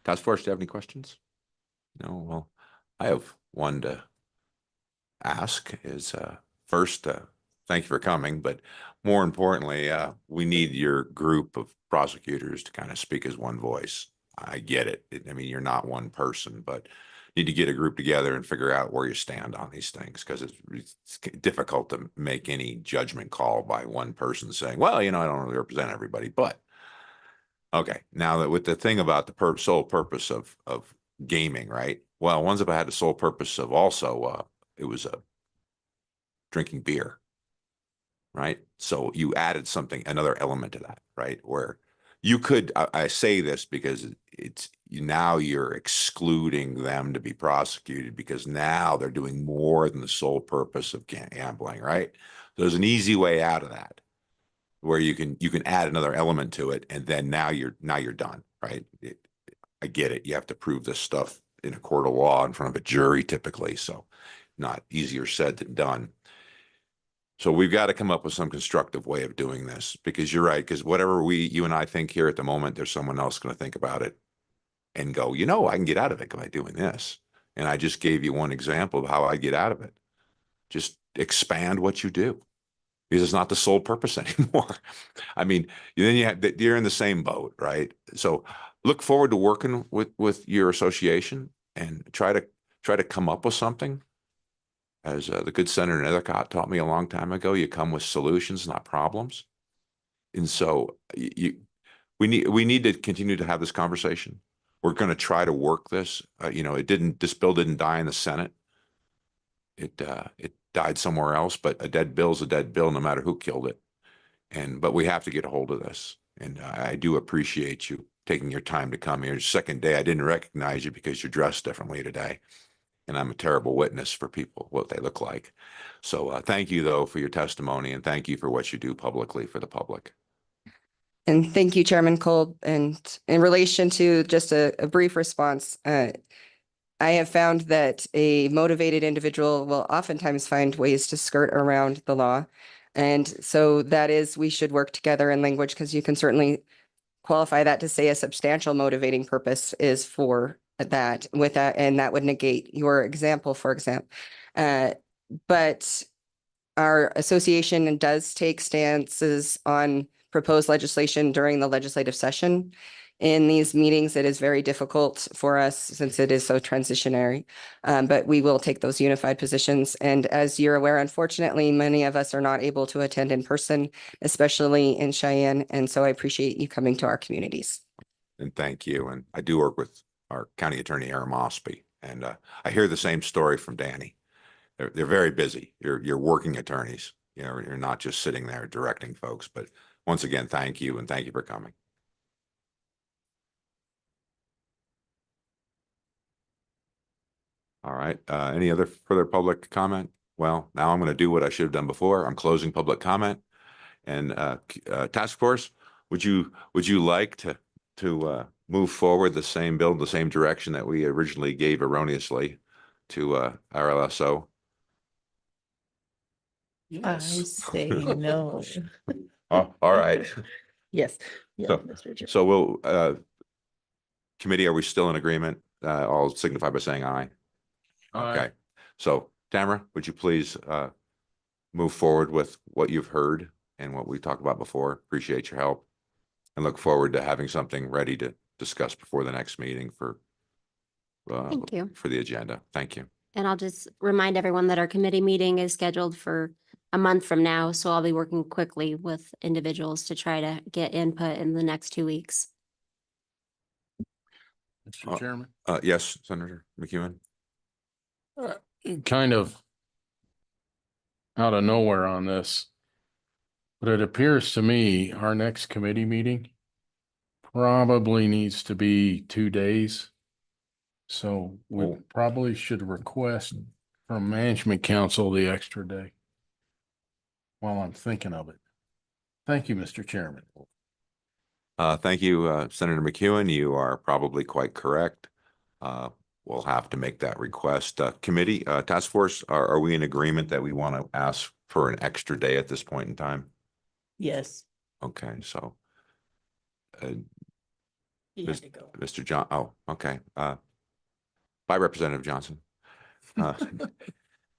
Task Force, do you have any questions? No, well, I have one to ask is, first, thank you for coming, but more importantly, we need your group of prosecutors to kind of speak as one voice. I get it. I mean, you're not one person, but need to get a group together and figure out where you stand on these things, because it's difficult to make any judgment call by one person saying, well, you know, I don't really represent everybody, but okay. Now that with the thing about the sole purpose of gaming, right? Well, ones have had the sole purpose of also, it was drinking beer, right? So you added something, another element to that, right? Where you could, I say this because now you're excluding them to be prosecuted because now they're doing more than the sole purpose of gambling, right? There's an easy way out of that where you can add another element to it, and then now you're done, right? I get it. You have to prove this stuff in a court of law in front of a jury typically, so not easier said than done. So we've got to come up with some constructive way of doing this, because you're right, because whatever you and I think here at the moment, there's someone else going to think about it and go, you know, I can get out of it by doing this. And I just gave you one example of how I get out of it. Just expand what you do, because it's not the sole purpose anymore. I mean, then you're in the same boat, right? So look forward to working with your association and try to come up with something. As the good Senator Nethercott taught me a long time ago, you come with solutions, not problems. And so we need to continue to have this conversation. We're going to try to work this. You know, this bill didn't die in the Senate. It died somewhere else, but a dead bill is a dead bill, no matter who killed it. But we have to get a hold of this. And I do appreciate you taking your time to come here. Second day, I didn't recognize you because you're dressed differently today. And I'm a terrible witness for people, what they look like. So thank you, though, for your testimony, and thank you for what you do publicly for the public. And thank you, Chairman Kolb. And in relation to just a brief response, I have found that a motivated individual will oftentimes find ways to skirt around the law. And so that is, we should work together in language, because you can certainly qualify that to say a substantial motivating purpose is for that with that, and that would negate your example, for example. But our association does take stances on proposed legislation during the legislative session. in these meetings. It is very difficult for us since it is so transitionary. But we will take those unified positions. And as you're aware, unfortunately, many of us are not able to attend in person, especially in Cheyenne. And so I appreciate you coming to our communities. And thank you. And I do work with our county attorney, Aaron Mosby, and I hear the same story from Danny. They're very busy. You're working attorneys. You know, you're not just sitting there directing folks. But once again, thank you, and thank you for coming. All right. Any other further public comment? Well, now I'm going to do what I should have done before. I'm closing public comment. And task force, would you like to move forward the same bill, the same direction that we originally gave erroneously to RLSO? I say no. Oh, all right. Yes. So- Mr. Chair. So we'll, committee, are we still in agreement? I'll signify by saying aye. Okay. So Tamara, would you please move forward with what you've heard and what we talked about before? Appreciate your help and look forward to having something ready to discuss before the next meeting for Thank you. for the agenda. Thank you. And I'll just remind everyone that our committee meeting is scheduled for a month from now, so I'll be working quickly with individuals to try to get input in the next 2 weeks. Mr. Chairman, Yes, Senator McEwen. kind of out of nowhere on this, but it appears to me our next committee meeting probably needs to be 2 days. So we probably should request from Management Council the extra day while I'm thinking of it. Thank you, Mr. Chairman. Thank you, Senator McEwen. You are probably quite correct. We'll have to make that request. Committee, task force, are we in agreement that we want to ask for an extra day at this point in time? Yes. Okay, so He had to go. Mr. John, oh, okay. By Representative Johnson.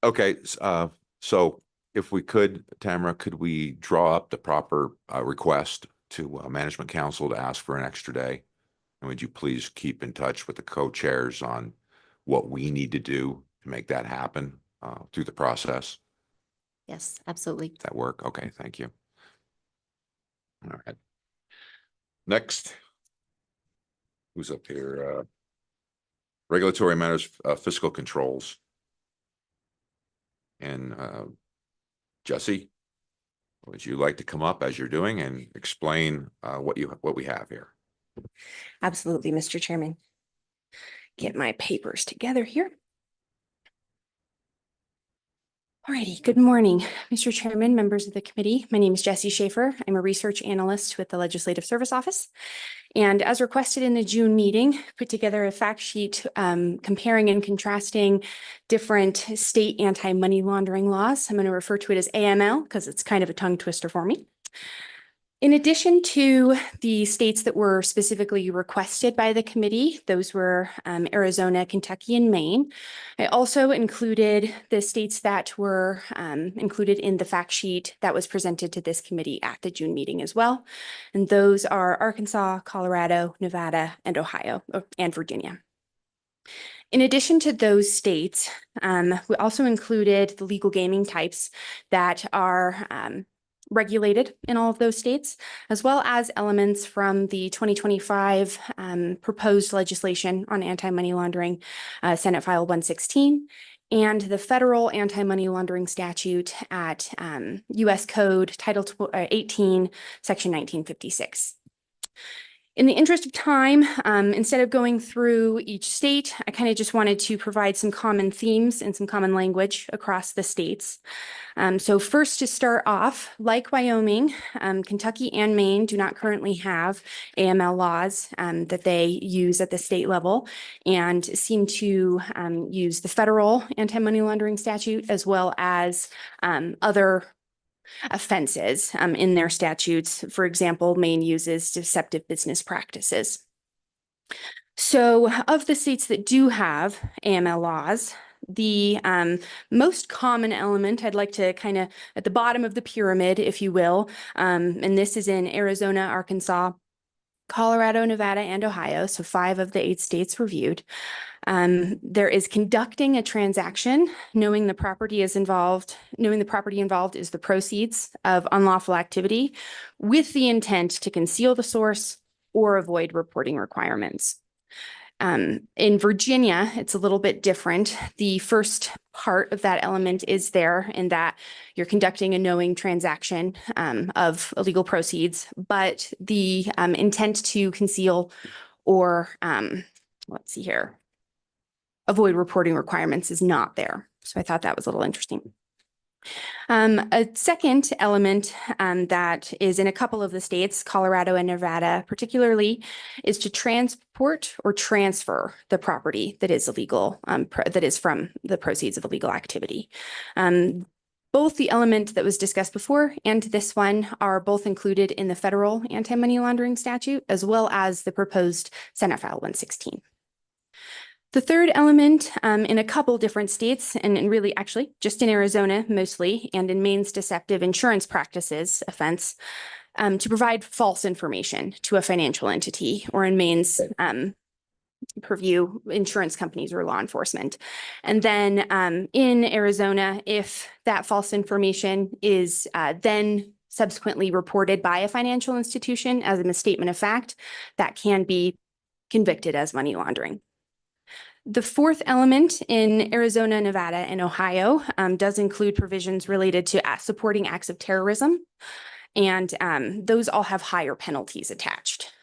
Okay, so if we could, Tamara, could we draw up the proper request to Management Council to ask for an extra day? And would you please keep in touch with the co-chairs on what we need to do to make that happen through the process? Yes, absolutely. Does that work? Okay, thank you. All right. Next. Who's up here? Regulatory matters, fiscal controls. And Jesse, would you like to come up as you're doing and explain what we have here? Absolutely, Mr. Chairman. Get my papers together here. Alrighty, good morning, Mr. Chairman, members of the committee. My name is Jessie Schaefer. I'm a research analyst with the Legislative Service Office. And as requested in the June meeting, put together a fact sheet comparing and contrasting different state anti-money laundering laws. I'm going to refer to it as AML because it's kind of a tongue twister for me. In addition to the states that were specifically requested by the committee, those were Arizona, Kentucky, and Maine. I also included the states that were included in the fact sheet that was presented to this committee at the June meeting as well. And those are Arkansas, Colorado, Nevada, and Ohio, and Virginia. In addition to those states, we also included the legal gaming types that are regulated in all of those states, as well as elements from the 2025 proposed legislation on anti-money laundering, Senate File 116, and the federal anti-money laundering statute at U.S. Code Title 18, Section 1956. In the interest of time, instead of going through each state, I kind of just wanted to provide some common themes and some common language across the states. So first, to start off, like Wyoming, Kentucky and Maine do not currently have AML laws that they use at the state level and seem to use the federal anti-money laundering statute as well as other offenses in their statutes. For example, Maine uses deceptive business practices. So of the states that do have AML laws, the most common element I'd like to kind of at the bottom of the pyramid, if you will, and this is in Arizona, Arkansas, Colorado, Nevada, and Ohio, so 5 of the 8 states reviewed, there is conducting a transaction, knowing the property involved is the proceeds of unlawful activity with the intent to conceal the source or avoid reporting requirements. In Virginia, it's a little bit different. The first part of that element is there in that you're conducting a knowing transaction of illegal proceeds, but the intent to conceal or let's see here, avoid reporting requirements is not there. So I thought that was a little interesting. A second element that is in a couple of the states, Colorado and Nevada particularly, is to transport or transfer the property that is illegal, that is from the proceeds of illegal activity. Both the element that was discussed before and this one are both included in the federal anti-money laundering statute, as well as the proposed Senate File 116. The third element in a couple different states, and really actually just in Arizona mostly, and in Maine's deceptive insurance practices offense, to provide false information to a financial entity, or in Maine's purview, insurance companies or law enforcement. And then in Arizona, if that false information is then subsequently reported by a financial institution as a misstatement of fact, that can be convicted as money laundering. The fourth element in Arizona, Nevada, and Ohio does include provisions related to supporting acts of terrorism, and those all have higher penalties attached.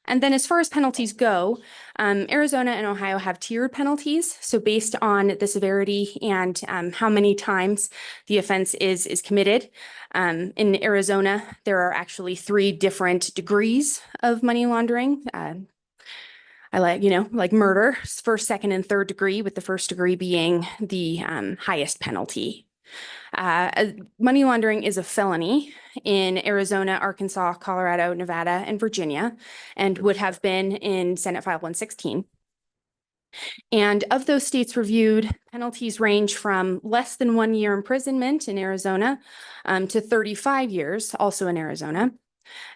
And then as far as penalties go, Arizona and Ohio have tiered penalties. So based on the severity and how many times the offense is committed. In Arizona, there are actually 3 different degrees of money laundering. I like murder, 1st, 2nd, and 3rd degree, with the 1st degree being the highest penalty. Money laundering is a felony in Arizona, Arkansas, Colorado, Nevada, and Virginia, and would have been in Senate File 116. And of those states reviewed, penalties range from less than 1 year imprisonment in Arizona to 35 years, also in Arizona.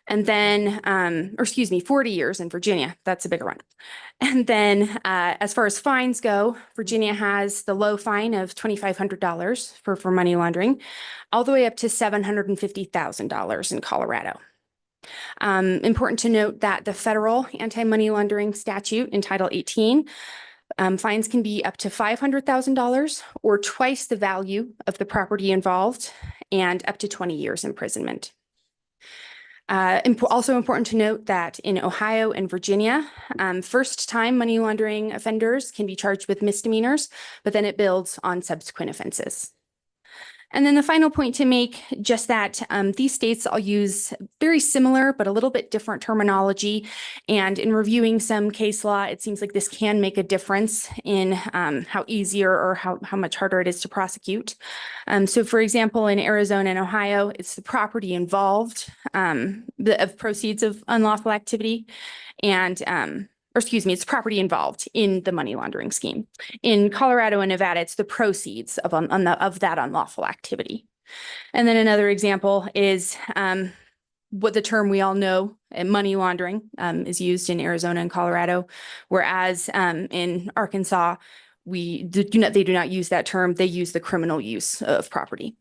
And then, 40 years in Virginia. That's a bigger one. And then as far as fines go, Virginia has the low fine of $2,500 for money laundering, all the way up to $750,000 in Colorado. Important to note that the federal anti-money laundering statute in Title 18, fines can be up to $500,000 or twice the value of the property involved, and up to 20 years imprisonment. Also important to note that in Ohio and Virginia, first-time money laundering offenders can be charged with misdemeanors, but then it builds on subsequent offenses. And then the final point to make, just that these states all use very similar but a little bit different terminology. And in reviewing some case law, it seems like this can make a difference in how easier or how much harder it is to prosecute. So for example, in Arizona and Ohio, it's the property involved of proceeds of unlawful activity, and it's property involved in the money laundering scheme. In Colorado and Nevada, it's the proceeds of that unlawful activity. And then another example is what the term we all know, money laundering, is used in Arizona and Colorado, whereas in Arkansas, they do not use that term. They use the criminal use of property.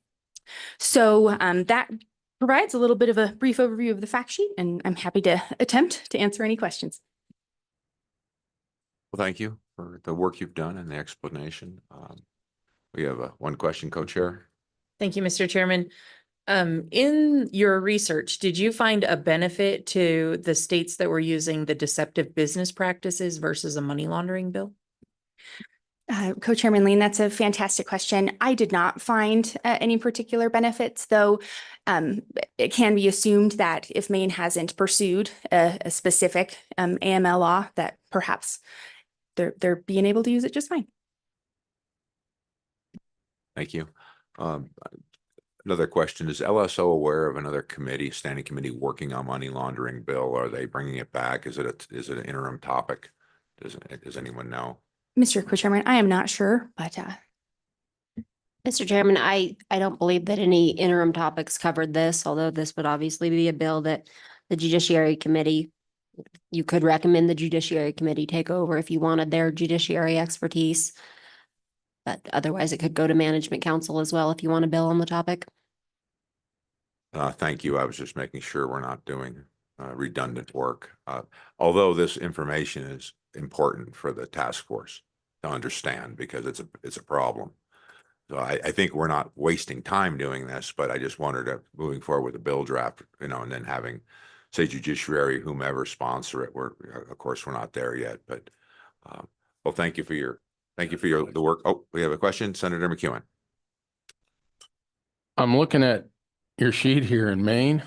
So that provides a little bit of a brief overview of the fact sheet, and I'm happy to attempt to answer any questions. Well, thank you for the work you've done and the explanation. We have one question, Co-Chair. Thank you, Mr. Chairman. In your research, did you find a benefit to the states that were using the deceptive business practices versus a money laundering bill? Co-Chairman Lean, that's a fantastic question. I did not find any particular benefits, though it can be assumed that if Maine hasn't pursued a specific AML law, that perhaps they're being able to use it just fine. Thank you. Another question, is LSO aware of another committee, standing committee, working on money laundering bill? Are they bringing it back? Is it an interim topic? Does anyone know? Mr. Co-Chairman, I am not sure, but Mr. Chairman, I don't believe that any interim topics covered this, although this would obviously be a bill that the Judiciary Committee. You could recommend the Judiciary Committee take over if you wanted their judiciary expertise. But otherwise, it could go to Management Council as well if you want a bill on the topic. Thank you. I was just making sure we're not doing redundant work. Although this information is important for the task force to understand because it's a problem. So I think we're not wasting time doing this, but I just wanted to moving forward with the bill draft, and then having, say, judiciary, whomever sponsor it. Of course, we're not there yet, but well, thank you for the work. Oh, we have a question, Senator McEwen. I'm looking at your sheet here in Maine.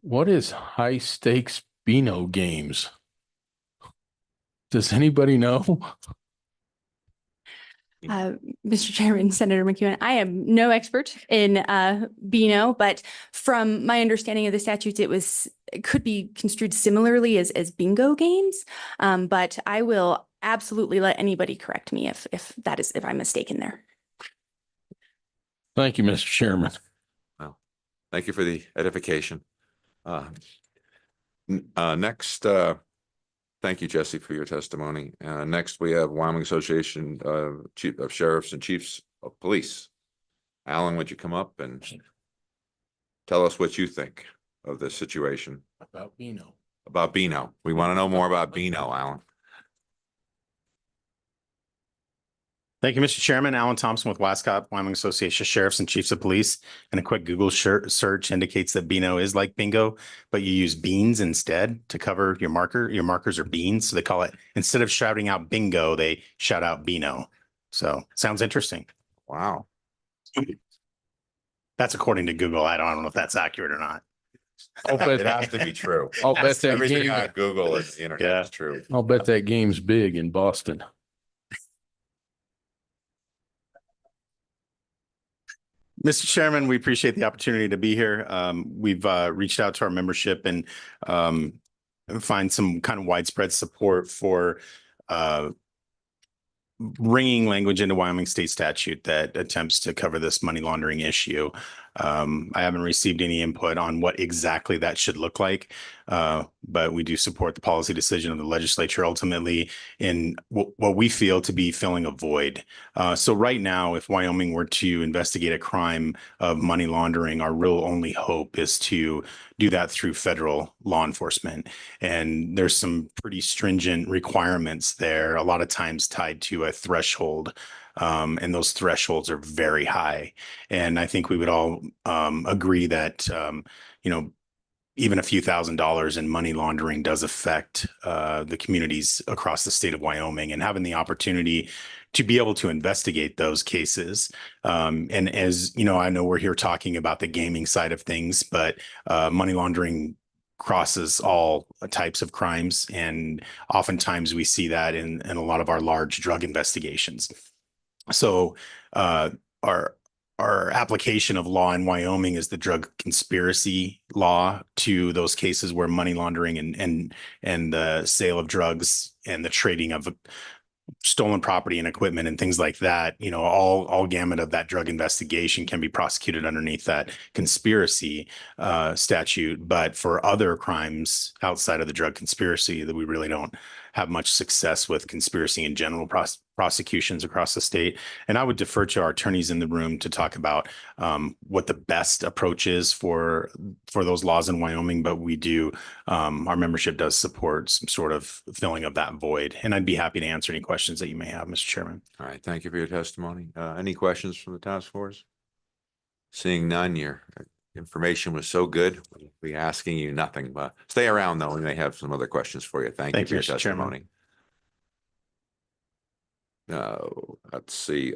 What is high stakes Beano games? Does anybody know? Mr. Chairman, Senator McEwen, I am no expert in Beano, but from my understanding of the statutes, it could be construed similarly as bingo games. But I will absolutely let anybody correct me if I'm mistaken there. Thank you, Mr. Chairman. Well, thank you for the edification. Next, thank you, Jesse, for your testimony. Next, we have Wyoming Association of Sheriffs and Chiefs of Police. Alan, would you come up and tell us what you think of this situation? About Beano. About Beano. We want to know more about Beano, Alan. Thank you, Mr. Chairman. Alan Thompson with Wascop, Wyoming Association of Sheriffs and Chiefs of Police. And a quick Google search indicates that Beano is like bingo, but you use beans instead to cover your marker. Your markers are beans. So they call it, instead of shouting out bingo, they shout out Beano. So sounds interesting. Wow. That's according to Google. I don't know if that's accurate or not. It has to be true. I'll bet that Everything game, on Google and the internet is true. I'll bet that game's big in Boston. Mr. Chairman, we appreciate the opportunity to be here. We've reached out to our membership and find some kind of widespread support for bringing language into Wyoming state statute that attempts to cover this money laundering issue. I haven't received any input on what exactly that should look like, but we do support the policy decision of the legislature ultimately in what we feel to be filling a void. So right now, if Wyoming were to investigate a crime of money laundering, our real only hope is to do that through federal law enforcement. And there's some pretty stringent requirements there, a lot of times tied to a threshold. And those thresholds are very high. And I think we would all agree that, even a few $1,000s in money laundering does affect the communities across the state of Wyoming, and having the opportunity to be able to investigate those cases. And as you know, I know we're here talking about the gaming side of things, but money laundering crosses all types of crimes. And oftentimes we see that in a lot of our large drug investigations. So our application of law in Wyoming is the drug conspiracy law to those cases where money laundering and the sale of drugs and the trading of stolen property and equipment and things like that, all gamut of that drug investigation can be prosecuted underneath that conspiracy statute. But for other crimes outside of the drug conspiracy, that we really don't have much success with conspiracy in general prosecutions across the state. And I would defer to our attorneys in the room to talk about what the best approach is for those laws in Wyoming. But we do, our membership does support some sort of filling of that void. And I'd be happy to answer any questions that you may have, Mr. Chairman. All right. Thank you for your testimony. Any questions from the task force? Seeing none, your information was so good. We'll be asking you nothing, but stay around though. We may have some other questions for you. Thank you for your Mr. Chairman. testimony. Let's see.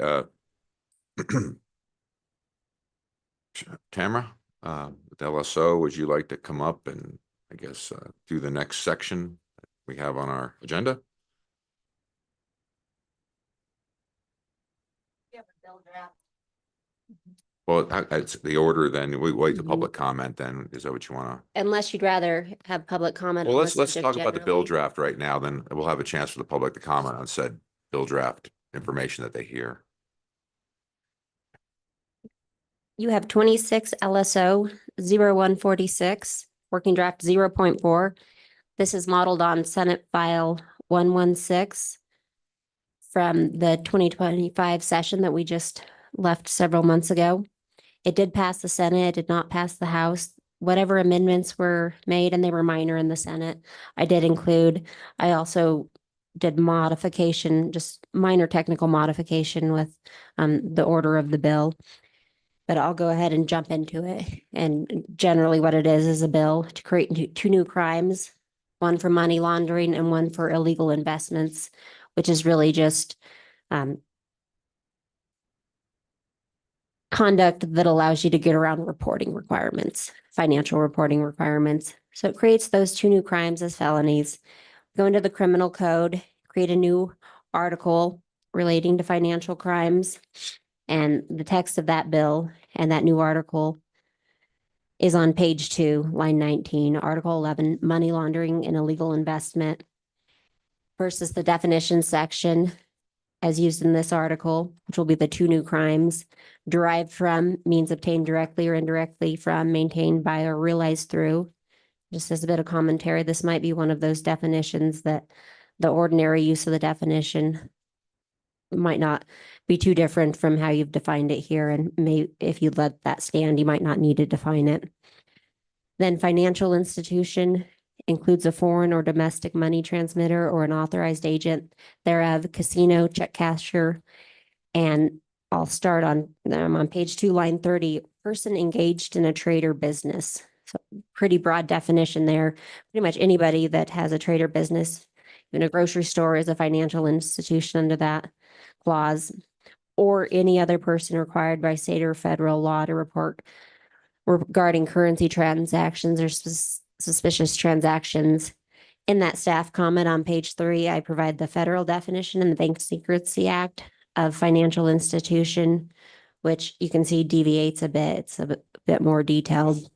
Tamara, with LSO, would you like to come up and I guess do the next section we have on our agenda? Well, it's the order then. We wait to public comment then. Is that what you want to? Unless you'd rather have public comment. Well, on let's this just talk about the bill generally. draft right now, then we'll have a chance for the public to comment on said bill draft information that they hear. You have 26 LSO 0146 working draft 0.4. This is modeled on Senate File 116 from the 2025 session that we just left several months ago. It did pass the Senate, it did not pass the House. Whatever amendments were made, and they were minor in the Senate, I did include. I also did modification, just minor technical modification with the order of the bill. But I'll go ahead and jump into it. And generally what it is a bill to create two new crimes, one for money laundering and one for illegal investments, which is really just conduct that allows you to get around reporting requirements, financial reporting requirements. So it creates those two new crimes as felonies. Go into the criminal code, create a new article relating to financial crimes. And the text of that bill and that new article is on page 2, line 19, Article 11, money laundering and illegal investment versus the definition section as used in this article, which will be the two new crimes. Derived from means obtained directly or indirectly from, maintained by, or realized through. Just as a bit of commentary, this might be one of those definitions that the ordinary use of the definition might not be too different from how you've defined it here. And if you let that stand, you might not need to define it. Then financial institution includes a foreign or domestic money transmitter or an authorized agent thereof, casino, check cashier. And I'll start on page 2, line 30, person engaged in a trade or business. So pretty broad definition there. Pretty much anybody that has a trade or business, even a grocery store is a financial institution under that clause, or any other person required by state or federal law to report regarding currency transactions or suspicious transactions. In that staff comment on page 3, I provide the federal definition in the Bank Secrecy Act of financial institution, which you can see deviates a bit. It's a bit more detailed.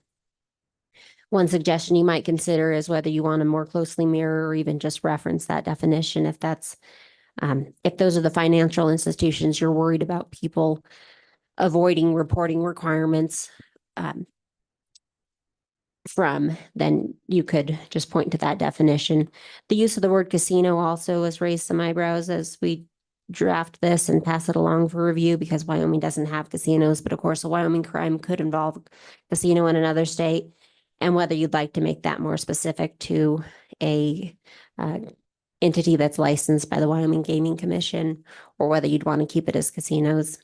One suggestion you might consider is whether you want to more closely mirror or even just reference that definition if that's if those are the financial institutions you're worried about people avoiding reporting requirements from, then you could just point to that definition. The use of the word casino also has raised some eyebrows as we draft this and pass it along for review, because Wyoming doesn't have casinos, but of course a Wyoming crime could involve a casino in another state, and whether you'd like to make that more specific to a entity that's licensed by the Wyoming Gaming Commission, or whether you'd want to keep it as casinos.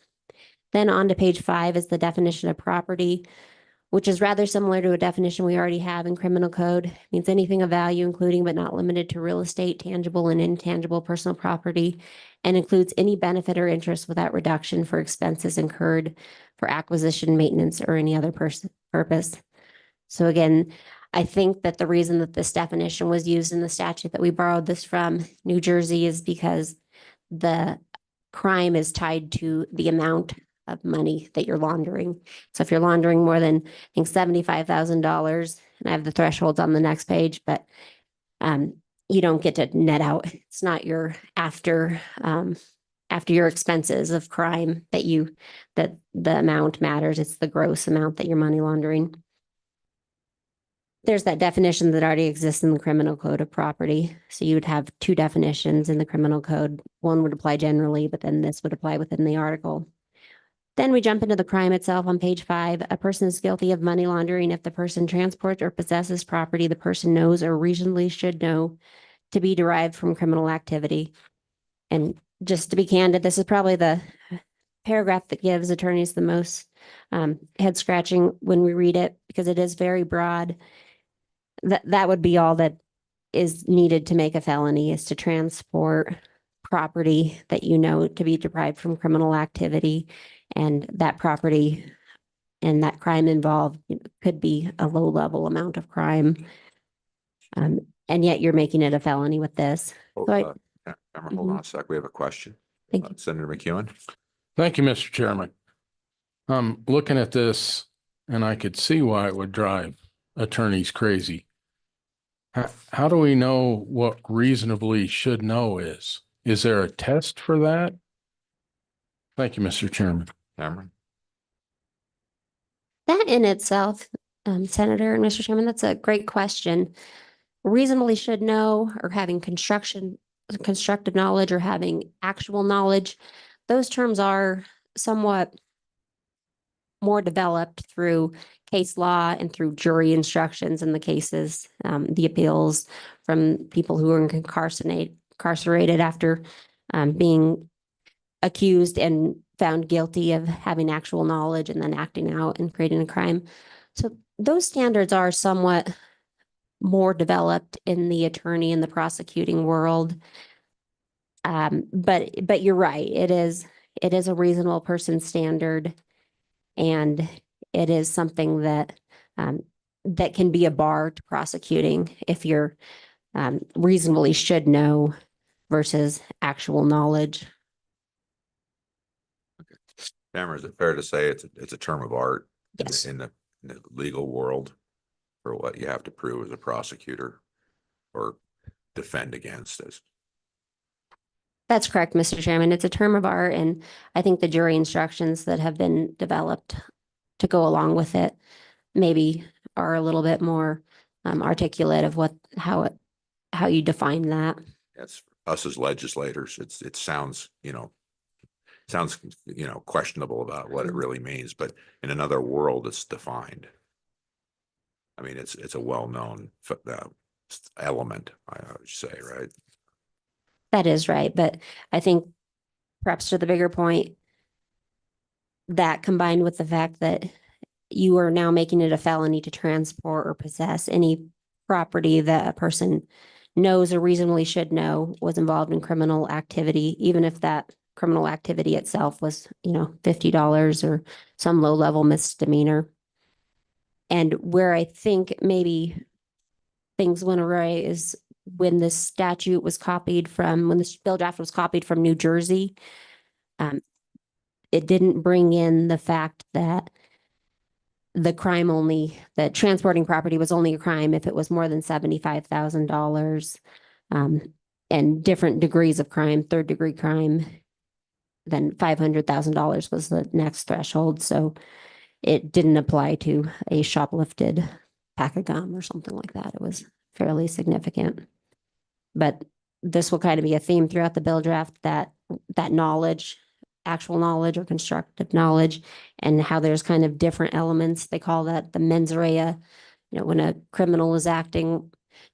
Then on to page 5 is the definition of property, which is rather similar to a definition we already have in criminal code. It means anything of value, including but not limited to real estate, tangible and intangible personal property, and includes any benefit or interest without reduction for expenses incurred for acquisition, maintenance, or any other purpose. So again, I think that the reason that this definition was used in the statute that we borrowed this from, New Jersey, is because the crime is tied to the amount of money that you're laundering. So if you're laundering more than, I think, $75,000, and I have the thresholds on the next page, but you don't get to net out. It's not your after your expenses of crime that the amount matters. It's the gross amount that you're money laundering. There's that definition that already exists in the criminal code of property. So you would have two definitions in the criminal code. One would apply generally, but then this would apply within the article. Then we jump into the crime itself on page 5. A person is guilty of money laundering if the person transports or possesses property the person knows or reasonably should know to be derived from criminal activity. And just to be candid, this is probably the paragraph that gives attorneys the most head scratching when we read it, because it is very broad. That would be all that is needed to make a felony, is to transport property that you know to be derived from criminal activity, and that property and that crime involved could be a low-level amount of crime, and yet you're making it a felony with this. Hold on a sec. We have a question. Thank you. Senator McEwen. Thank you, Mr. Chairman. I'm looking at this and I could see why it would drive attorneys crazy. How do we know what reasonably should know is? Is there a test for that? Thank you, Mr. Chairman. Cameron. That in itself, Senator and Mr. Chairman. That's a great question. Reasonably should know, or having constructive knowledge, or having actual knowledge. Those terms are somewhat more developed through case law and through jury instructions in the cases, the appeals from people who are incarcerated after being accused and found guilty of having actual knowledge and then acting out and creating a crime. So those standards are somewhat more developed in the attorney and the prosecuting world. But you're right. It is a reasonable person standard, and it is something that that can be a bar to prosecuting if you're reasonably should know versus actual knowledge. Tamara, is it fair to say it's a term of art Yes. in the legal world for what you have to prove as a prosecutor or defend against this? That's correct, Mr. Chairman. It's a term of art, and I think the jury instructions that have been developed to go along with it maybe are a little bit more articulate of how you define that. That's us as legislators. It sounds, questionable about what it really means, but in another world, it's defined. I mean, it's a well-known element, I would say, right? That is right, but I think perhaps to the bigger point, that combined with the fact that you are now making it a felony to transport or possess any property that a person knows or reasonably should know was involved in criminal activity, even if that criminal activity itself was, $50 or some low-level misdemeanor. And where I think maybe things went awry is when this statute was copied from, when this bill draft was copied from New Jersey, it didn't bring in the fact that that transporting property was only a crime if it was more than $75,000, and different degrees of crime, third-degree crime, then $500,000 was the next threshold. So it didn't apply to a shoplifted pack of gum or something like that. It was fairly significant. But this will kind of be a theme throughout the bill draft, that knowledge, actual knowledge or constructive knowledge, and how there's kind of different elements. They call that the mens rea. When a criminal is acting,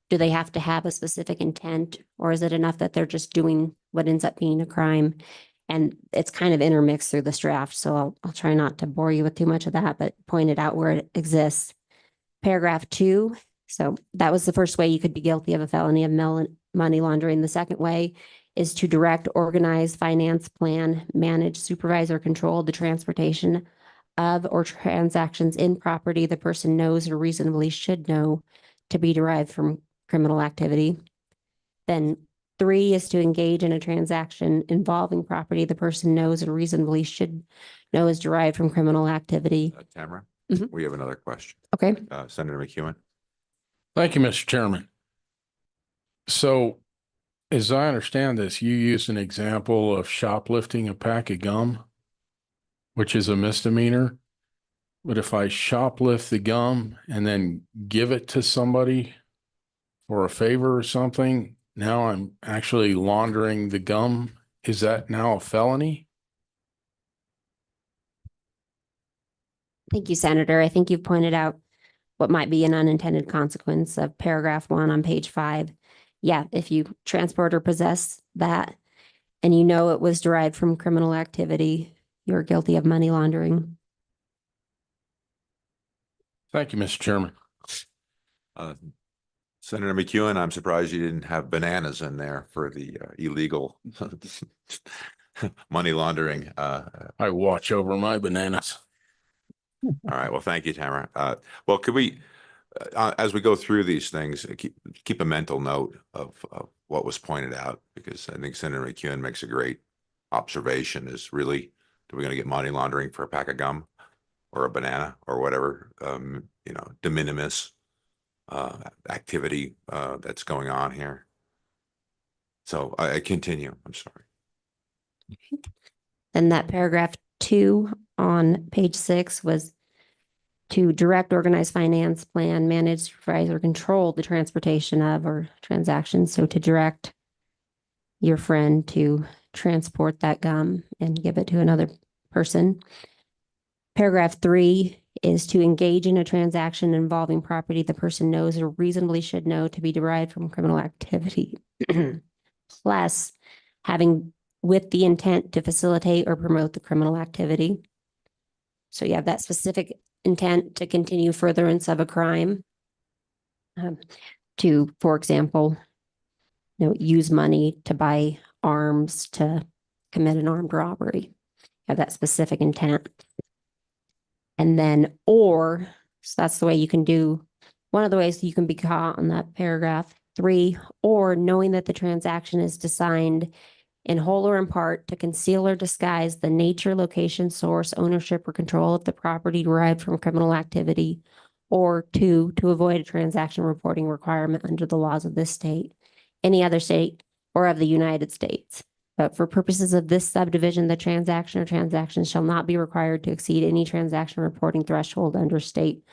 do they have to have a specific intent, or is it enough that they're just doing what ends up being a crime? And it's kind of intermixed through this draft. So I'll try not to bore you with too much of that, but point it out where it exists. Paragraph 2. So that was the first way you could be guilty of a felony of money laundering. The second way is to direct, organize, finance, plan, manage, supervise, or control the transportation of or transactions in property the person knows or reasonably should know to be derived from criminal activity. Then 3 is to engage in a transaction involving property the person knows or reasonably should know is derived from criminal activity. Tamara, Mhm. we have another question. Okay. Senator McEwen. Thank you, Mr. Chairman. So, as I understand this, you used an example of shoplifting a pack of gum, which is a misdemeanor. But if I shoplift the gum and then give it to somebody for a favor or something, now I'm actually laundering the gum. Is that now a felony? Thank you, Senator. I think you've pointed out what might be an unintended consequence of paragraph 1 on page 5. Yeah, if you transport or possess that and you know it was derived from criminal activity, you're guilty of money laundering. Thank you, Mr. Chairman. Senator McEwen, I'm surprised you didn't have bananas in there for the illegal money laundering. I watch over my bananas. All right. Well, thank you, Tamara. Well, could we, as we go through these things, keep a mental note of what was pointed out, because I think Senator McEwen makes a great observation. Is really, are we going to get money laundering for a pack of gum or a banana or whatever, de minimis activity that's going on here? So I continue. I'm sorry. Then that paragraph 2 on page 6 was to direct, organize, finance, plan, manage, supervise, or control the transportation of or transactions. So to direct your friend to transport that gum and give it to another person. Paragraph 3 is to engage in a transaction involving property the person knows or reasonably should know to be derived from criminal activity. Plus, having with the intent to facilitate or promote the criminal activity. So you have that specific intent to continue furtherance of a crime. To, for example, use money to buy arms to commit an armed robbery. Have that specific intent. And then, so that's the way you can do, one of the ways you can be caught on that paragraph 3, or knowing that the transaction is designed in whole or in part to conceal or disguise the nature, location, source, ownership, or control of the property derived from criminal activity, or 2, to avoid a transaction reporting requirement under the laws of this state, any other state, or of the United States. But for purposes of this subdivision, the transaction or transactions shall not be required to exceed any transaction reporting threshold under state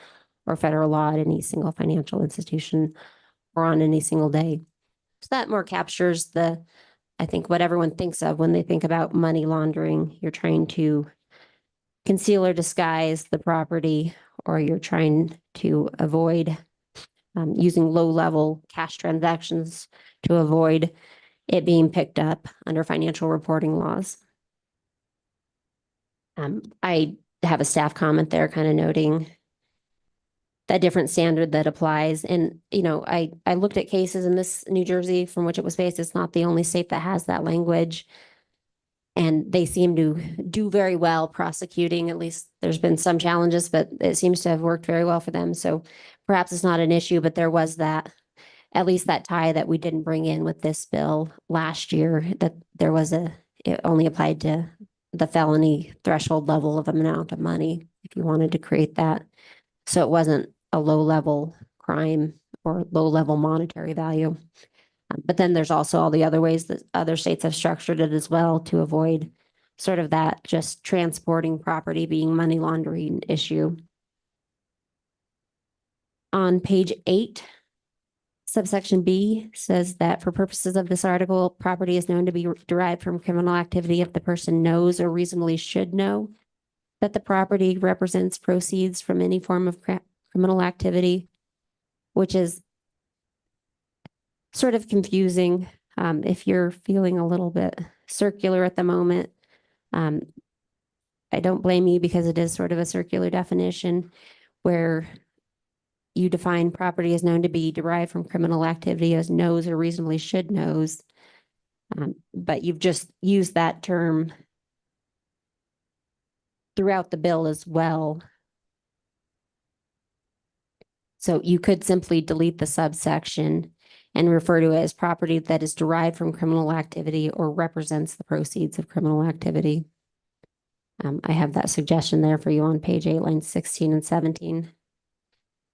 or federal law at any single financial institution or on any single day. So that more captures I think what everyone thinks of when they think about money laundering. You're trying to conceal or disguise the property, or you're trying to avoid using low-level cash transactions to avoid it being picked up under financial reporting laws. I have a staff comment there kind of noting that different standard that applies. And, I looked at cases in this New Jersey from which it was based. It's not the only state that has that language. And they seem to do very well prosecuting. At least there's been some challenges, but it seems to have worked very well for them. So perhaps it's not an issue, but there was at least that tie that we didn't bring in with this bill last year, that there was it only applied to the felony threshold level of amount of money if you wanted to create that. So it wasn't a low-level crime or low-level monetary value. But then there's also all the other ways that other states have structured it as well to avoid sort of that just transporting property being money laundering issue. On page 8, subsection B says that for purposes of this article, property is known to be derived from criminal activity if the person knows or reasonably should know that the property represents proceeds from any form of criminal activity, which is sort of confusing if you're feeling a little bit circular at the moment. I don't blame you, because it is sort of a circular definition where you define property as known to be derived from criminal activity as knows or reasonably should knows. But you've just used that term throughout the bill as well. So you could simply delete the subsection and refer to it as property that is derived from criminal activity or represents the proceeds of criminal activity. I have that suggestion there for you on page 8, lines 16 and 17.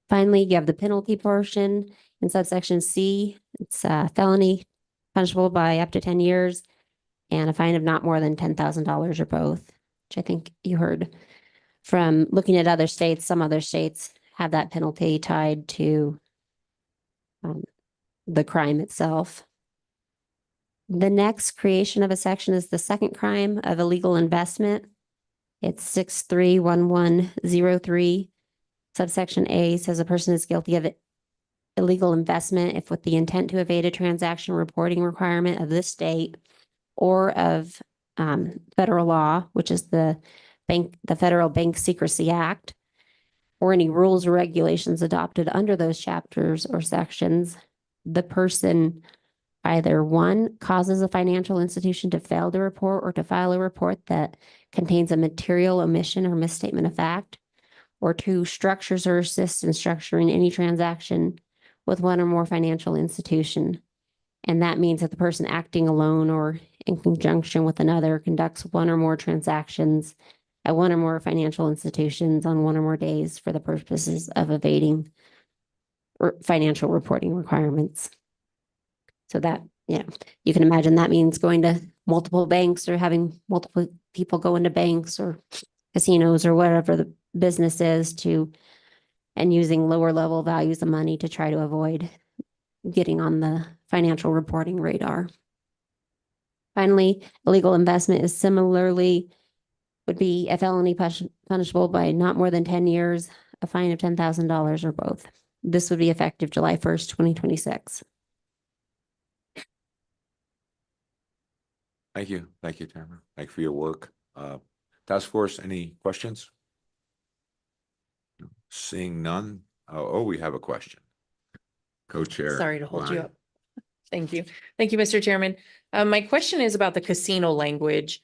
Finally, you have the penalty portion in subsection C. It's a felony punishable by up to 10 years and a fine of not more than $10,000 or both, which I think you heard from looking at other states. Some other states have that penalty tied to the crime itself. The next creation of a section is the second crime of illegal investment. It's 631103. Subsection A says a person is guilty of illegal investment if with the intent to evade a transaction reporting requirement of this state or of federal law, which is the Federal Bank Secrecy Act, or any rules or regulations adopted under those chapters or sections, the person either 1, causes a financial institution to fail to report or to file a report that contains a material omission or misstatement of fact, or 2, structures or assists in structuring any transaction with one or more financial institution. And that means that the person acting alone or in conjunction with another conducts one or more transactions at one or more financial institutions on one or more days for the purposes of evading financial reporting requirements. So that, you can imagine that means going to multiple banks or having multiple people go into banks or casinos or whatever the business is to and using lower level values of money to try to avoid getting on the financial reporting radar. Finally, illegal investment is similarly would be a felony punishable by not more than 10 years, a fine of $10,000 or both. This would be effective July 1st, 2026. Thank you. Thank you, Tamara. Thank you for your work. Task Force, any questions? Seeing none. Oh, we have a question. Co-chair. Sorry to hold you Ryan. up. Thank you. Thank you, Mr. Chairman. My question is about the casino language.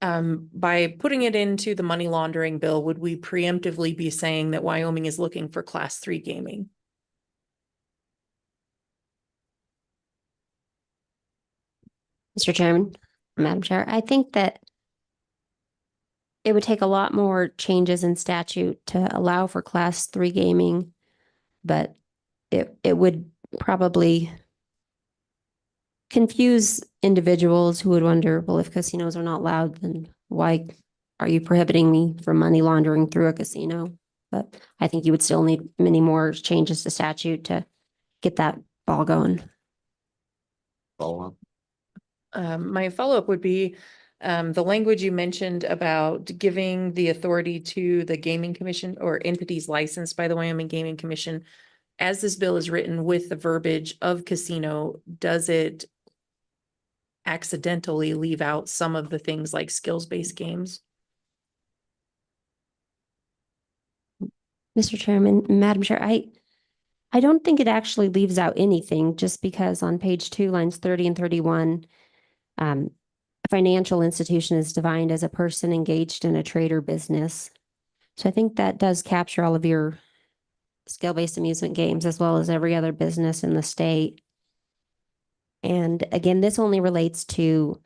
By putting it into the money laundering bill, would we preemptively be saying that Wyoming is looking for Class 3 gaming? Mr. Chairman, Madam Chair, I think that it would take a lot more changes in statute to allow for Class 3 gaming, but it would probably confuse individuals who would wonder, well, if casinos are not allowed, then why are you prohibiting me from money laundering through a casino? But I think you would still need many more changes to statute to get that ball going. Follow up. My follow-up would be the language you mentioned about giving the authority to the Gaming Commission or entities licensed by the Wyoming Gaming Commission. As this bill is written with the verbiage of casino, does it accidentally leave out some of the things like skills-based games? Mr. Chairman, Madam Chair, I don't think it actually leaves out anything, just because on page 2, lines 30 and 31, a financial institution is defined as a person engaged in a trade or business. So I think that does capture all of your skill-based amusement games as well as every other business in the state. And again, this only relates to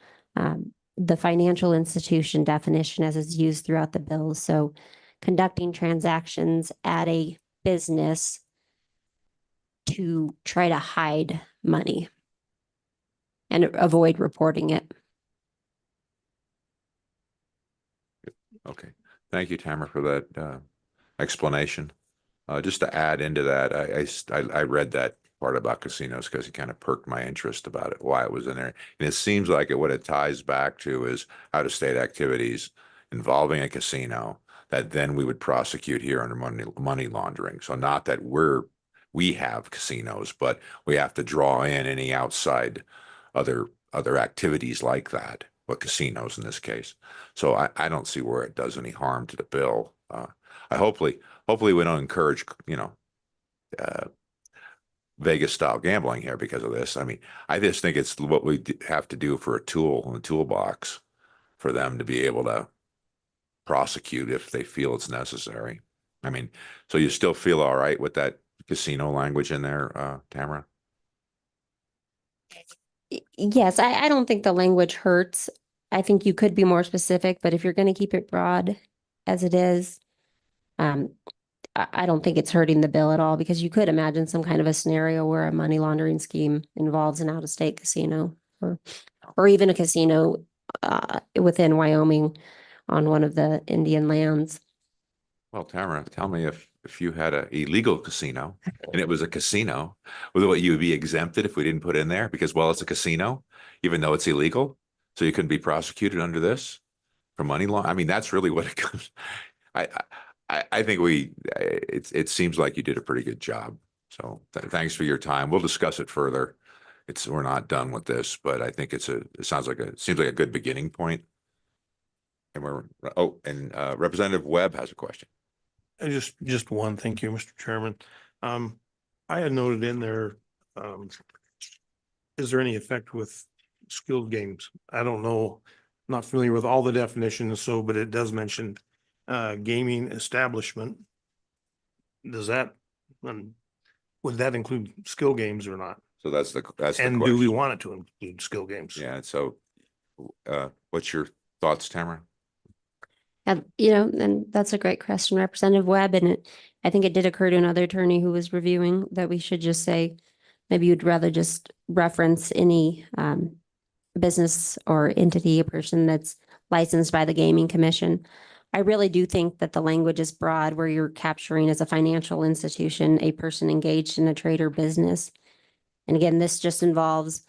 the financial institution definition as is used throughout the bill. So conducting transactions at a business to try to hide money and avoid reporting it. Okay. Thank you, Tamara, for that explanation. Just to add into that, I read that part about casinos because it kind of perked my interest about it, why it was in there. And it seems like what it ties back to is out-of-state activities involving a casino that then we would prosecute here under money laundering. So not that we have casinos, but we have to draw in any outside other activities like that, but casinos in this case. So I don't see where it does any harm to the bill. Hopefully we don't encourage, Vegas style gambling here because of this. I mean, I just think it's what we have to do for a tool in the toolbox for them to be able to prosecute if they feel it's necessary. I mean, so you still feel all right with that casino language in there, Tamara? Yes, I don't think the language hurts. I think you could be more specific, but if you're going to keep it broad as it is, I don't think it's hurting the bill at all, because you could imagine some kind of a scenario where a money laundering scheme involves an out-of-state casino or even a casino within Wyoming on one of the Indian lands. Well, Tamara, tell me if you had an illegal casino and it was a casino, would you be exempted if we didn't put in there? Because, well, it's a casino, even though it's illegal. So you couldn't be prosecuted under this for money law. I mean, that's really what it comes. I think it seems like you did a pretty good job. So thanks for your time. We'll discuss it further. We're not done with this, but I think it seems like a good beginning point. And Representative Webb has a question. Just one. Thank you, Mr. Chairman. I had noted in there, is there any effect with skilled games? I don't know, not familiar with all the definitions, but it does mention gaming establishment. Does that, would that include skill games or not? So that's the And question. do we want it to include skill games? Yeah. So what's your thoughts, Tamara? And that's a great question, Representative Webb. And I think it did occur to another attorney who was reviewing that we should just say, maybe you'd rather just reference any business or entity or person that's licensed by the Gaming Commission. I really do think that the language is broad where you're capturing as a financial institution, a person engaged in a trade or business. And again, this just involves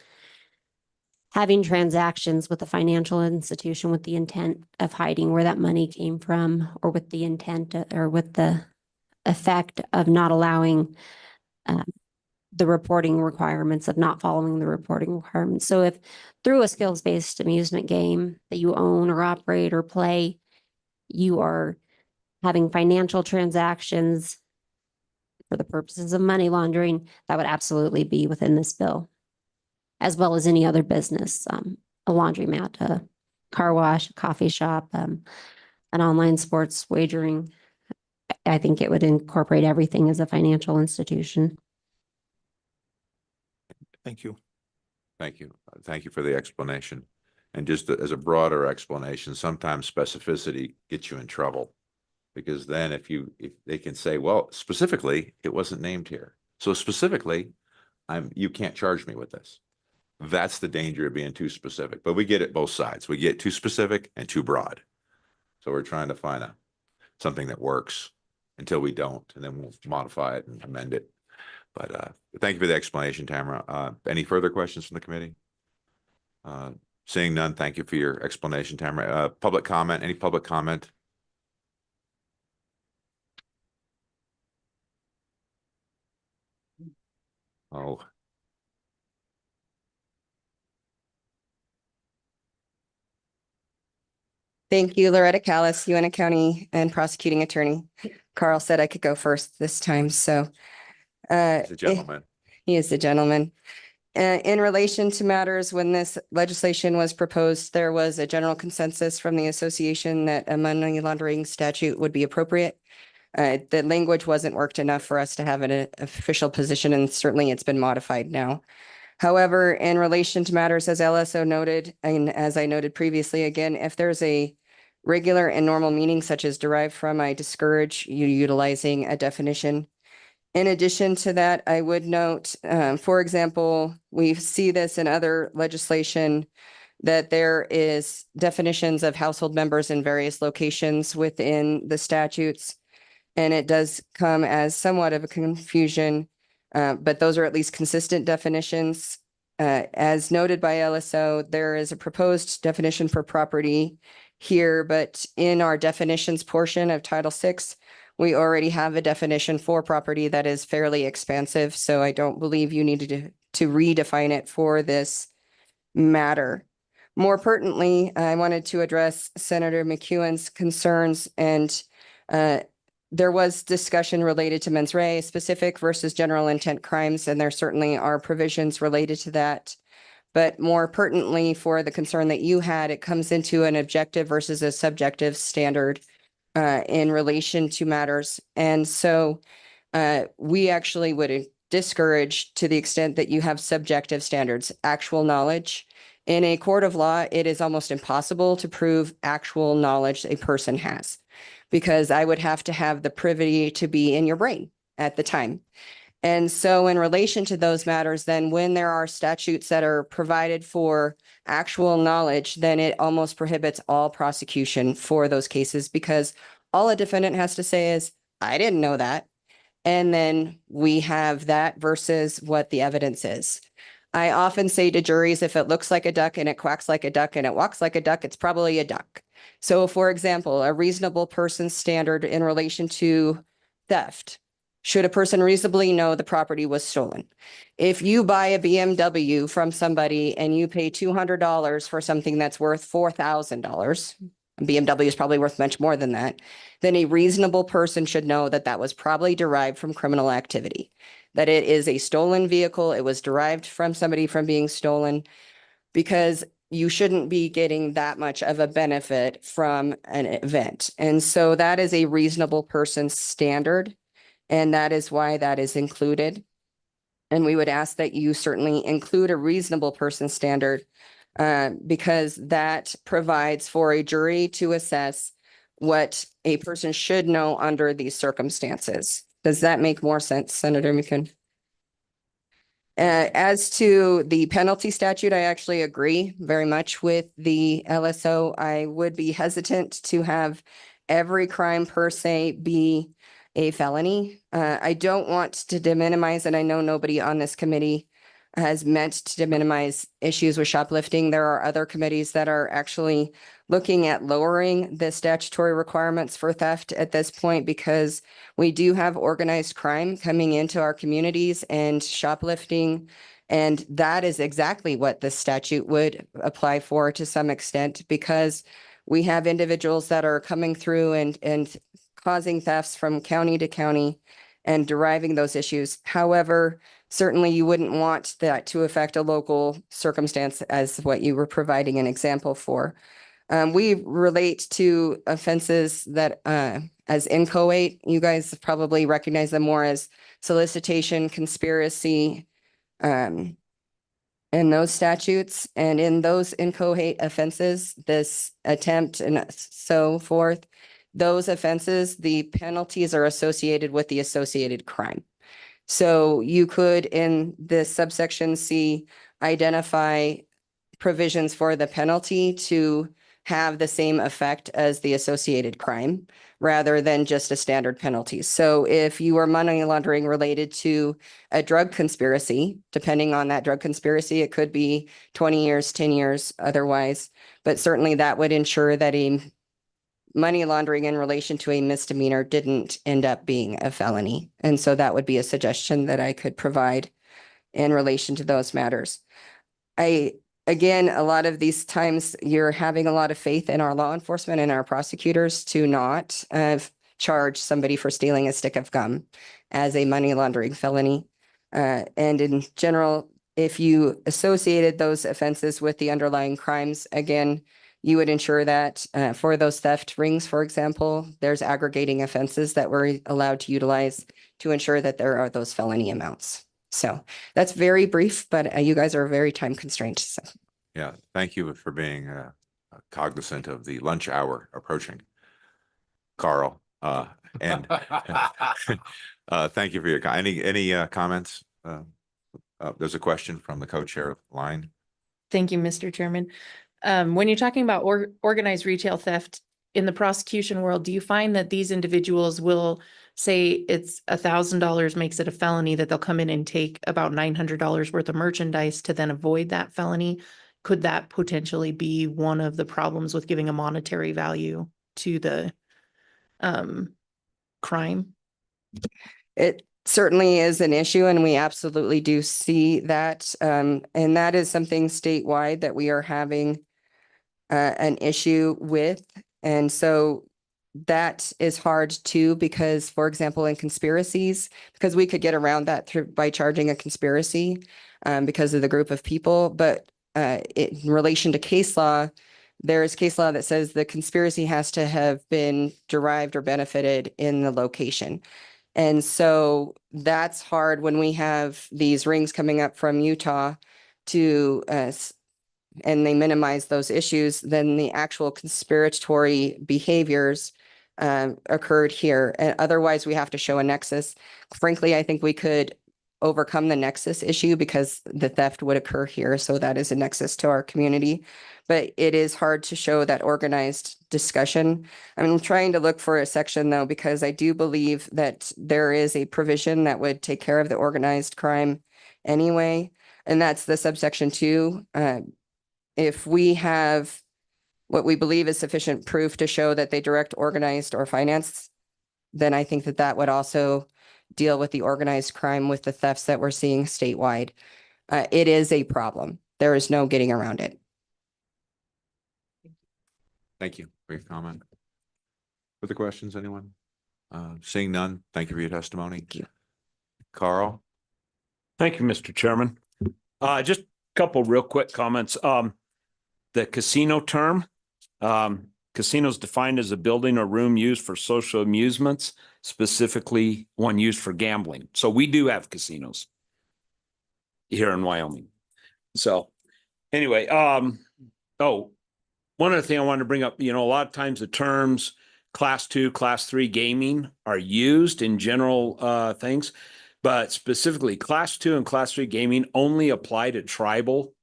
having transactions with a financial institution with the intent of hiding where that money came from, or with the intent or with the effect of not allowing the reporting requirements, of not following the reporting requirements. So if through a skills-based amusement game that you own or operate or play, you are having financial transactions for the purposes of money laundering, that would absolutely be within this bill, as well as any other business, a laundromat, a car wash, a coffee shop, an online sports wagering. I think it would incorporate everything as a financial institution. Thank you. Thank you. Thank you for the explanation. And just as a broader explanation, sometimes specificity gets you in trouble. Because then if they can say, well, specifically, it wasn't named here. So specifically, you can't charge me with this. That's the danger of being too specific. But we get it both sides. We get too specific and too broad. So we're trying to find something that works until we don't, and then we'll modify it and amend it. But thank you for the explanation, Tamara. Any further questions from the committee? Seeing none, thank you for your explanation, Tamara. Public comment, any public comment? Oh. Thank you, Loretta Callis, UNA County and prosecuting attorney. Carl said I could go first this time, so. He's a gentleman. He is a gentleman. In relation to matters when this legislation was proposed, there was a general consensus from the association that a money laundering statute would be appropriate. The language wasn't worked enough for us to have an official position, and certainly it's been modified now. However, in relation to matters as LSO noted, and as I noted previously, again, if there's a regular and normal meaning such as derived from, I discourage you utilizing a definition. In addition to that, I would note, for example, we see this in other legislation that there is definitions of household members in various locations within the statutes. And it does come as somewhat of a confusion, but those are at least consistent definitions. As noted by LSO, there is a proposed definition for property here, but in our definitions portion of Title VI, we already have a definition for property that is fairly expansive, so I don't believe you needed to redefine it for this matter. More pertinently, I wanted to address Senator McEwen's concerns, and there was discussion related to mens rea, specific versus general intent crimes, and there certainly are provisions related to that. But more pertinently, for the concern that you had, it comes into an objective versus a subjective standard in relation to matters. And so we actually would discourage, to the extent that you have subjective standards, actual knowledge. In a court of law, it is almost impossible to prove actual knowledge a person has, because I would have to have the privity to be in your brain at the time. And so in relation to those matters, then when there are statutes that are provided for actual knowledge, then it almost prohibits all prosecution for those cases, because all a defendant has to say is, I didn't know that. And then we have that versus what the evidence is. I often say to juries, if it looks like a duck and it quacks like a duck and it walks like a duck, it's probably a duck. So for example, a reasonable person standard in relation to theft. Should a person reasonably know the property was stolen? If you buy a BMW from somebody and you pay $200 for something that's worth $4,000, BMW is probably worth much more than that, then a reasonable person should know that that was probably derived from criminal activity, that it is a stolen vehicle. It was derived from somebody from being stolen, because you shouldn't be getting that much of a benefit from an event. And so that is a reasonable person standard. And that is why that is included. And we would ask that you certainly include a reasonable person standard, because that provides for a jury to assess what a person should know under these circumstances. Does that make more sense, Senator McEwen? As to the penalty statute, I actually agree very much with the LSO. I would be hesitant to have every crime per se be a felony. I don't want to deminimize, and I know nobody on this committee has meant to minimize issues with shoplifting. There are other committees that are actually looking at lowering the statutory requirements for theft at this point, because we do have organized crime coming into our communities and shoplifting. And that is exactly what the statute would apply for to some extent, because we have individuals that are coming through and causing thefts from county to county and deriving those issues. However, certainly you wouldn't want that to affect a local circumstance as what you were providing an example for. We relate to offenses that as inchoate, you guys probably recognize them more as solicitation, conspiracy, in those statutes. And in those inchoate offenses, this attempt and so forth, those offenses, the penalties are associated with the associated crime. So you could, in this subsection C, identify provisions for the penalty to have the same effect as the associated crime, rather than just a standard penalty. So if you are money laundering related to a drug conspiracy, depending on that drug conspiracy, it could be 20 years, 10 years otherwise, but certainly that would ensure that a money laundering in relation to a misdemeanor didn't end up being a felony. And so that would be a suggestion that I could provide in relation to those matters. Again, a lot of these times you're having a lot of faith in our law enforcement and our prosecutors to not charge somebody for stealing a stick of gum as a money laundering felony. And in general, if you associated those offenses with the underlying crimes, again, you would ensure that for those theft rings, for example, there's aggregating offenses that we're allowed to utilize to ensure that there are those felony amounts. So that's very brief, but you guys are very time constrained. So. Yeah, thank you for being cognizant of the lunch hour approaching, Carl. And thank you for your, any comments? There's a question from the co-chair line. Thank you, Mr. Chairman. When you're talking about organized retail theft in the prosecution world, do you find that these individuals will say it's $1,000 makes it a felony, that they'll come in and take about $900 worth of merchandise to then avoid that felony? Could that potentially be one of the problems with giving a monetary value to the crime? It certainly is an issue, and we absolutely do see that. And that is something statewide that we are having an issue with. And so that is hard too, because, for example, in conspiracies, because we could get around that through by charging a conspiracy because of the group of people. But in relation to case law, there is case law that says the conspiracy has to have been derived or benefited in the location. And so that's hard when we have these rings coming up from Utah to and they minimize those issues, then the actual conspiratory behaviors occurred here. And otherwise, we have to show a nexus. Frankly, I think we could overcome the nexus issue because the theft would occur here. So that is a nexus to our community. But it is hard to show that organized discussion. I'm trying to look for a section though, because I do believe that there is a provision that would take care of the organized crime anyway. And that's the subsection 2. If we have what we believe is sufficient proof to show that they direct, organized, or finance, then I think that that would also deal with the organized crime with the thefts that we're seeing statewide. It is a problem. There is no getting around it. Thank you for your comment. Further questions, anyone? Seeing none, thank you for your testimony. Thank you. Carl? Thank you, Mr. Chairman. Just a couple real quick comments. The casino term, casino is defined as a building or room used for social amusements, specifically one used for gambling. So we do have casinos here in Wyoming. So anyway, one other thing I wanted to bring up, a lot of times the terms class 2, class 3 gaming are used in general things, but specifically class 2 and class 3 gaming only apply to tribal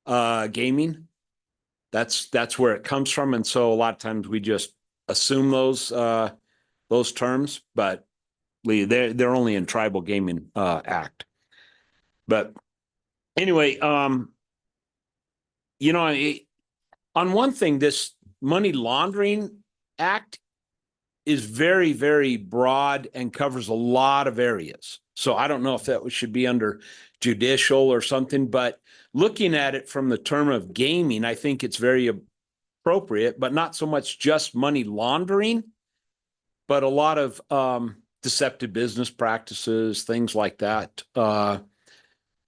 gaming. That's where it comes from. And so a lot of times we just assume those terms, but they're only in tribal gaming act. But anyway, you know, on one thing, this money laundering act is very, very broad and covers a lot of areas. So I don't know if that should be under judicial or something, but looking at it from the term of gaming, I think it's very appropriate, but not so much just money laundering, but a lot of deceptive business practices, things like that. You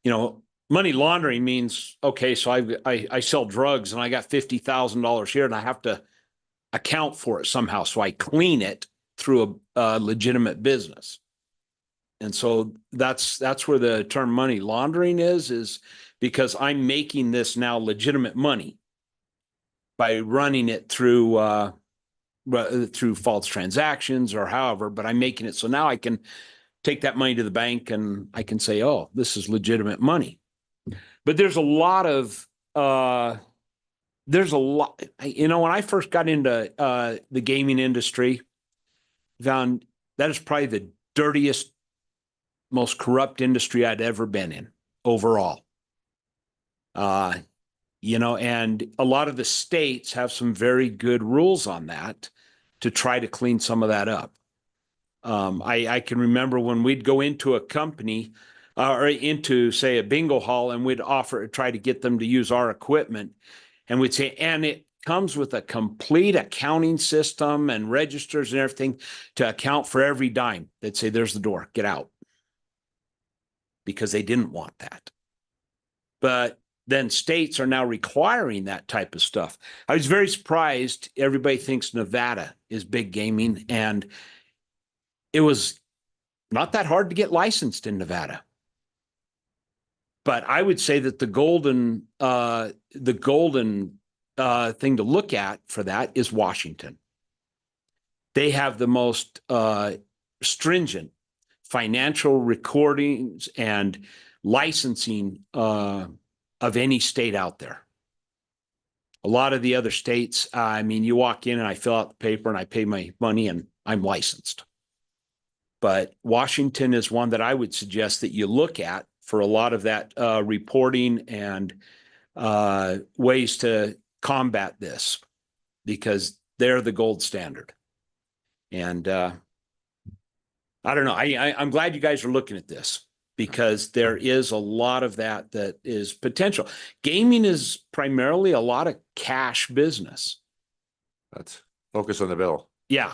know, money laundering means, okay, so I sell drugs and I got $50,000 here and I have to account for it somehow. So I clean it through a legitimate business. And so that's where the term money laundering is because I'm making this now legitimate money by running it through false transactions or however, but I'm making it so now I can take that money to the bank and I can say, oh, this is legitimate money. But there's a lot, you know, when I first got into the gaming industry, found that is probably the dirtiest, most corrupt industry I'd ever been in overall. You know, and a lot of the states have some very good rules on that to try to clean some of that up. I can remember when we'd go into a company or into, say, a bingo hall, and we'd try to get them to use our equipment, and we'd say, and it comes with a complete accounting system and registers and everything to account for every dime. They'd say, there's the door, get out. Because they didn't want that. But then states are now requiring that type of stuff. I was very surprised. Everybody thinks Nevada is big gaming, and it was not that hard to get licensed in Nevada. But I would say that the golden thing to look at for that is Washington. They have the most stringent financial recordings and licensing of any state out there. A lot of the other states, I mean, you walk in and I fill out the paper and I pay my money and I'm licensed. But Washington is one that I would suggest that you look at for a lot of that reporting and ways to combat this, because they're the gold standard. And I don't know, I'm glad you guys are looking at this, because there is a lot of that is potential. Gaming is primarily a lot of cash business. Let's focus on the bill. Yeah.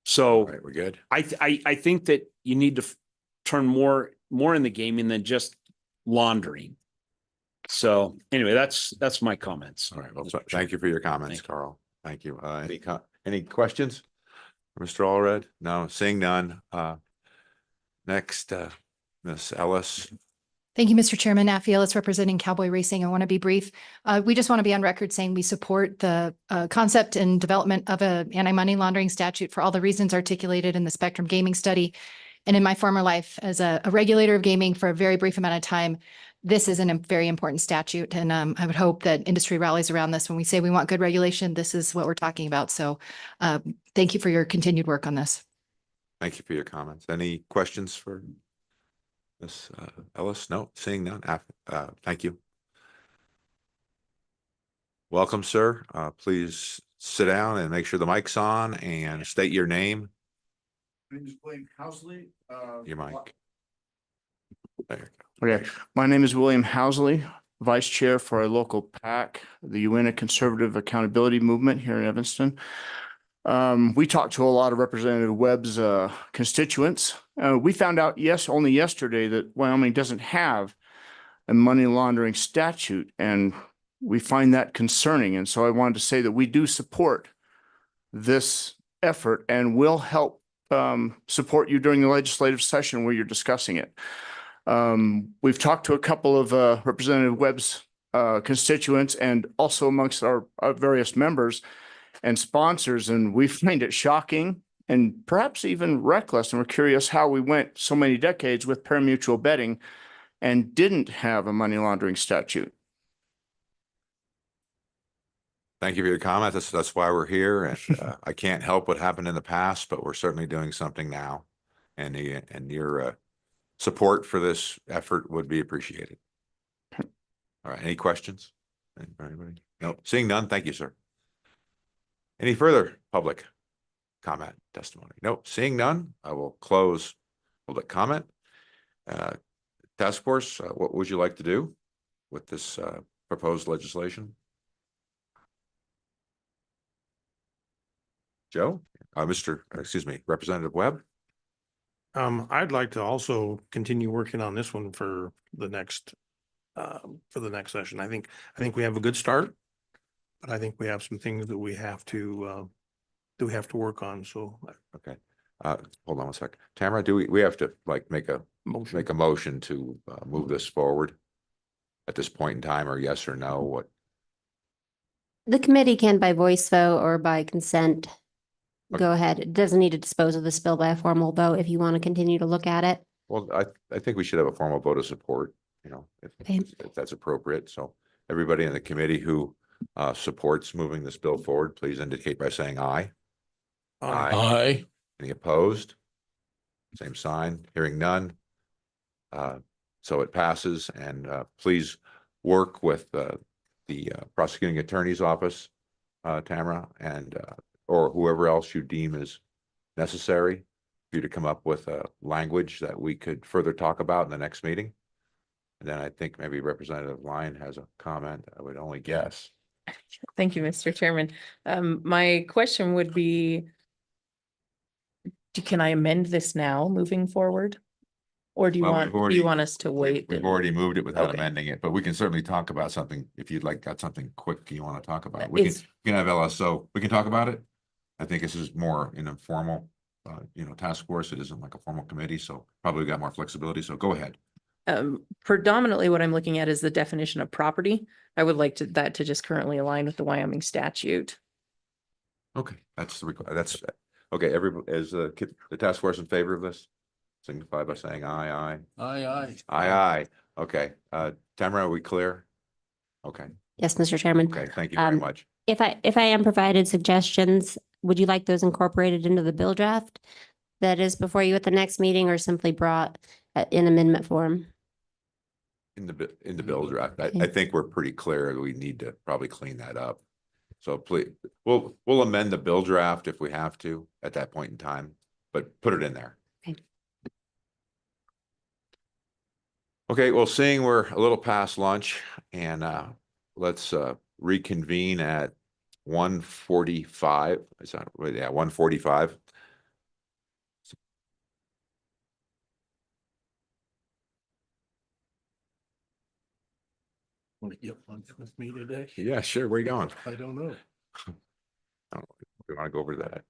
So All right, we're good. I think that you need to turn more in the gaming than just laundering. So anyway, that's my comments. All right. Well, thank you for your comments, Carl. Thank you. Any questions for Mr. Allred? No, seeing none. Next, Ms. Ellis. Thank you, Mr. Chairman. Affie Ellis representing Cowboy Racing. I want to be brief. We just want to be on record saying we support the concept and development of an anti-money laundering statute for all the reasons articulated in the Spectrum Gaming Study. And in my former life as a regulator of gaming for a very brief amount of time, this is a very important statute. And I would hope that industry rallies around this. When we say we want good regulation, this is what we're talking about. So thank you for your continued work on this. Thank you for your comments. Any questions for Ms. Ellis? No, seeing none. Thank you. Welcome, sir. Please sit down and make sure the mic's on and state your name. My name is William Housley. Your mic. There. Okay, my name is William Housley, Vice Chair for a local PAC, the UNA Conservative Accountability Movement here in Evanston. We talked to a lot of Representative Webb's constituents. We found out, only yesterday, that Wyoming doesn't have a money laundering statute, and we find that concerning. And so I wanted to say that we do support this effort and will help support you during the legislative session where you're discussing it. We've talked to a couple of Representative Webb's constituents and also amongst our various members and sponsors, and we find it shocking and perhaps even reckless. And we're curious how we went so many decades with parimutuel betting and didn't have a money laundering statute. Thank you for your comment. That's why we're here. And I can't help what happened in the past, but we're certainly doing something now. And your support for this effort would be appreciated. All right, any questions? Anybody? No, seeing none, thank you, sir. Any further public comment, testimony? No, seeing none, I will close public comment. Task force, what would you like to do with this proposed legislation? Joe, Representative Webb? I'd like to also continue working on this one for the next session. I think we have a good start, but I think we have some things that we have to work on. So, okay. Hold on one sec. Tamara, do we have to like make a motion to move this forward at this point in time, or yes or no? What? The committee can by voice vote or by consent. Go ahead. It doesn't need to dispose of this bill by a formal vote if you want to continue to look at it. Well, I think we should have a formal vote of support, you know, if that's appropriate. So everybody in the committee who supports moving this bill forward, please indicate by saying aye. Aye. Any opposed? Same sign. Hearing none. So it passes, and please work with the prosecuting attorney's office, Tamara, and or whoever else you deem is necessary for you to come up with a language that we could further talk about in the next meeting. And then I think maybe Representative Lyon has a comment. I would only guess. Thank you, Mr. Chairman. My question would be, can I amend this now moving forward? Or do you want us to wait? We've already moved it without Okay. amending it, but we can certainly talk about something if you'd like, got something quick you want to talk about. We can have LSO, we can talk about it. I think this is more an informal, task force. It isn't like a formal committee, so probably got more flexibility. So go ahead. Predominantly what I'm looking at is the definition of property. I would like that to just currently align with the Wyoming statute. Okay, that's okay. Is the task force in favor of this? Signify by saying aye, aye. Aye. Aye. Okay, Tamara, are we clear? Okay, Yes, Mr. Chairman. okay, thank you very much. If I am provided suggestions, would you like those incorporated into the bill draft that is before you at the next meeting, or simply brought in amendment form? In the bill draft, I think we're pretty clear that we need to probably clean that up. So please, we'll amend the bill draft if we have to at that point in time, but put it in there. Okay, well, seeing we're a little past lunch, and let's reconvene at 1:45. Is that, yeah, 1:45. want to get lunch with me today? Yeah, sure. Where are you going? I don't know. We want to go over that.